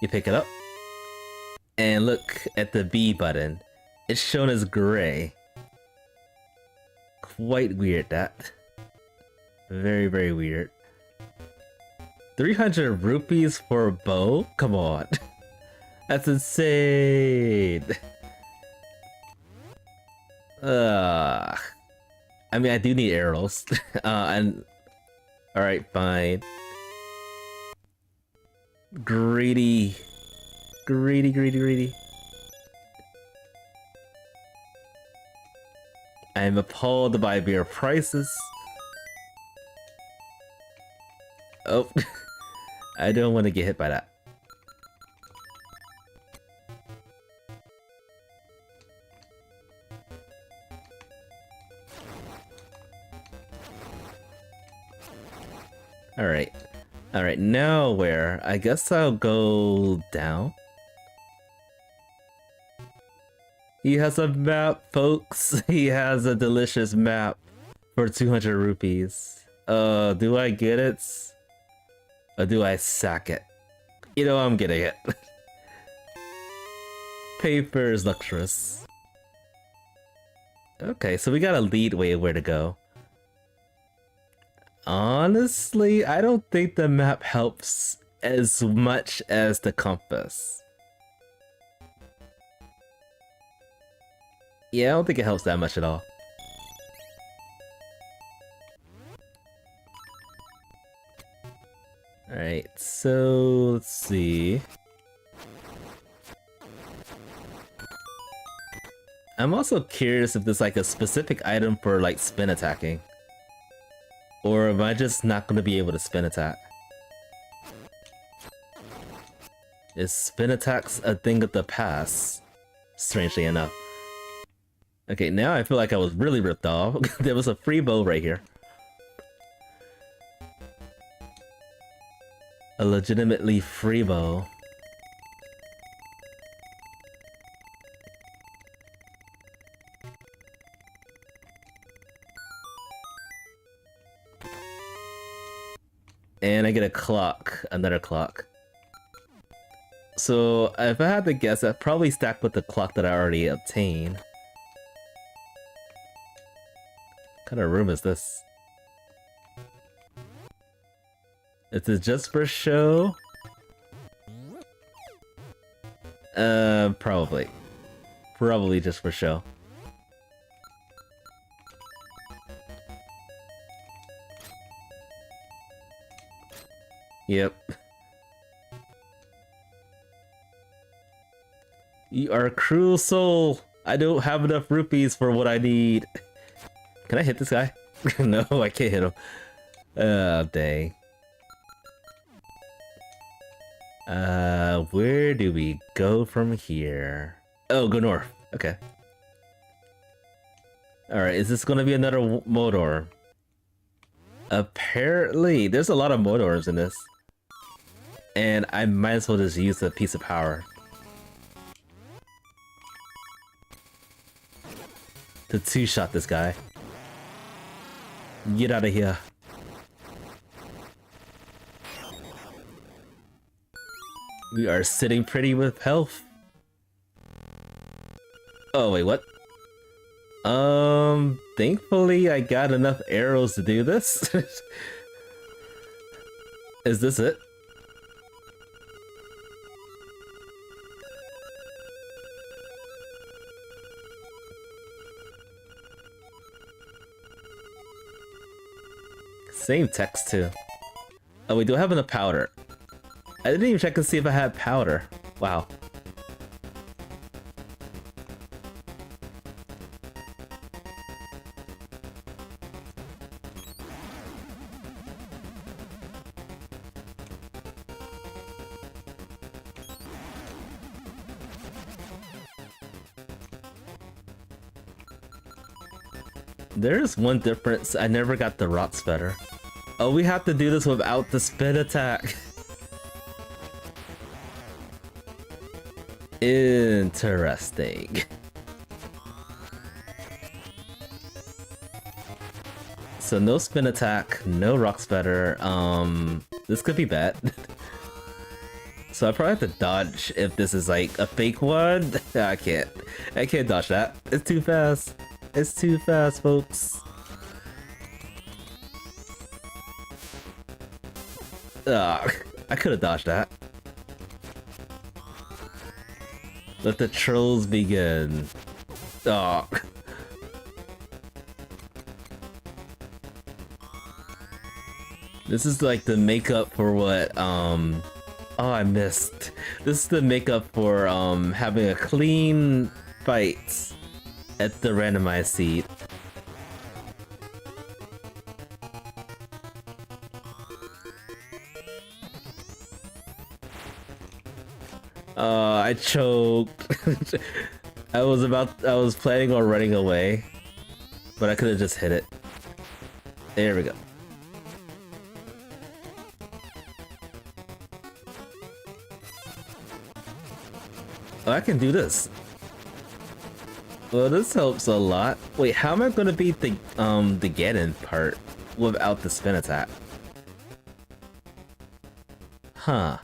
You pick it up, and look at the B button. It's shown as gray. Quite weird, that. Very, very weird. 300 rupees for a bow? Come on. That's insane. I mean, I do need arrows. And alright, fine. Greedy. Greedy, greedy, greedy. I am appalled by beer prices. Oh. I don't want to get hit by that. Alright. Alright, now where? I guess I'll go down. He has a map, folks. He has a delicious map for 200 rupees. Do I get it? Or do I sack it? You know, I'm getting it. Paper is luxurious. Okay, so we got a lead way where to go. Honestly, I don't think the map helps as much as the compass. Yeah, I don't think it helps that much at all. Alright, so let's see. I'm also curious if there's like a specific item for like spin attacking. Or am I just not going to be able to spin attack? Is spin attacks a thing of the past? Strangely enough. Okay, now I feel like I was really ripped off. There was a free bow right here. A legitimately free bow. And I get a clock, another clock. So if I had to guess, I'd probably stack with the clock that I already obtained. What kind of room is this? Is it just for show? Probably. Probably just for show. Yep. You are a cruel soul. I don't have enough rupees for what I need. Can I hit this guy? No, I can't hit him. Oh, dang. Where do we go from here? Oh, go north. Okay. Alright, is this gonna be another Modor? Apparently, there's a lot of Modors in this. And I might as well just use a piece of power. To two-shot this guy. Get out of here. We are sitting pretty with health. Oh, wait, what? Thankfully I got enough arrows to do this. Is this it? Same text too. Oh, we do have enough powder. I didn't even check to see if I had powder. Wow. There's one difference. I never got the rock sputter. Oh, we have to do this without the spin attack. Interesting. So no spin attack, no rock sputter. This could be bad. So I probably have to dodge if this is like a fake one. I can't dodge that. It's too fast. It's too fast, folks. Ugh, I could have dodged that. Let the trolls begin. Oh. This is like the makeup for what, oh, I missed. This is the makeup for, having a clean fight at the randomized seed. I choked. I was planning on running away, but I could have just hit it. There we go. Oh, I can do this. Well, this helps a lot. Wait, how am I gonna beat the Ganon part without the spin attack? Huh.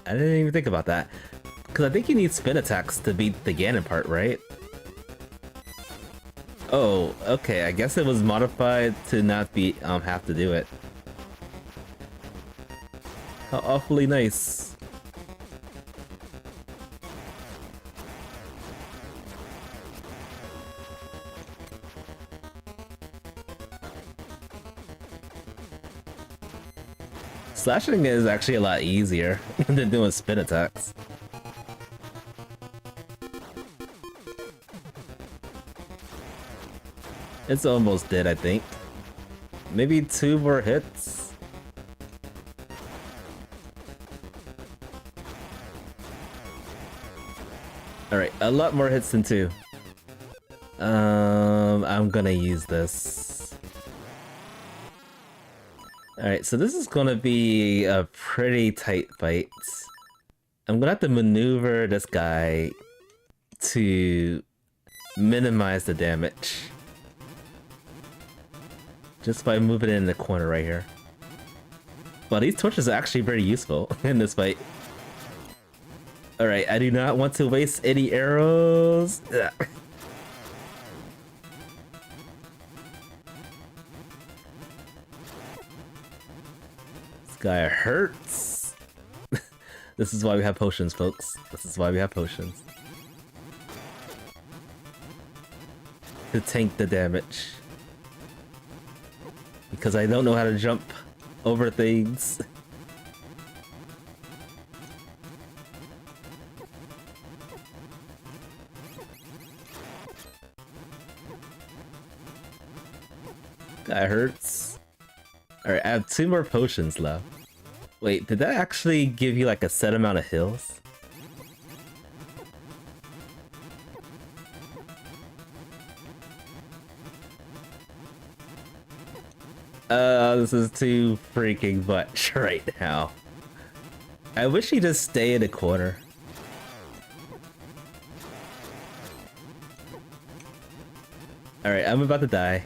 I didn't even think about that. Because I think you need spin attacks to beat the Ganon part, right? Oh, okay. I guess it was modified to not be have to do it. How awfully nice. Slashing is actually a lot easier than doing spin attacks. It's almost dead, I think. Maybe 2 more hits. Alright, a lot more hits than 2. I'm gonna use this. Alright, so this is gonna be a pretty tight fight. I'm gonna have to maneuver this guy to minimize the damage. Just by moving it in the corner right here. Well, these torches are actually very useful in this fight. Alright, I do not want to waste any arrows. Ugh. This guy hurts. This is why we have potions, folks. This is why we have potions. To tank the damage. Because I don't know how to jump over things. Guy hurts. Alright, I have 2 more potions left. Wait, did that actually give you like a set amount of heals? This is too freaking much right now. I wish he'd just stay in the corner. Alright, I'm about to die.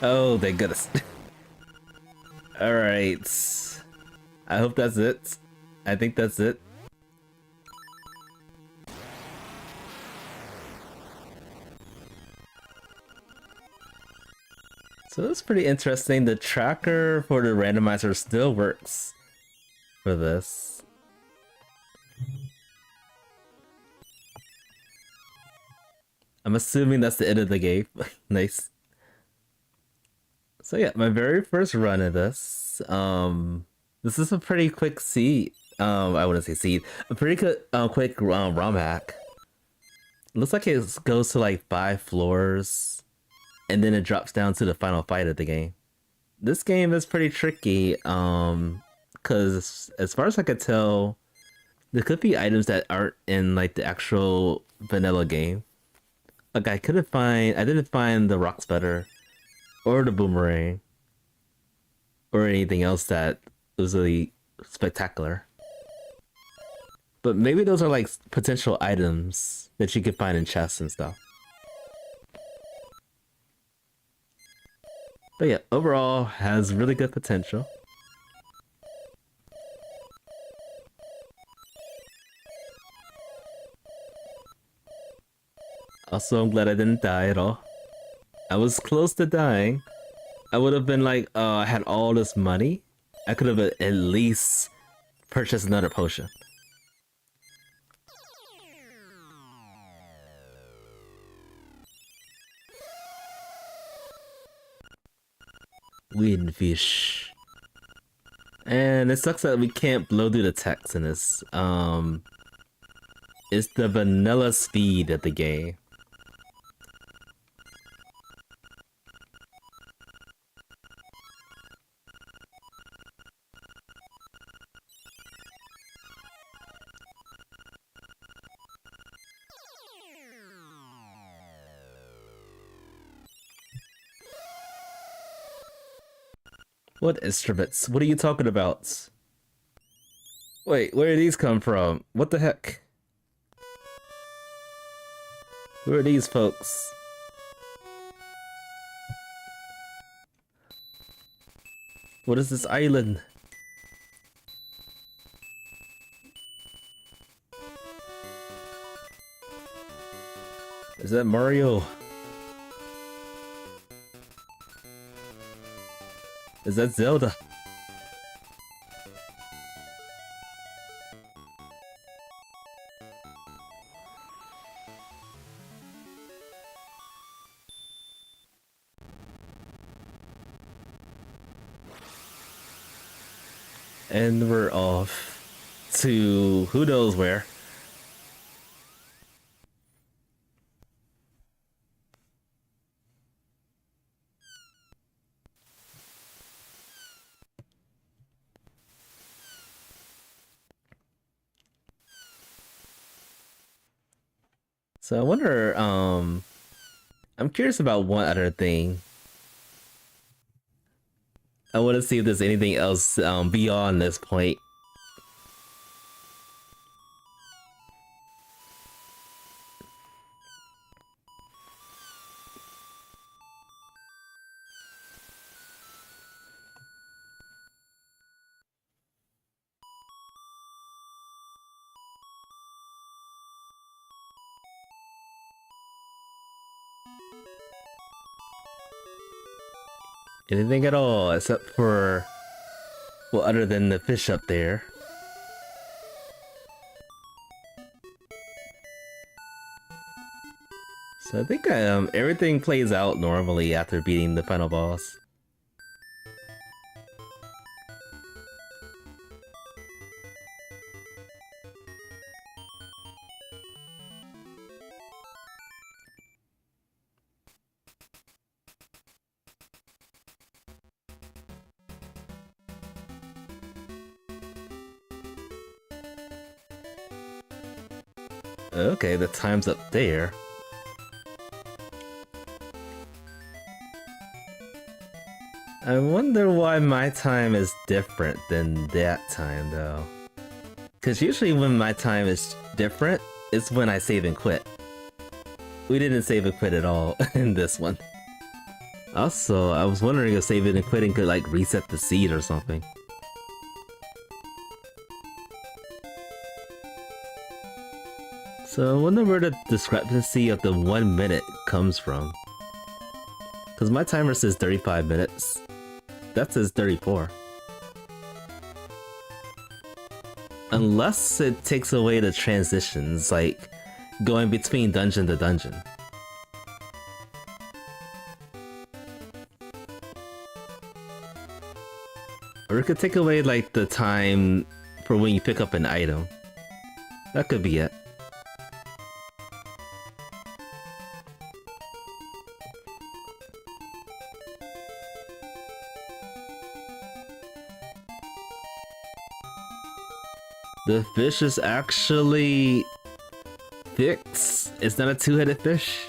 Oh, thank goodness. Alright. I hope that's it. I think that's it. So that's pretty interesting. The tracker for the randomizer still works for this. I'm assuming that's the end of the game. Nice. So yeah, my very first run of this. This is a pretty quick seed. I wouldn't say seed. A pretty quick ROM hack. Looks like it goes to like 5 floors, and then it drops down to the final fight of the game. This game is pretty tricky, because as far as I could tell, there could be items that aren't in like the actual vanilla game. Like I didn't find the rock sputter, or the boomerang, or anything else that was really spectacular. But maybe those are like potential items that you could find in chests and stuff. But yeah, overall has really good potential. Also, I'm glad I didn't die at all. I was close to dying. I would have been like, I had all this money. I could have at least purchased another potion. Windfish. And it sucks that we can't blow through the text in this. It's the vanilla speed of the game. What instruments? What are you talking about? Wait, where did these come from? What the heck? Who are these folks? What is this island? Is that Mario? Is that Zelda? And we're off to who knows where. So I wonder, I'm curious about one other thing. I want to see if there's anything else beyond this point. Anything at all, except for, well, other than the fish up there. So I think everything plays out normally after beating the final boss. Okay, the time's up there. I wonder why my time is different than that time, though. Because usually when my time is different, it's when I save and quit. We didn't save and quit at all in this one. Also, I was wondering if saving and quitting could like reset the seed or something. So I wonder where the discrepancy of the 1 minute comes from. Because my timer says 35 minutes. That says 34. Unless it takes away the transitions, like going between dungeon to dungeon. Or it could take away like the time for when you pick up an item. That could be it. The fish is actually fixed. It's not a two-headed fish.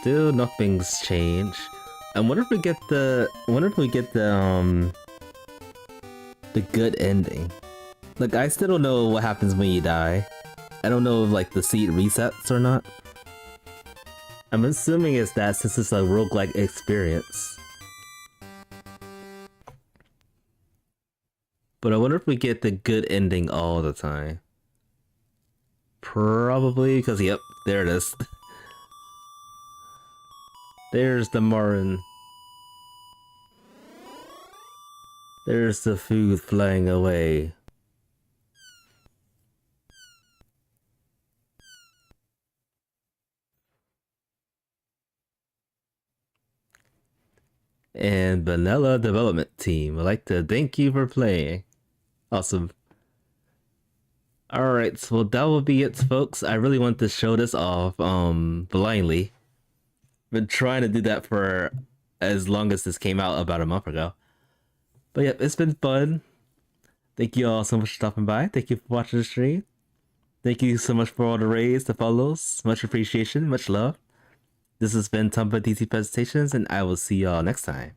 Still nothing's changed. I wonder if we get the the good ending. Like I still don't know what happens when you die. I don't know if like the seed resets or not. I'm assuming it's that since it's a roguelike experience. But I wonder if we get the good ending all the time. Probably, because yep, there it is. There's the Marin. There's the food flying away. And Vanilla Development Team, I'd like to thank you for playing. Awesome. Alright, so well, that will be it, folks. I really want to show this off blindly. Been trying to do that for as long as this came out about a month ago. But yep, it's been fun. Thank you all so much for stopping by. Thank you for watching the stream. Thank you so much for all the raids, the follows. Much appreciation, much love. This has been Tumba DC Presentations, and I will see y'all next time.